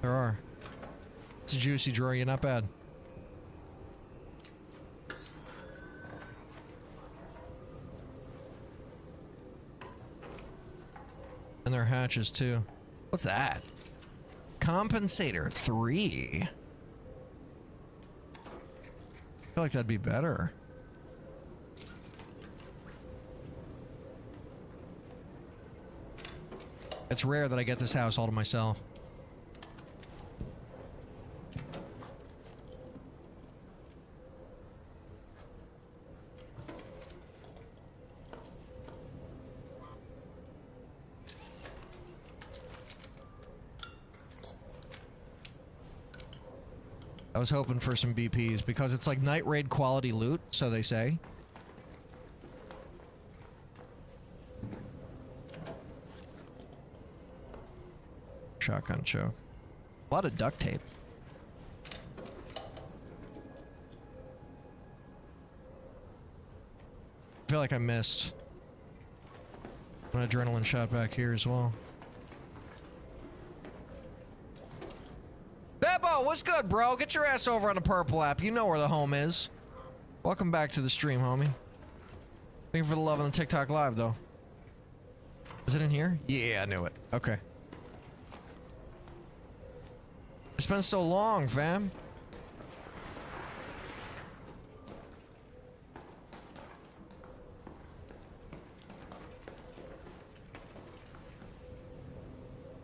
There are. It's a juicy drawer, you're not bad. And there are hatches too. What's that? Compensator 3. I feel like that'd be better. It's rare that I get this house all to myself. I was hoping for some BPs because it's like night raid quality loot, so they say. Shotgun choke. A lot of duct tape. I feel like I missed an adrenaline shot back here as well. Bebo, what's good, bro? Get your ass over on the purple app. You know where the home is. Welcome back to the stream, homie. Thank you for the love on the TikTok live, though. Is it in here? Yeah, I knew it. Okay. It's been so long, fam.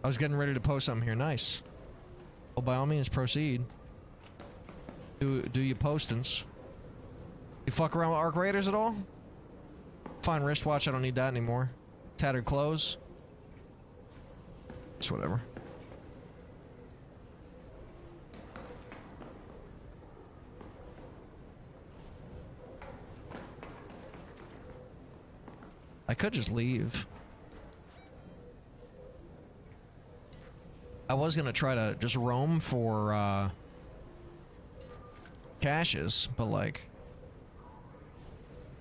I was getting ready to post something here. Nice. Well, by all means, proceed. Do your postings. You fuck around with Arc Raiders at all? Fine wristwatch, I don't need that anymore. Tattered clothes. It's whatever. I could just leave. I was gonna try to just roam for caches, but like,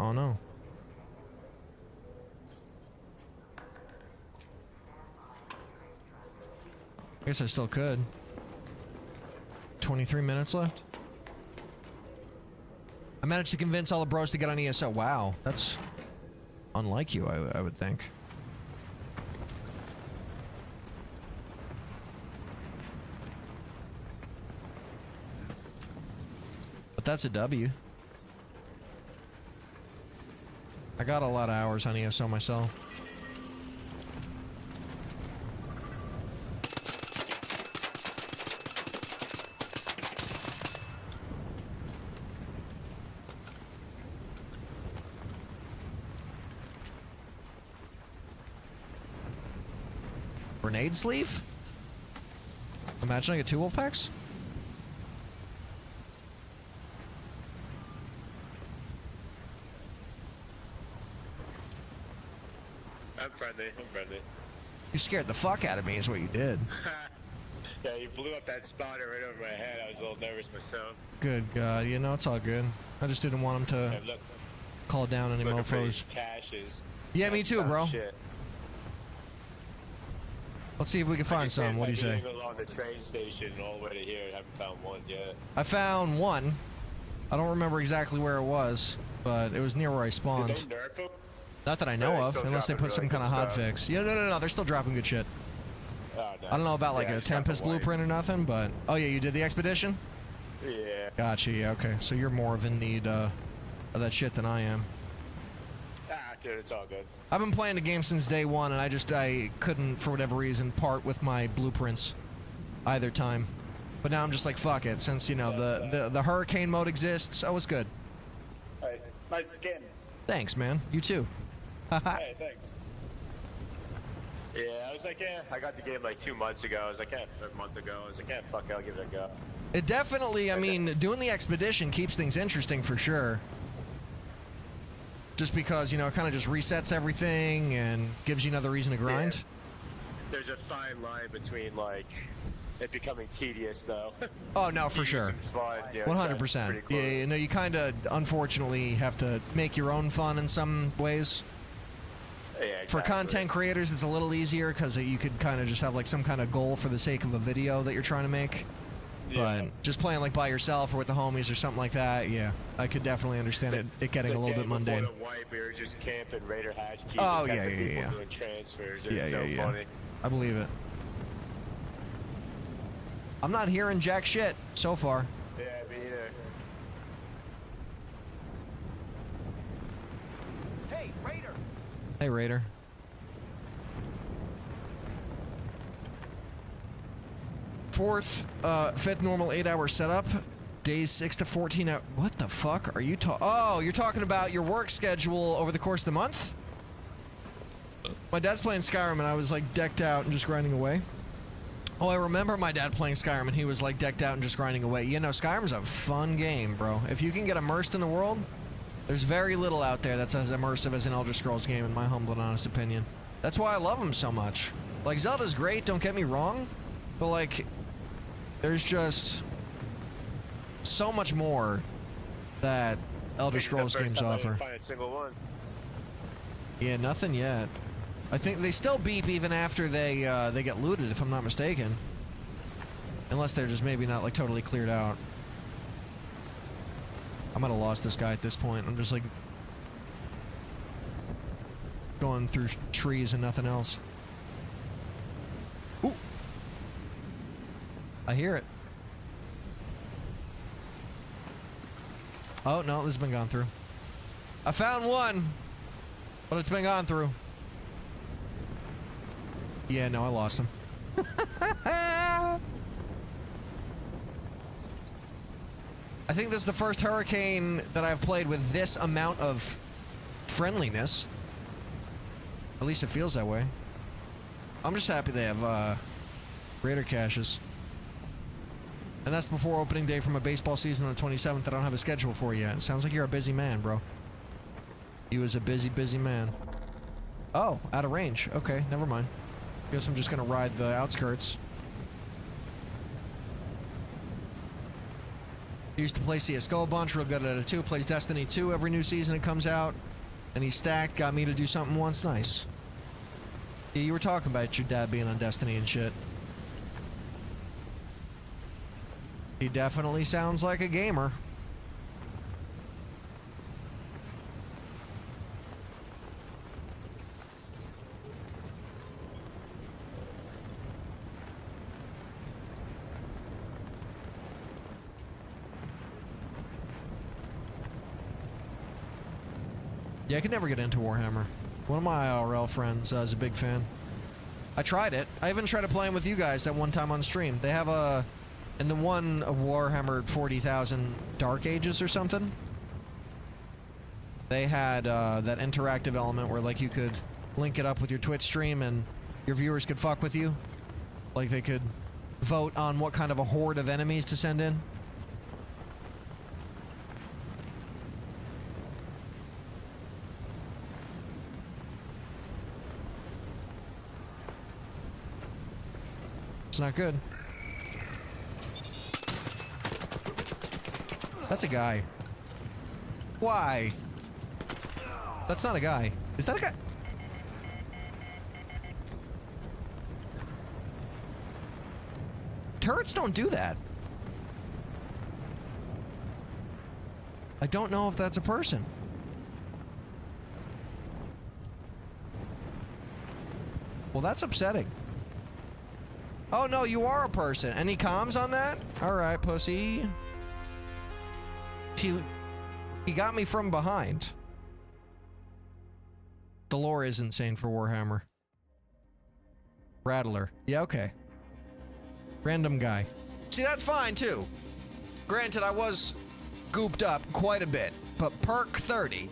oh no. I guess I still could. 23 minutes left. I managed to convince all the bros to get on ESO. Wow, that's unlike you, I would think. But that's a W. I got a lot of hours on ESO myself. Grenade sleeve? Imagine I get 2 wolf packs? I'm friendly. You scared the fuck out of me is what you did. Yeah, you blew up that spotter right over my head. I was a little nervous myself. Good God, you know, it's all good. I just didn't want him to call down any mofos. Caches. Yeah, me too, bro. Shit. Let's see if we can find some. What do you say? Along the train station all the way to here. I haven't found one yet. I found one. I don't remember exactly where it was, but it was near where I spawned. Did they nerf them? Not that I know of, unless they put some kind of hot fix. Yeah, no, they're still dropping good shit. Oh, nice. I don't know about like a Tempest blueprint or nothing, but... Oh yeah, you did the expedition? Yeah. Gotcha, yeah, okay. So you're more of in need of that shit than I am. Ah, dude, it's all good. I've been playing the game since day one, and I couldn't, for whatever reason, part with my blueprints either time. But now I'm just like, fuck it, since, you know, the hurricane mode exists. Oh, it's good. Hey, nice skin. Thanks, man. You too. Hey, thanks. Yeah, I was like, I got the game like 2 months ago. I was like, a month ago. I was like, fuck it, I'll give it a go. It definitely, I mean, doing the expedition keeps things interesting for sure. Just because, you know, it kind of just resets everything and gives you another reason to grind. Yeah. There's a fine line between, like, it becoming tedious, though. Oh, no, for sure. 100%. Yeah, no, you kind of, unfortunately, have to make your own fun in some ways. Yeah, exactly. For content creators, it's a little easier because you could kind of just have, like, some kind of goal for the sake of a video that you're trying to make. Yeah. But just playing, like, by yourself or with the homies or something like that, yeah, I could definitely understand it getting a little bit mundane. Before the wipe, we were just camping Raider hatch keys. Oh, and yeah. doing transfers. It was so funny. I believe it. I'm not hearing jack shit so far. Yeah, me either. Hey, Raider! Hey, Raider. Fifth normal 8-hour setup. Days 6 to 14 out. What the fuck are you talking? Oh, you're talking about your work schedule over the course of the month? My dad's playing Skyrim and I was like decked out and just grinding away. Oh, I remember my dad playing Skyrim and he was like decked out and just grinding away. You know, Skyrim's a fun game, bro. If you can get immersed in the world, there's very little out there that's as immersive as an Elder Scrolls game, in my humble and honest opinion. That's why I love them so much. Like, Zelda's great, don't get me wrong, but like, there's just so much more that Elder Scrolls games offer. Find a single one. Yeah, nothing yet. I think they still beep even after they get looted, if I'm not mistaken. Unless they're just maybe not like totally cleared out. I might have lost this guy at this point. I'm just like going through trees and nothing else. Ooh! I hear it. Oh, no, this has been gone through. I found one, but it's been gone through. Yeah, no, I lost him. I think this is the first Hurricane that I've played with this amount of friendliness. At least it feels that way. I'm just happy they have Raider caches. And that's before opening day for my baseball season on the 27th. I don't have a schedule for you yet. It sounds like you're a busy man, bro. You was a busy, busy man. Oh, out of range. Okay, never mind. Guess I'm just gonna ride the outskirts. He used to play CSGO a bunch, real good at it too. Plays Destiny 2 every new season it comes out. And he's stacked, got me to do something once. Nice. Yeah, you were talking about your dad being on Destiny and shit. He definitely sounds like a gamer. Yeah, I could never get into Warhammer. One of my IRL friends is a big fan. I tried it. I even tried to play with you guys at one time on stream. They have a... in the one of Warhammer 40,000 Dark Ages or something, they had that interactive element where, like, you could link it up with your Twitch stream and your viewers could fuck with you. Like, they could vote on what kind of a horde of enemies to send in. It's not good. That's a guy. Why? That's not a guy. Is that a guy? Turrets don't do that. I don't know if that's a person. Well, that's upsetting. Oh, no, you are a person. Any comms on that? Alright, pussy. He got me from behind. The lore is insane for Warhammer. Rattler. Yeah, okay. Random guy. See, that's fine, too. Granted, I was gooped up quite a bit, but perk 30.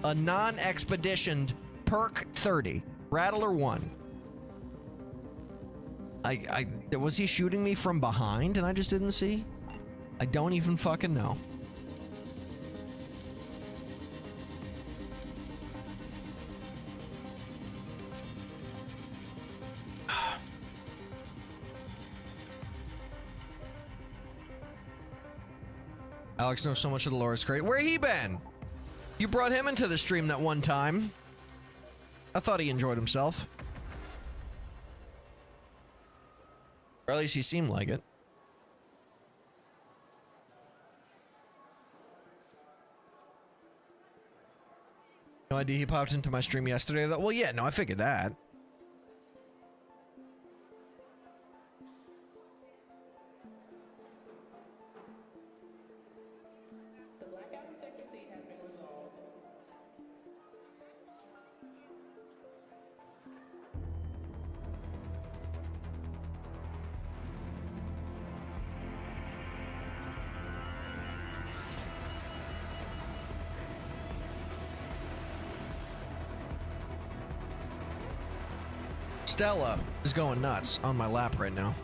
A non-expeditioned perk 30. Rattler 1. Was he shooting me from behind and I just didn't see? I don't even fucking know. Alex knows so much of the lore. It's great. Where he been? You brought him into the stream that one time. I thought he enjoyed himself. Or at least he seemed like it. No idea he popped into my stream yesterday. Well, yeah, no, I figured that. The blackout in Sector C has been resolved. Stella is going nuts on my lap right now.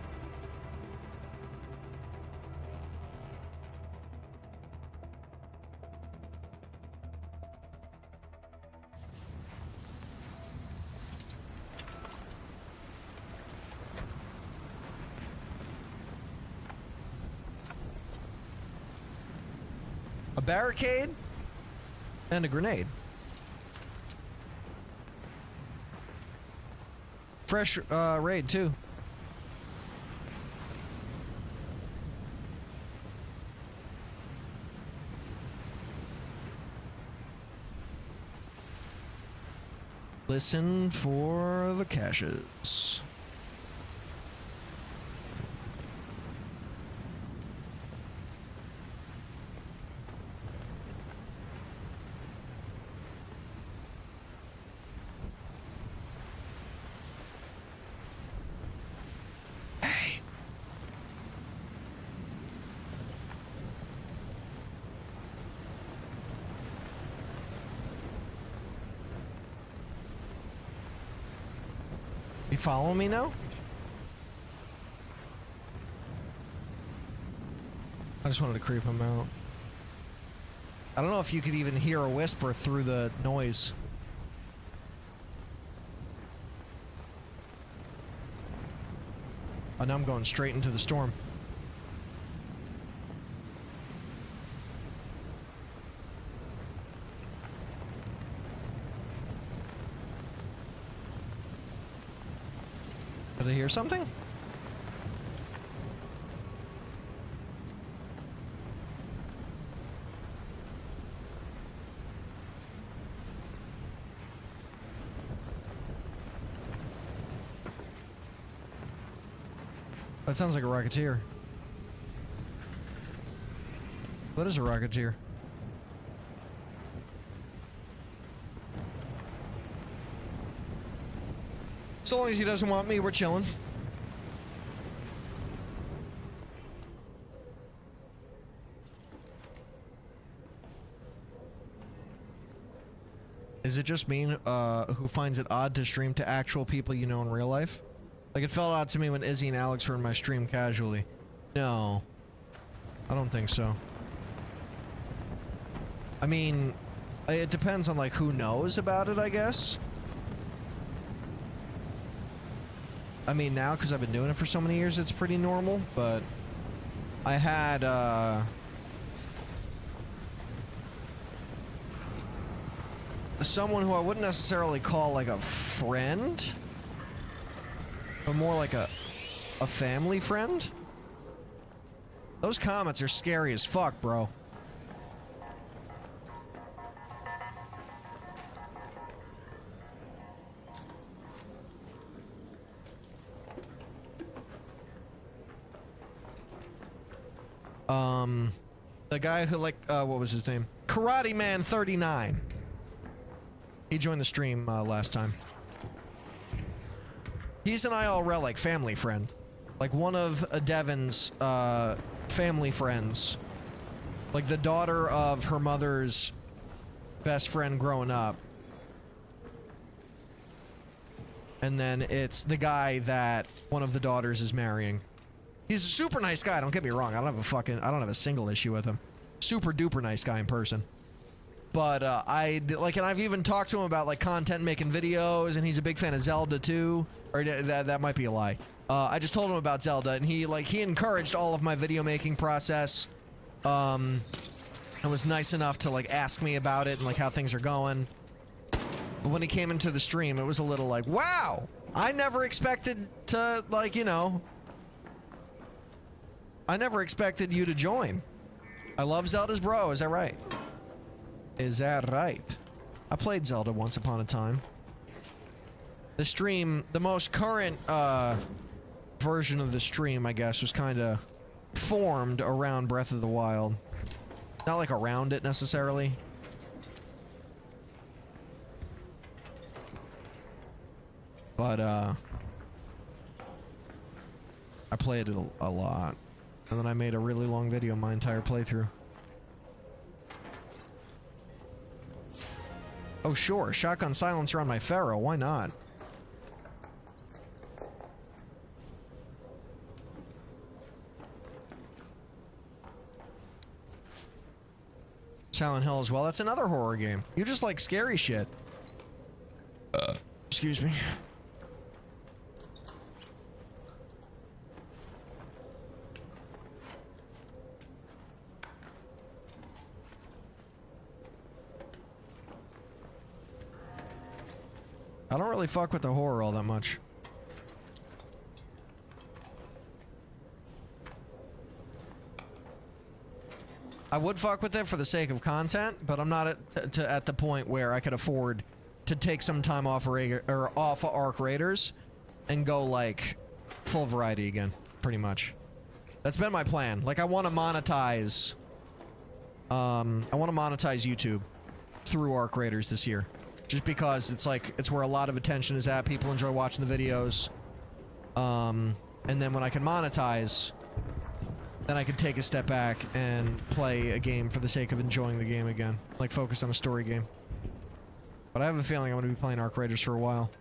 A barricade and a grenade. Fresh raid too. Listen for the caches. You follow me now? I just wanted to creep him out. I don't know if you could even hear a whisper through the noise. Oh, now I'm going straight into the storm. Did I hear something? That sounds like a Rocketeer. That is a Rocketeer. So long as he doesn't want me, we're chilling. Is it just me who finds it odd to stream to actual people you know in real life? Like, it felt odd to me when Izzy and Alex were in my stream casually. No. I don't think so. I mean, it depends on, like, who knows about it, I guess. I mean, now, because I've been doing it for so many years, it's pretty normal, but I had, someone who I wouldn't necessarily call, like, a friend, but more like a family friend. Those comments are scary as fuck, bro. The guy who, like, what was his name? Karate Man 39. He joined the stream last time. He's an IRL, like, family friend. Like, one of Devin's family friends. Like, the daughter of her mother's best friend growing up. And then it's the guy that one of the daughters is marrying. He's a super nice guy, don't get me wrong. I don't have a single issue with him. Super duper nice guy in person. But, and I've even talked to him about, like, content making videos, and he's a big fan of Zelda, too. Or, that might be a lie. I just told him about Zelda, and he encouraged all of my video making process. And was nice enough to, like, ask me about it and, like, how things are going. But when he came into the stream, it was a little like, wow! I never expected to, like, you know... I never expected you to join. I love Zelda's bro, is that right? Is that right? I played Zelda once upon a time. The stream, the most current version of the stream, I guess, was kind of formed around Breath of the Wild. Not like around it necessarily. But I played it a lot. And then I made a really long video my entire playthrough. Oh sure, shotgun silencer on my Pharaoh, why not? Silent Hill as well, that's another horror game. You just like scary shit. Excuse me. I don't really fuck with the horror all that much. I would fuck with it for the sake of content, but I'm not at the point where I could afford to take some time off off of Arc Raiders and go like full variety again, pretty much. That's been my plan. Like I want to monetize. I want to monetize YouTube through Arc Raiders this year. Just because it's where a lot of attention is at. People enjoy watching the videos. And then when I can monetize, then I can take a step back and play a game for the sake of enjoying the game again. Like focus on a story game. But I have a feeling I'm going to be playing Arc Raiders for a while.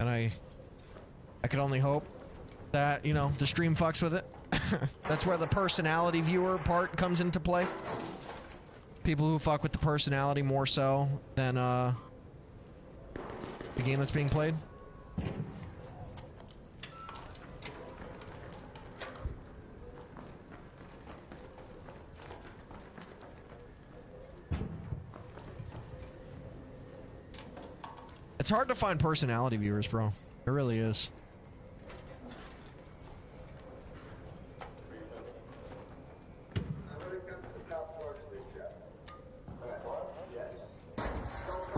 And I could only hope that, you know, the stream fucks with it. That's where the personality viewer part comes into play. People who fuck with the personality more so than the game that's being played. It's hard to find personality viewers, bro. It really is.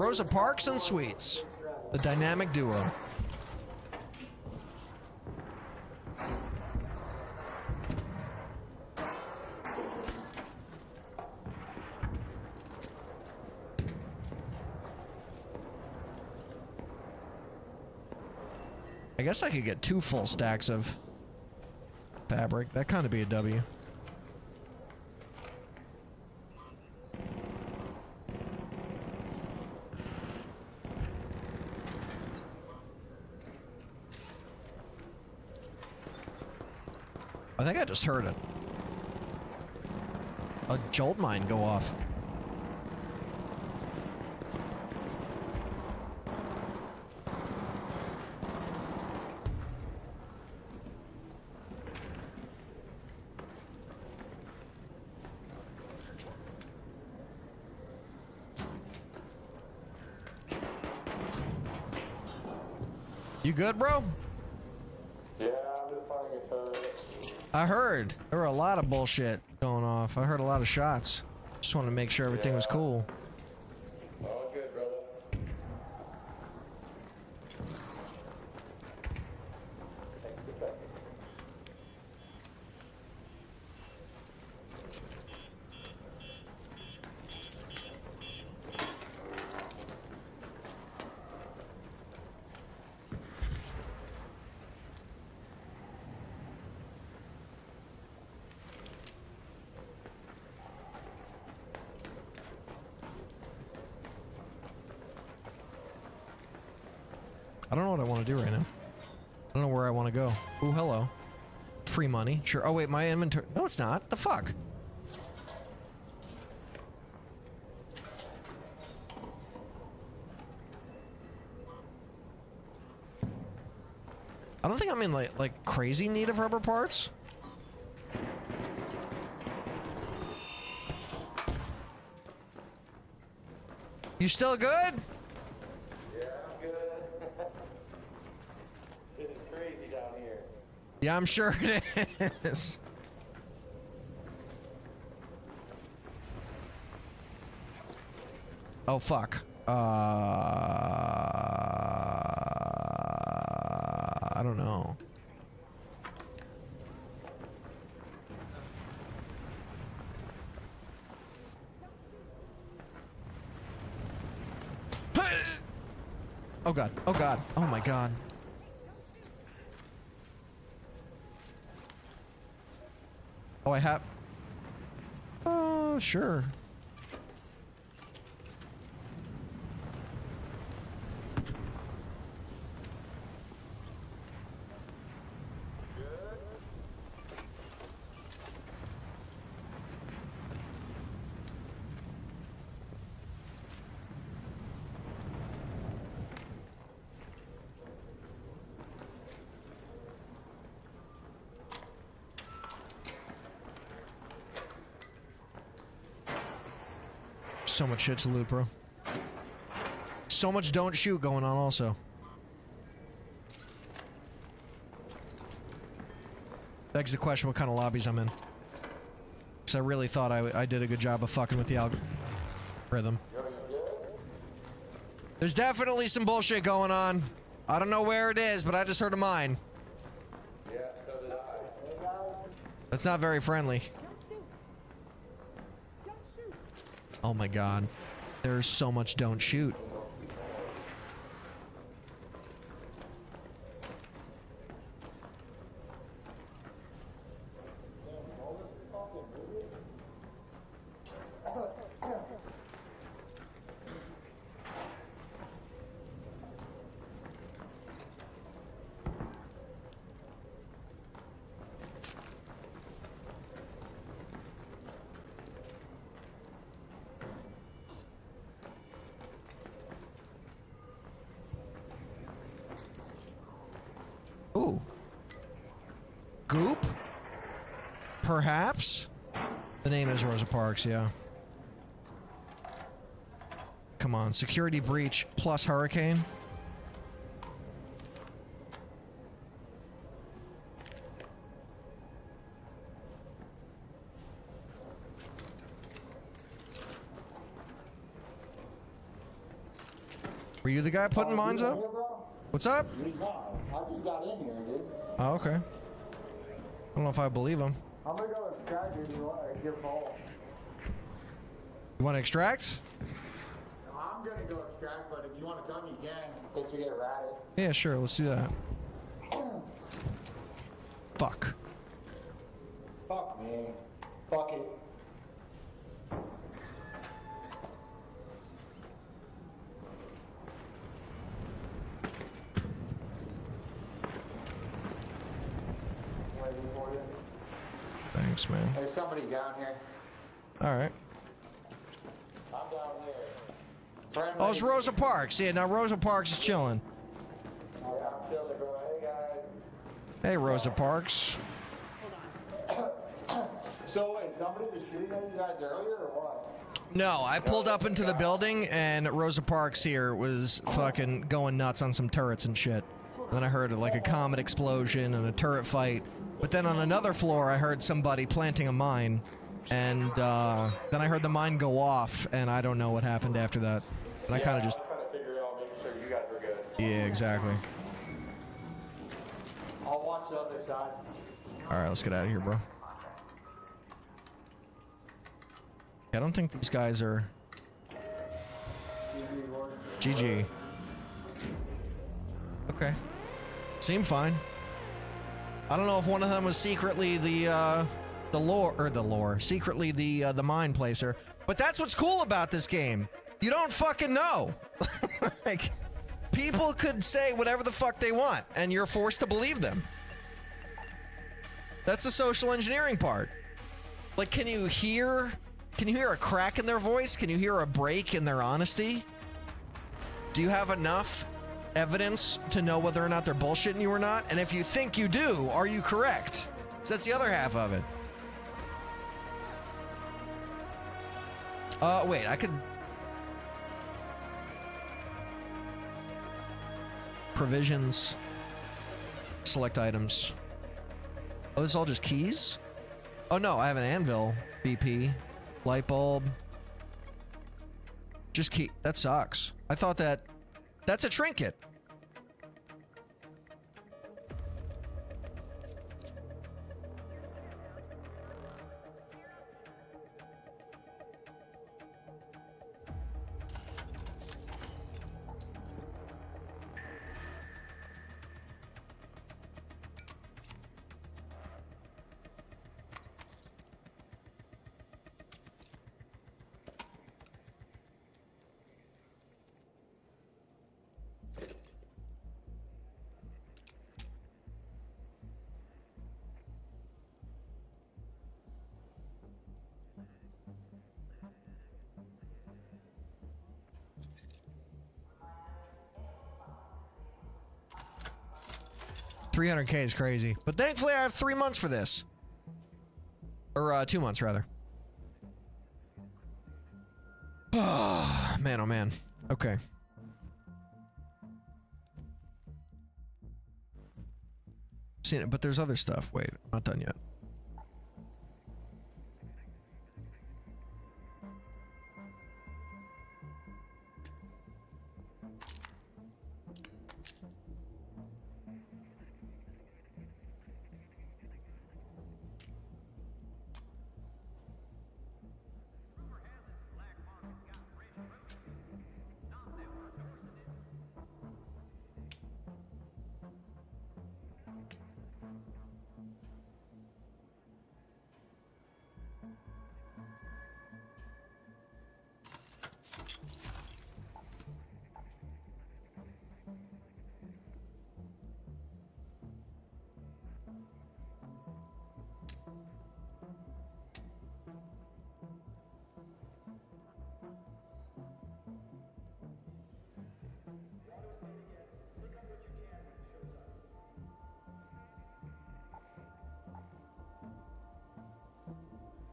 Rosa Parks and Sweets. The dynamic duo. I guess I could get 2 full stacks of fabric. That kind of be a W. I think I just heard it. A jolt mine go off. You good, bro? Yeah, I'm just finding a turret. I heard there were a lot of bullshit going off. I heard a lot of shots. Just wanted to make sure everything was cool. All good, brother. I don't know what I want to do right now. I don't know where I want to go. Ooh, hello. Free money. Sure. Oh, wait, my inventory. No, it's not. The fuck? I don't think I'm in like crazy need of rubber parts. You still good? Yeah, I'm good. It's crazy down here. Yeah, I'm sure it is. Oh, fuck. I don't know. Oh god, oh god, oh my god. Oh, I have... Oh, sure. So much shit to loot, bro. So much don't shoot going on also. Begs the question what kind of lobbies I'm in. Because I really thought I did a good job of fucking with the algorithm. There's definitely some bullshit going on. I don't know where it is, but I just heard of mine. Yeah, so did I. That's not very friendly. Oh my god. There's so much don't shoot. Ooh. Goop? Perhaps? The name is Rosa Parks, yeah. Come on, security breach plus hurricane. Were you the guy putting mines up? What's up? No, I just got in here, dude. Oh, okay. I don't know if I believe him. I'm gonna go extract if you want. If you're full. You want to extract? I'm gonna go extract, but if you want to come, you can. In case you get ratted. Yeah, sure. Let's do that. Fuck. Fuck me. Fuck it. Waiting for you. Thanks, man. There's somebody down here. All right. I'm down here. Friendly. Oh, it's Rosa Parks. Yeah, now Rosa Parks is chilling. Yeah, I'm chilling, bro. Hey, guys. Hey, Rosa Parks. So, wait, somebody was shooting at you guys earlier, or what? No, I pulled up into the building, and Rosa Parks here was fucking going nuts on some turrets and shit. And then I heard like a comet explosion and a turret fight. But then on another floor, I heard somebody planting a mine. And then I heard the mine go off, and I don't know what happened after that. And I kind of just... I'm trying to figure it out, making sure you guys were good. Yeah, exactly. I'll watch the other side. Alright, let's get out of here, bro. I don't think these guys are... GG. Okay. Seem fine. I don't know if one of them was secretly the secretly the mine placer. But that's what's cool about this game. You don't fucking know. Like, people could say whatever the fuck they want, and you're forced to believe them. That's the social engineering part. Like, can you hear a crack in their voice? Can you hear a break in their honesty? Do you have enough evidence to know whether or not they're bullshitting you or not? And if you think you do, are you correct? So that's the other half of it. Wait, I could... Provisions. Select items. Oh, this is all just keys? Oh no, I have an anvil. BP. Light bulb. Just key. That sucks. I thought that... That's a trinket. $300K is crazy. But thankfully I have 3 months for this. Or 2 months rather. Man, oh man. Okay. Seen it, but there's other stuff. Wait, not done yet.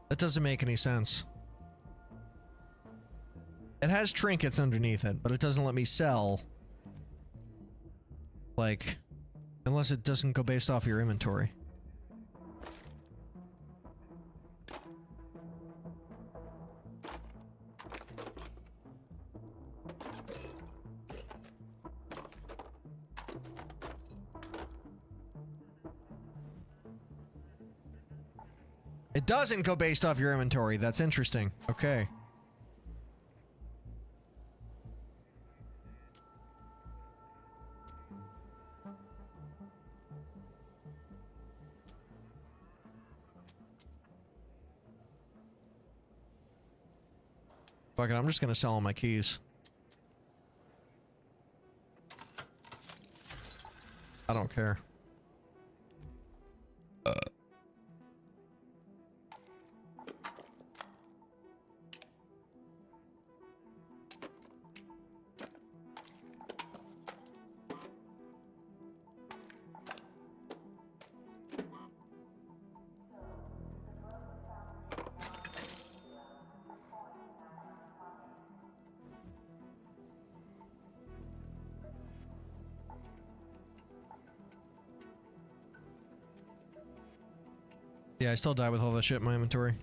That doesn't make any sense. It has trinkets underneath it, but it doesn't let me sell. Like, unless it doesn't go based off your inventory. It doesn't go based off your inventory. That's interesting. Okay. Fuck it, I'm just gonna sell all my keys. I don't care. Yeah, I still die with all that shit in my inventory.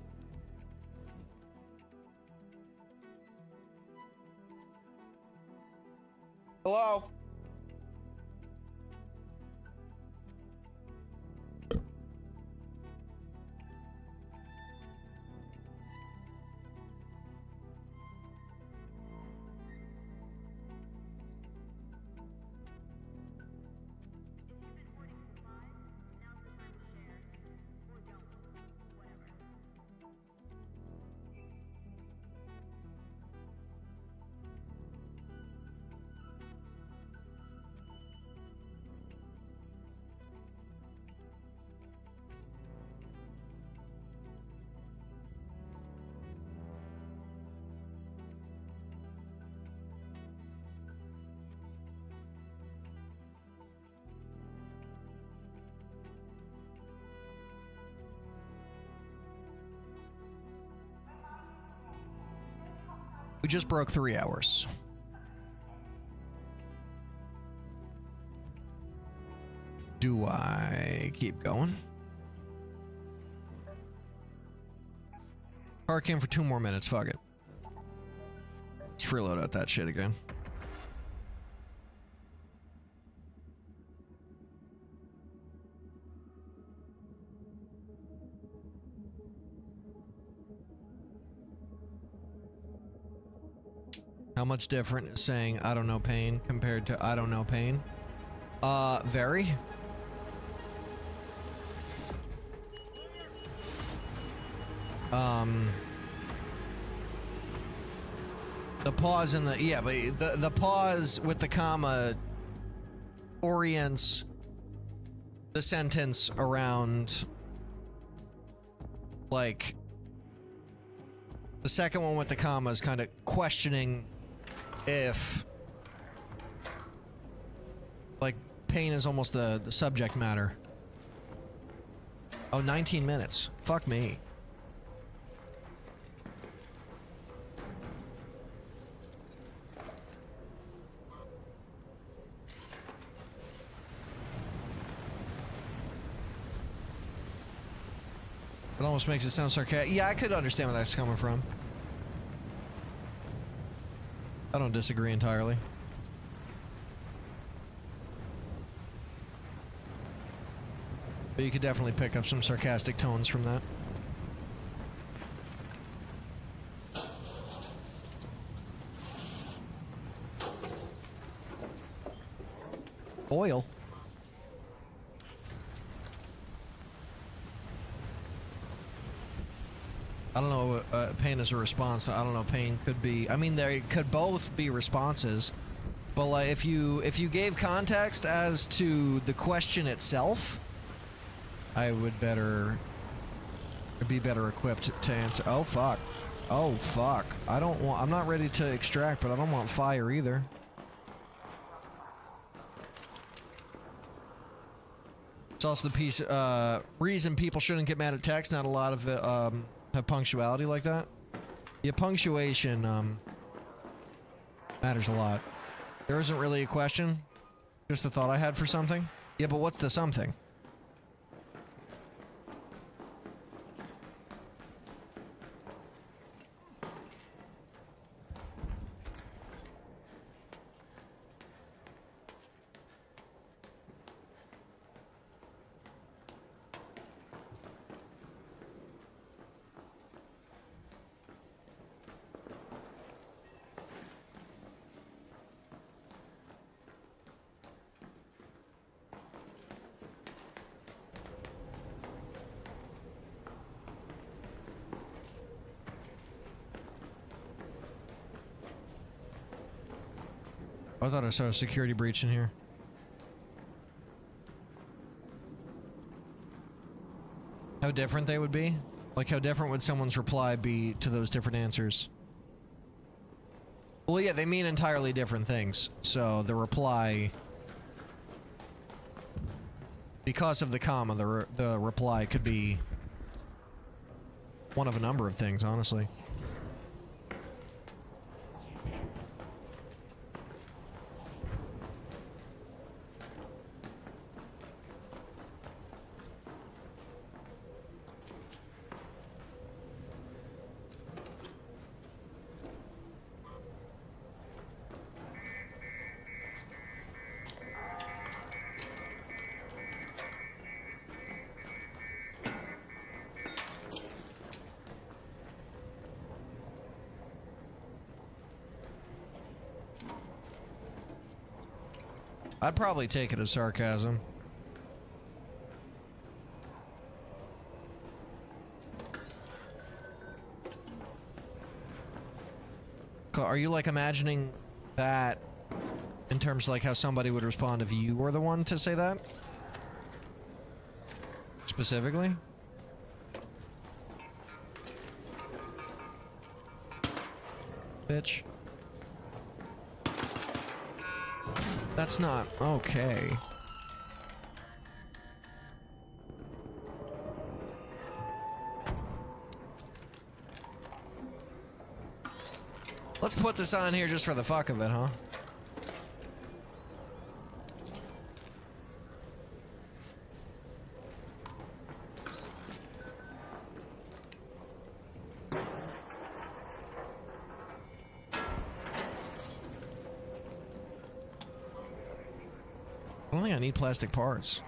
Hello? We just broke 3 hours. Do I keep going? Park in for 2 more minutes, fuck it. Let's freeload out that shit again. How much different is saying I don't know pain compared to I don't know pain? Very. The pause in the, yeah, but the pause with the comma orients the sentence around, like, the second one with the comma is kind of questioning if, like, pain is almost the subject matter. Oh, 19 minutes. Fuck me. It almost makes it sound sarcastic. Yeah, I could understand where that's coming from. I don't disagree entirely. But you could definitely pick up some sarcastic tones from that. Oil. I don't know, pain is a response. I don't know, pain could be, I mean, they could both be responses, but like, if you gave context as to the question itself, I would be better equipped to answer. Oh fuck. Oh fuck. I'm not ready to extract, but I don't want fire either. It's also the piece, reason people shouldn't get mad at text. Not a lot of it, have punctuality like that. Yeah, punctuation matters a lot. There isn't really a question, just a thought I had for something. Yeah, but what's the something? I thought I saw a security breach in here. How different they would be? Like, how different would someone's reply be to those different answers? Well, yeah, they mean entirely different things. So, the reply... Because of the comma, the reply could be... one of a number of things, honestly. I'd probably take it as sarcasm. Are you like imagining that in terms of like how somebody would respond if you were the one to say that? Specifically? Bitch. That's not okay. Let's put this on here just for the fuck of it, huh? I don't think I need plastic parts.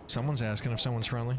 Someone's asking if someone's friendly.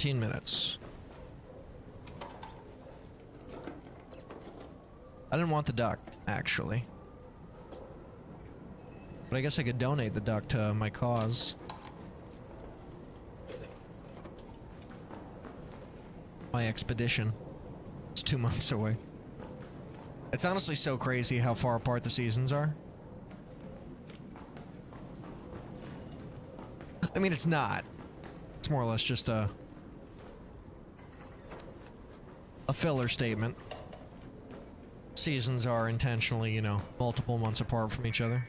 Minutes. I didn't want the duck, actually. But I guess I could donate the duck to my cause. My expedition. It's 2 months away. It's honestly so crazy how far apart the seasons are. I mean, it's not. It's more or less just a filler statement. Seasons are intentionally, you know, multiple months apart from each other.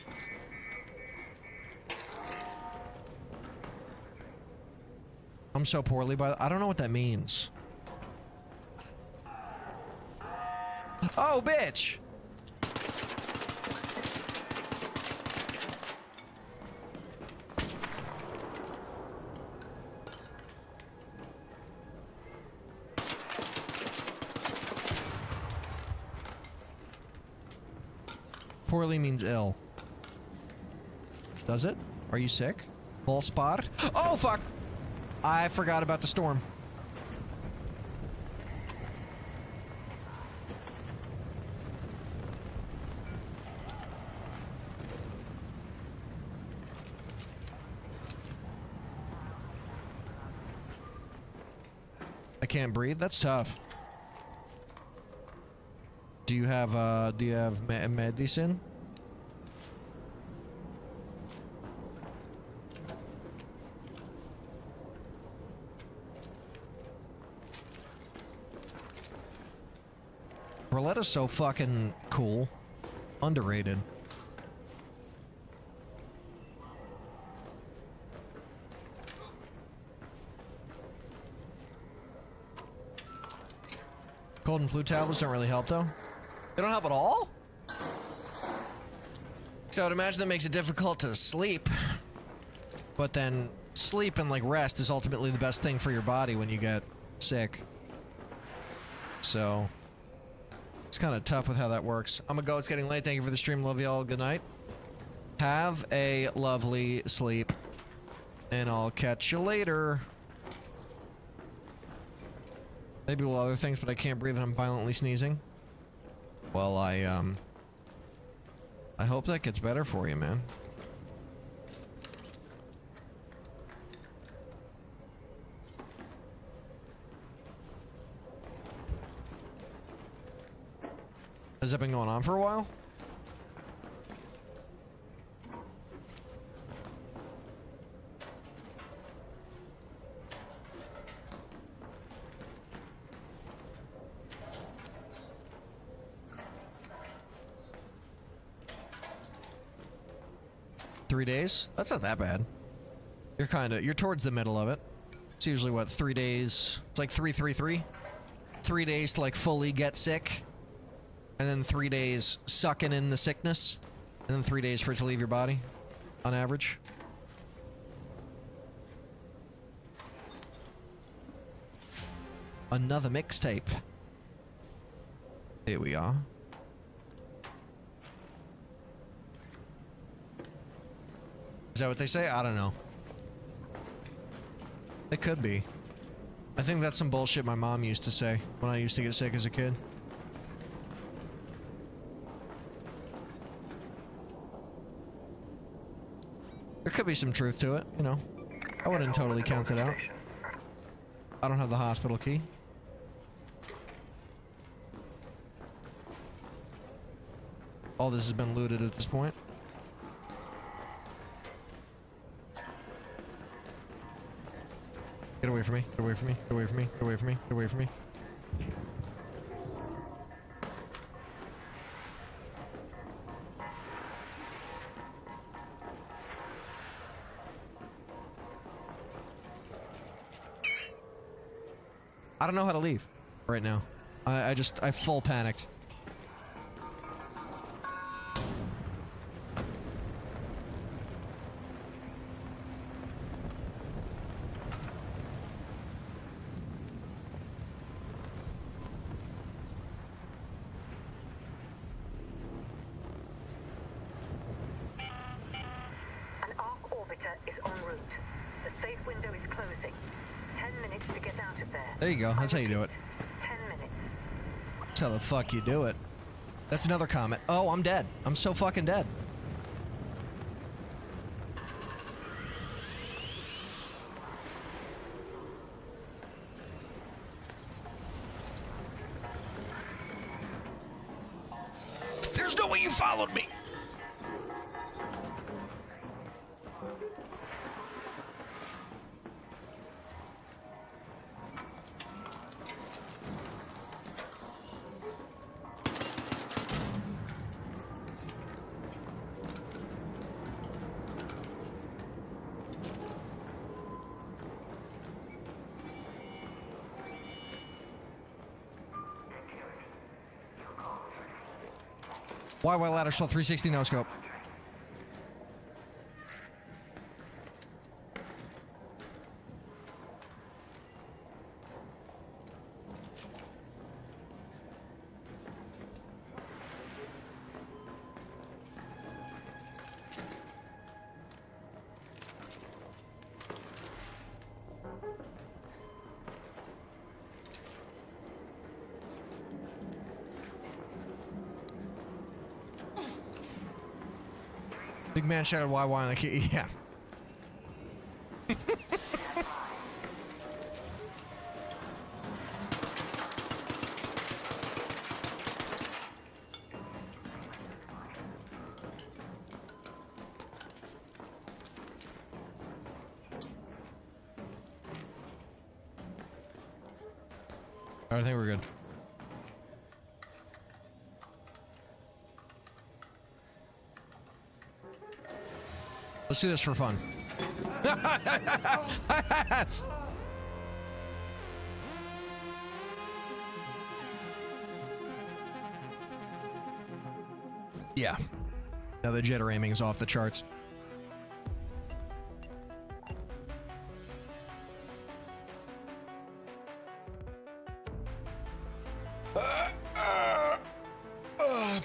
I'm so poorly by I don't know what that means. Oh, bitch! Poorly means ill. Does it? Are you sick? Full spot? Oh, fuck! I forgot about the storm. I can't breathe? That's tough. Do you have medicine? Roletta's so fucking cool. Underrated. Cold and flu tablets don't really help though. They don't help at all? So I'd imagine that makes it difficult to sleep. But then sleep and like rest is ultimately the best thing for your body when you get sick. So it's kind of tough with how that works. I'm gonna go. It's getting late. Thank you for the stream. Love y'all. Good night. Have a lovely sleep. And I'll catch you later. Maybe we'll other things, but I can't breathe and I'm violently sneezing. Well, I hope that gets better for you, man. Has that been going on for a while? Three days? That's not that bad. You're towards the middle of it. It's usually what, 3 days? It's like 3-3-3. 3 days to like fully get sick. And then 3 days sucking in the sickness. And then 3 days for it to leave your body. On average. Another mixtape. Here we are. Is that what they say? I don't know. It could be. I think that's some bullshit my mom used to say when I used to get sick as a kid. There could be some truth to it, you know. I wouldn't totally count it out. I don't have the hospital key. All this has been looted at this point. Get away from me. Get away from me. Get away from me. Get away from me. Get away from me. I don't know how to leave right now. I full panicked. There you go. That's how you do it. 10 minutes. That's how the fuck you do it. That's another comment. Oh, I'm dead. I'm so fucking dead. There's no way you followed me. Why ladder swell 360 no scope? Big man shouted YY on the key. Yeah. I think we're good. Let's do this for fun. Yeah. Now the jitter aiming is off the charts. I've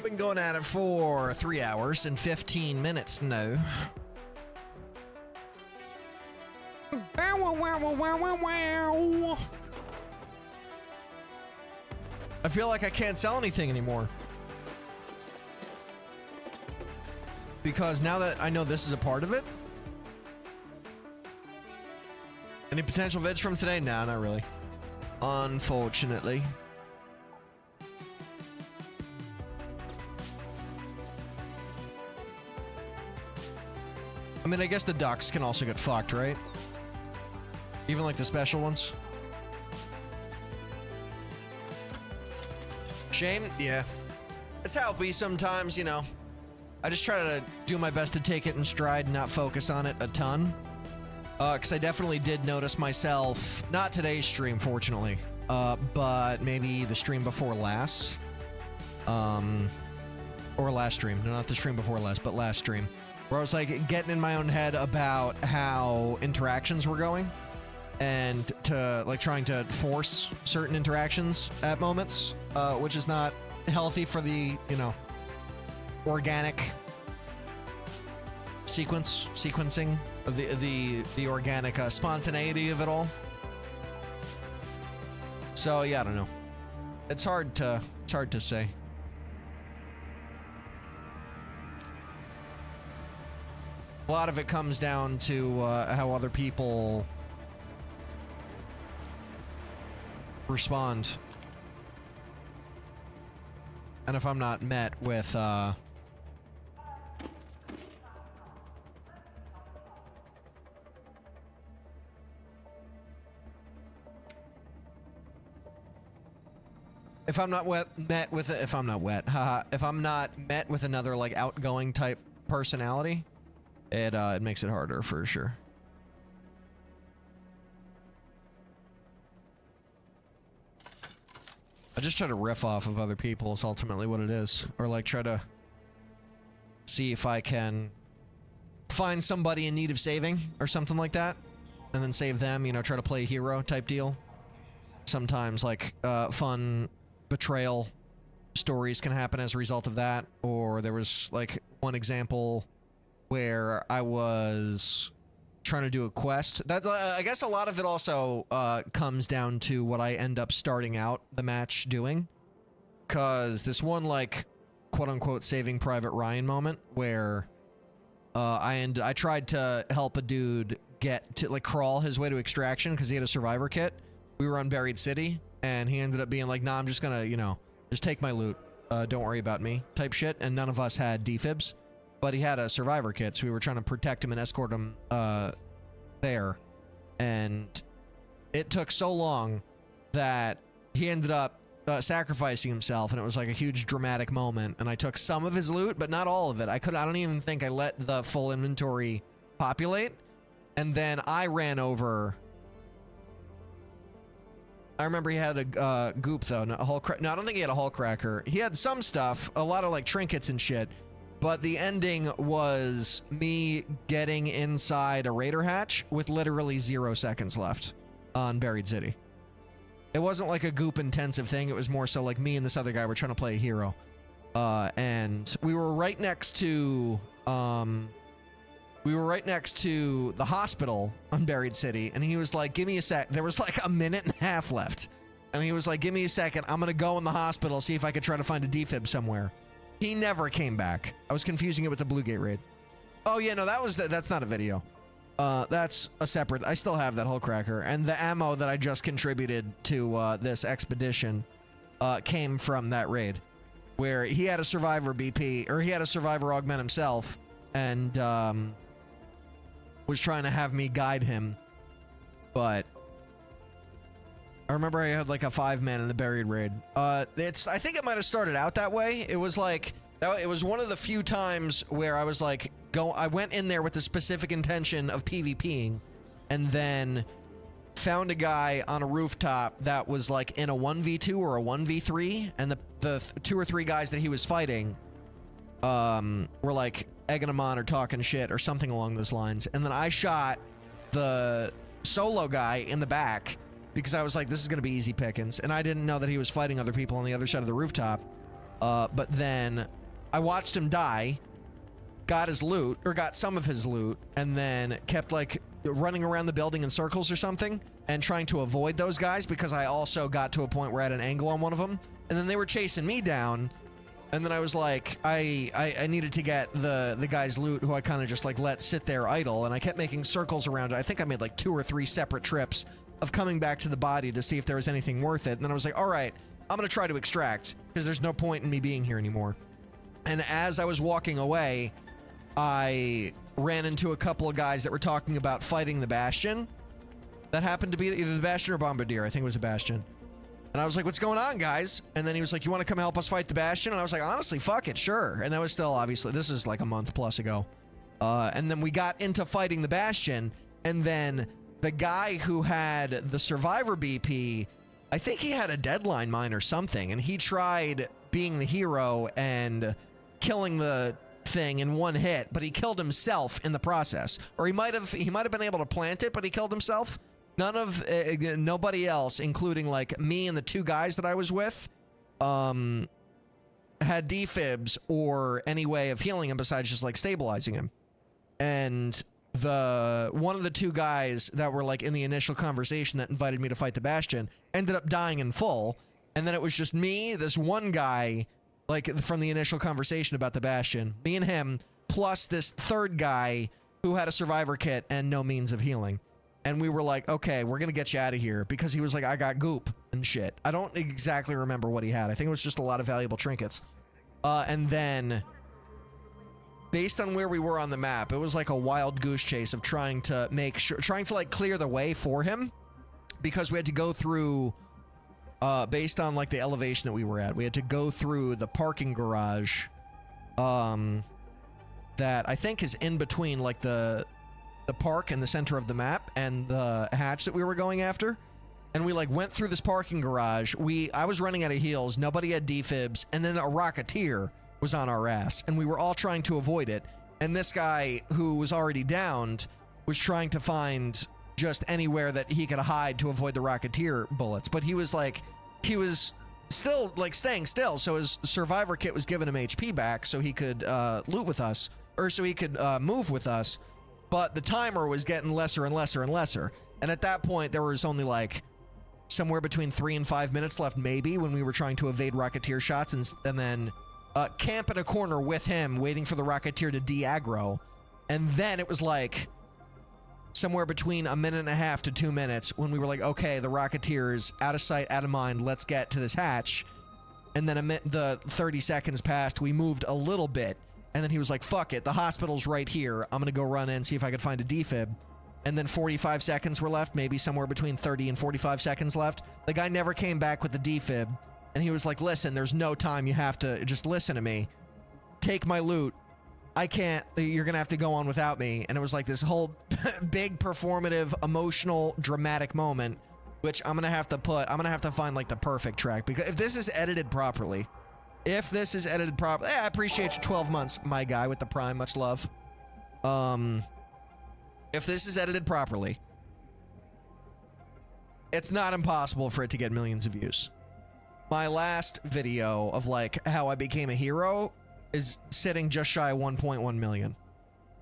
been going at it for 3 hours and 15 minutes now. I feel like I can't sell anything anymore. Because now that I know this is a part of it. Any potential vids from today? Nah, not really. Unfortunately. I mean, I guess the ducks can also get fucked, right? Even like the special ones. Shame? Yeah. It's how it be sometimes, you know. I just try to do my best to take it in stride and not focus on it a ton. Because I definitely did notice myself, not today's stream, fortunately, but maybe the stream before last. Or last stream. No, not the stream before last, but last stream. Where I was like getting in my own head about how interactions were going. And to like trying to force certain interactions at moments, which is not healthy for the, you know, organic sequencing of the organic spontaneity of it all. So yeah, I don't know. It's hard to say. A lot of it comes down to how other people respond. And if I'm not met with if I'm not met with another like outgoing type personality, it makes it harder for sure. I just try to riff off of other people is ultimately what it is. Or like try to see if I can find somebody in need of saving or something like that. And then save them, you know, try to play a hero type deal. Sometimes like fun betrayal stories can happen as a result of that. Or there was like one example where I was trying to do a quest. That I guess a lot of it also comes down to what I end up starting out the match doing. Cause this one like quote unquote Saving Private Ryan moment where I tried to help a dude get to like crawl his way to extraction because he had a survivor kit. We were on Buried City and he ended up being like, nah, I'm just gonna, you know, just take my loot. Don't worry about me type shit. And none of us had defibs. But he had a survivor kit, so we were trying to protect him and escort him there. And it took so long that he ended up sacrificing himself, and it was like a huge dramatic moment. And I took some of his loot, but not all of it. I don't even think I let the full inventory populate. And then I ran over. I remember he had a goop though, no, I don't think he had a hull cracker. He had some stuff, a lot of like trinkets and shit. But the ending was me getting inside a raider hatch with literally 0 seconds left on Buried City. It wasn't like a goop intensive thing. It was more so like me and this other guy were trying to play a hero. And we were right next to the hospital on Buried City. And he was like, give me a sec. There was like a minute and a half left. And he was like, give me a second. I'm going to go in the hospital, see if I could try to find a defib somewhere. He never came back. I was confusing it with the Blue Gate raid. Oh yeah, no, that's not a video. That's a separate. I still have that hull cracker, and the ammo that I just contributed to this expedition came from that raid, where he had a survivor BP, or he had a survivor augment himself, and was trying to have me guide him, but I remember I had like a 5-man in the buried raid. I think it might have started out that way. It was like, it was one of the few times where I was like, I went in there with the specific intention of PvPing, and then found a guy on a rooftop that was like in a 1v2 or a 1v3, and the 2 or 3 guys that he was fighting were like egging him on or talking shit or something along those lines. And then I shot the solo guy in the back because I was like, this is going to be easy pickings. And I didn't know that he was fighting other people on the other side of the rooftop. But then I watched him die, got his loot, or got some of his loot, and then kept like running around the building in circles or something and trying to avoid those guys because I also got to a point where I had an angle on one of them. And then they were chasing me down. And then I was like, I needed to get the guy's loot who I kind of just like let sit there idle. And I kept making circles around it. I think I made like 2 or 3 separate trips of coming back to the body to see if there was anything worth it. And then I was like, all right, I'm going to try to extract because there's no point in me being here anymore. And as I was walking away, I ran into a couple of guys that were talking about fighting the Bastion. That happened to be either the Bastion or Bombardier. I think it was a Bastion. And I was like, what's going on, guys? And then he was like, you want to come help us fight the Bastion? And I was like, honestly, fuck it, sure. And that was still, obviously, this is like a month plus ago. And then we got into fighting the Bastion. And then the guy who had the Survivor BP, I think he had a deadline mine or something. And he tried being the hero and killing the thing in one hit, but he killed himself in the process. Or he might have been able to plant it, but he killed himself. Nobody else, including like me and the 2 guys that I was with, had defibs or any way of healing him besides just like stabilizing him. And one of the 2 guys that were like in the initial conversation that invited me to fight the Bastion ended up dying in full. And then it was just me, this one guy, like from the initial conversation about the Bastion, me and him, plus this 3rd guy who had a survivor kit and no means of healing. And we were like, okay, we're going to get you out of here because he was like, I got goop and shit. I don't exactly remember what he had. I think it was just a lot of valuable trinkets. And then based on where we were on the map, it was like a wild goose chase of trying to like clear the way for him because we had to go through, based on like the elevation that we were at, we had to go through the parking garage, that I think is in between like the park in the center of the map and the hatch that we were going after. And we like went through this parking garage. I was running out of heals. Nobody had defibs. And then a Rocketeer was on our ass and we were all trying to avoid it. And this guy who was already downed was trying to find just anywhere that he could hide to avoid the Rocketeer bullets. But he was still like staying still. So his survivor kit was giving him HP back so he could loot with us, or so he could move with us. But the timer was getting lesser and lesser and lesser. And at that point, there was only like somewhere between 3 and 5 minutes left, maybe, when we were trying to evade Rocketeer shots and then camp in a corner with him, waiting for the Rocketeer to de-aggro. And then it was like somewhere between 1.5 minutes to 2 minutes when we were like, okay, the Rocketeer's out of sight, out of mind. Let's get to this hatch. And then the 30 seconds passed. We moved a little bit. And then he was like, fuck it, the hospital's right here. I'm going to go run in, see if I could find a defib. And then 45 seconds were left, maybe somewhere between 30 and 45 seconds left. The guy never came back with the defib. And he was like, listen, there's no time. You have to just listen to me. Take my loot. I can't, you're going to have to go on without me. And it was like this whole big performative, emotional, dramatic moment, which I'm going to have to find like the perfect track. Because if this is edited properly, I appreciate you 12 months, my guy with the Prime. Much love. If this is edited properly, it's not impossible for it to get millions of views. My last video of like how I became a hero is sitting just shy of 1.1 million.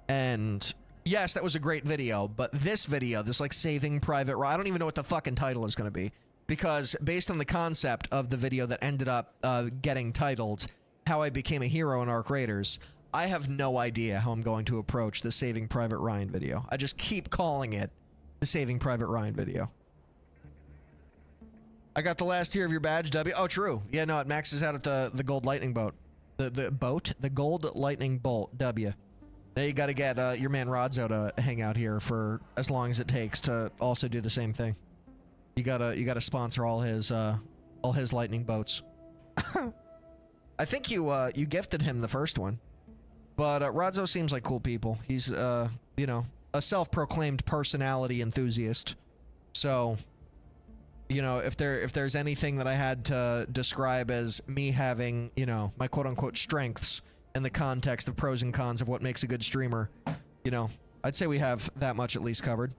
And yes, that was a great video, but this video, this like Saving Private Ryan, I don't even know what the fucking title is going to be. Because based on the concept of the video that ended up getting titled How I Became a Hero in Arc Raiders, I have no idea how I'm going to approach the Saving Private Ryan video. I just keep calling it the Saving Private Ryan video. I got the last tier of your badge, W. Oh, true. Yeah, no, it maxes out at the Gold Lightning Boat. The Gold Lightning Bolt, W. Now you got to get your man Rodzo to hang out here for as long as it takes to also do the same thing. You gotta sponsor all his lightning boats. I think you gifted him the first one, but Rodzo seems like cool people. He's you know, a self-proclaimed personality enthusiast. So, you know, if there's anything that I had to describe as me having, you know, my quote-unquote strengths, and the context of pros and cons of what makes a good streamer, you know, I'd say we have that much at least covered.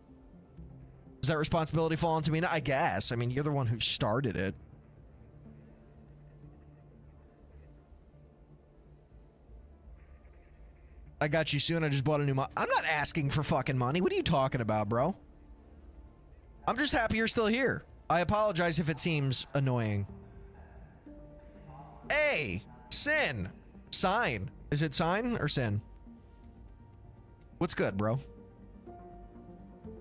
Does that responsibility fall onto me? I guess. I mean, you're the one who started it. I got you soon. I just bought a new I'm not asking for fucking money. What are you talking about, bro? I'm just happy you're still here. I apologize if it seems annoying. Hey, Sin. Sign. Is it sign or Sin? What's good, bro?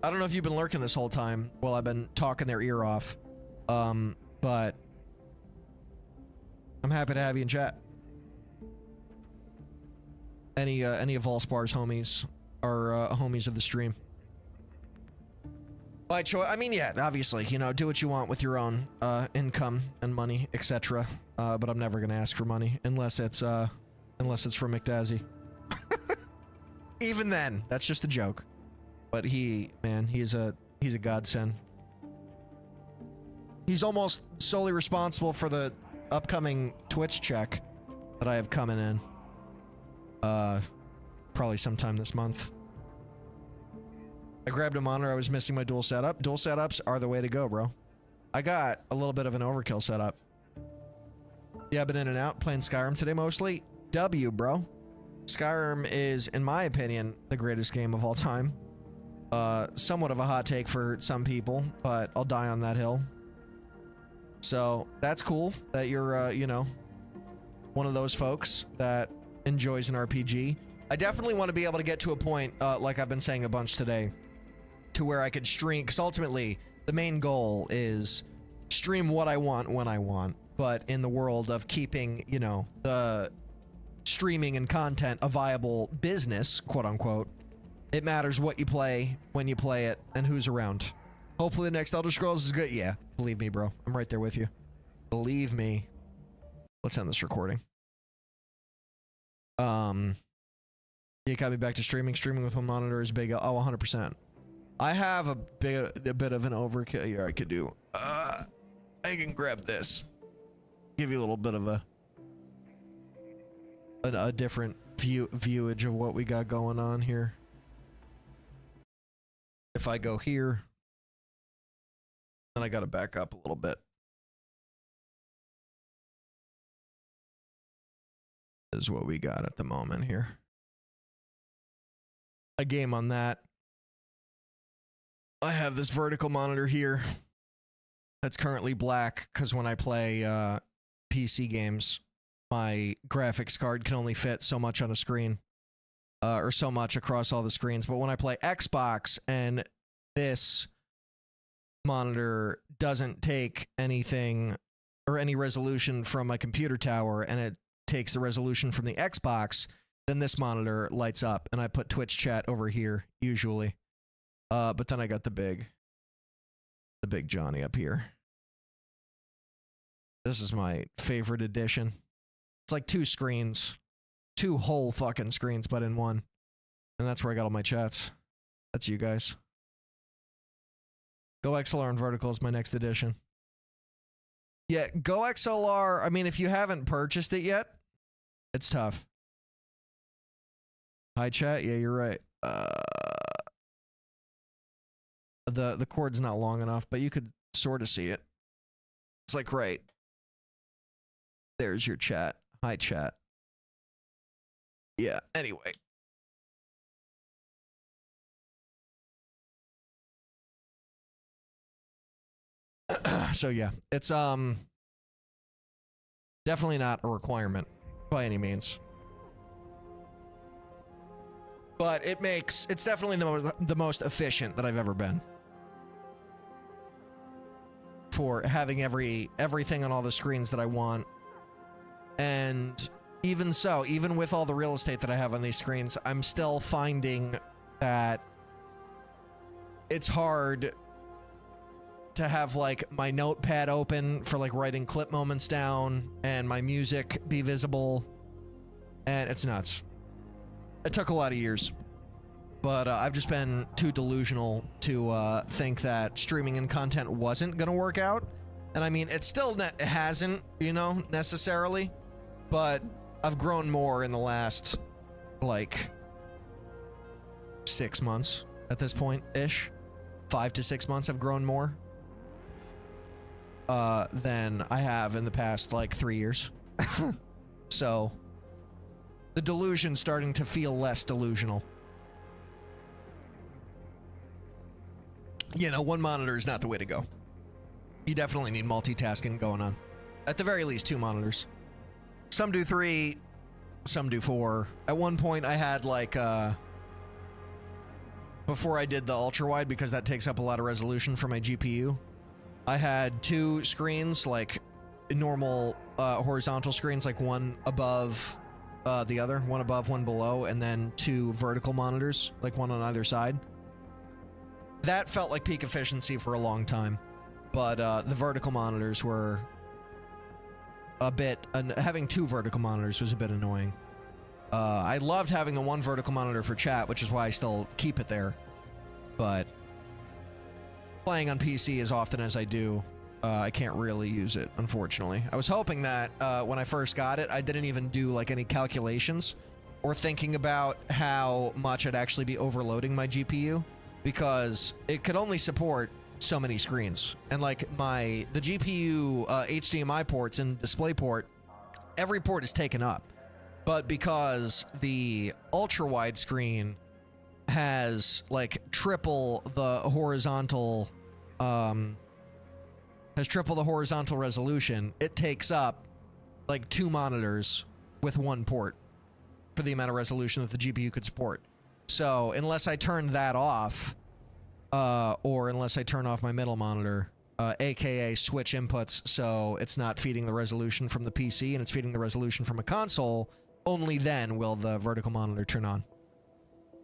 I don't know if you've been lurking this whole time while I've been talking their ear off. But I'm happy to have you in chat. Any of Volspar's homies are homies of the stream. By choice, I mean, yeah, obviously, you know, do what you want with your own income and money, etc. But I'm never gonna ask for money unless it's from McDazzy. Even then, that's just a joke. But man, he's a godsend. He's almost solely responsible for the upcoming Twitch check that I have coming in. Probably sometime this month. I grabbed a monitor. I was missing my dual setup. Dual setups are the way to go, bro. I got a little bit of an overkill setup. Yeah, I've been in and out playing Skyrim today mostly. W, bro. Skyrim is, in my opinion, the greatest game of all time. Somewhat of a hot take for some people, but I'll die on that hill. So that's cool that you're, you know, one of those folks that enjoys an RPG. I definitely want to be able to get to a point, like I've been saying a bunch today, to where I could stream, because ultimately the main goal is stream what I want when I want, but in the world of keeping, you know, the streaming and content a viable business, quote unquote, it matters what you play, when you play it, and who's around. Hopefully the next Elder Scrolls is good. Yeah, believe me, bro. I'm right there with you. Believe me. Let's end this recording. You got me back to streaming. Streaming with one monitor is big. Oh, 100%. I have a bit of an overkill here I could do. I can grab this. Give you a little bit of a different viewage of what we got going on here. If I go here, then I got to back up a little bit. Is what we got at the moment here. A game on that. I have this vertical monitor here that's currently black because when I play PC games, my graphics card can only fit so much on a screen, or so much across all the screens. But when I play Xbox and this monitor doesn't take anything or any resolution from my computer tower, and it takes the resolution from the Xbox, then this monitor lights up, and I put Twitch chat over here usually. But then I got the big Johnny up here. This is my favorite edition. It's like two screens, two whole fucking screens, but in one. And that's where I got all my chats. That's you guys. Go XLR and vertical is my next edition. Yeah, Go XLR, I mean, if you haven't purchased it yet, it's tough. Hi, chat. Yeah, you're right. The cord's not long enough, but you could sort of see it. It's like, right. There's your chat. Hi, chat. Yeah, anyway. So yeah, it's definitely not a requirement by any means. But it's definitely the most efficient that I've ever been for having everything on all the screens that I want. And even so, even with all the real estate that I have on these screens, I'm still finding that it's hard to have like my notepad open for like writing clip moments down and my music be visible, and it's nuts. It took a lot of years, but I've just been too delusional to think that streaming and content wasn't gonna work out. And I mean, it still hasn't, you know, necessarily, but I've grown more in the last, like, 6 months at this point-ish. 5 to 6 months I've grown more than I have in the past, like, 3 years. So, the delusion's starting to feel less delusional. You know, one monitor is not the way to go. You definitely need multitasking going on. At the very least, 2 monitors. Some do 3, some do 4. At one point, I had, like, before I did the ultra-wide, because that takes up a lot of resolution for my GPU, I had 2 screens, like, normal horizontal screens, like one above the other, one above, one below, and then 2 vertical monitors, like one on either side. That felt like peak efficiency for a long time, but the vertical monitors were a bit... having 2 vertical monitors was a bit annoying. I loved having the 1 vertical monitor for chat, which is why I still keep it there, but playing on PC as often as I do, I can't really use it, unfortunately. I was hoping that when I first got it, I didn't even do like any calculations or thinking about how much I'd actually be overloading my GPU, because it could only support so many screens. And like the GPU HDMI ports and DisplayPort, every port is taken up. But because the ultra-wide screen has like triple the horizontal resolution, it takes up like 2 monitors with 1 port for the amount of resolution that the GPU could support. So unless I turn that off, or unless I turn off my middle monitor, aka switch inputs so it's not feeding the resolution from the PC and it's feeding the resolution from a console, only then will the vertical monitor turn on.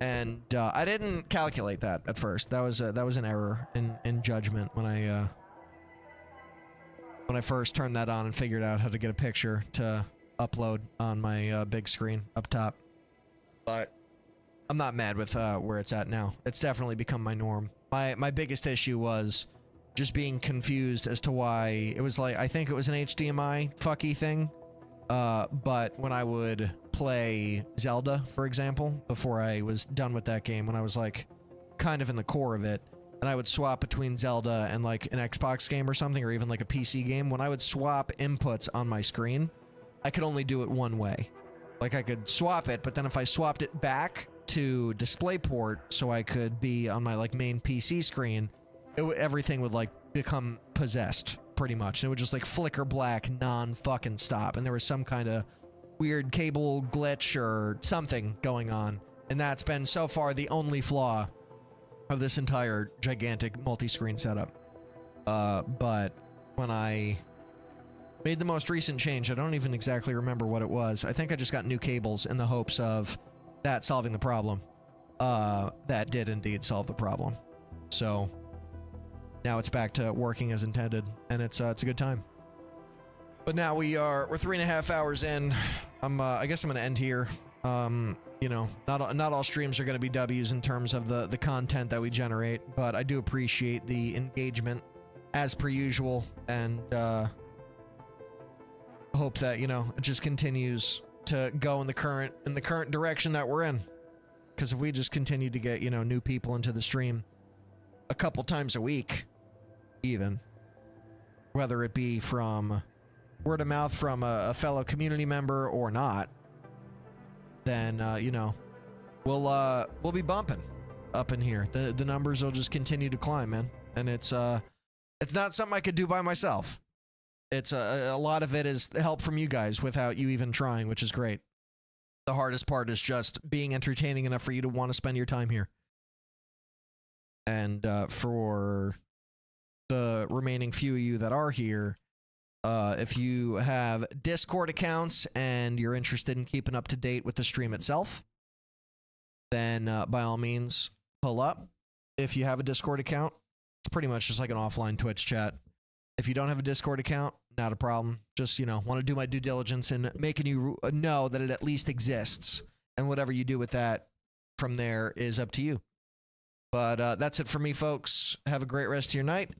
And I didn't calculate that at first. That was an error in judgment when I first turned that on and figured out how to get a picture to upload on my big screen up top. But I'm not mad with where it's at now. It's definitely become my norm. My biggest issue was just being confused as to why it was like, I think it was an HDMI fucky thing. But when I would play Zelda, for example, before I was done with that game, when I was like kind of in the core of it, and I would swap between Zelda and like an Xbox game or something, or even like a PC game, when I would swap inputs on my screen, I could only do it one way. Like I could swap it, but then if I swapped it back to DisplayPort so I could be on my like main PC screen, everything would like become possessed pretty much. And it would just like flicker black non-fucking stop. And there was some kind of weird cable glitch or something going on. And that's been so far the only flaw of this entire gigantic multi-screen setup. But when I made the most recent change, I don't even exactly remember what it was. I think I just got new cables in the hopes of that solving the problem. That did indeed solve the problem. So now it's back to working as intended, and it's a good time. But now we're 3.5 hours in. I guess I'm gonna end here. You know, not all streams are gonna be W's in terms of the content that we generate, but I do appreciate the engagement as per usual, and hope that, you know, it just continues to go in the current direction that we're in. Because if we just continue to get, you know, new people into the stream a couple times a week, even, whether it be from word of mouth from a fellow community member or not, then you know, we'll be bumping up in here. The numbers will just continue to climb, man. And it's not something I could do by myself. It's a lot of it is help from you guys without you even trying, which is great. The hardest part is just being entertaining enough for you to want to spend your time here. And for the remaining few of you that are here, if you have Discord accounts and you're interested in keeping up to date with the stream itself, then by all means, pull up. If you have a Discord account, it's pretty much just like an offline Twitch chat. If you don't have a Discord account, not a problem. Just, you know, want to do my due diligence in making you know that it at least exists. And whatever you do with that from there is up to you. But that's it for me, folks. Have a great rest of your night.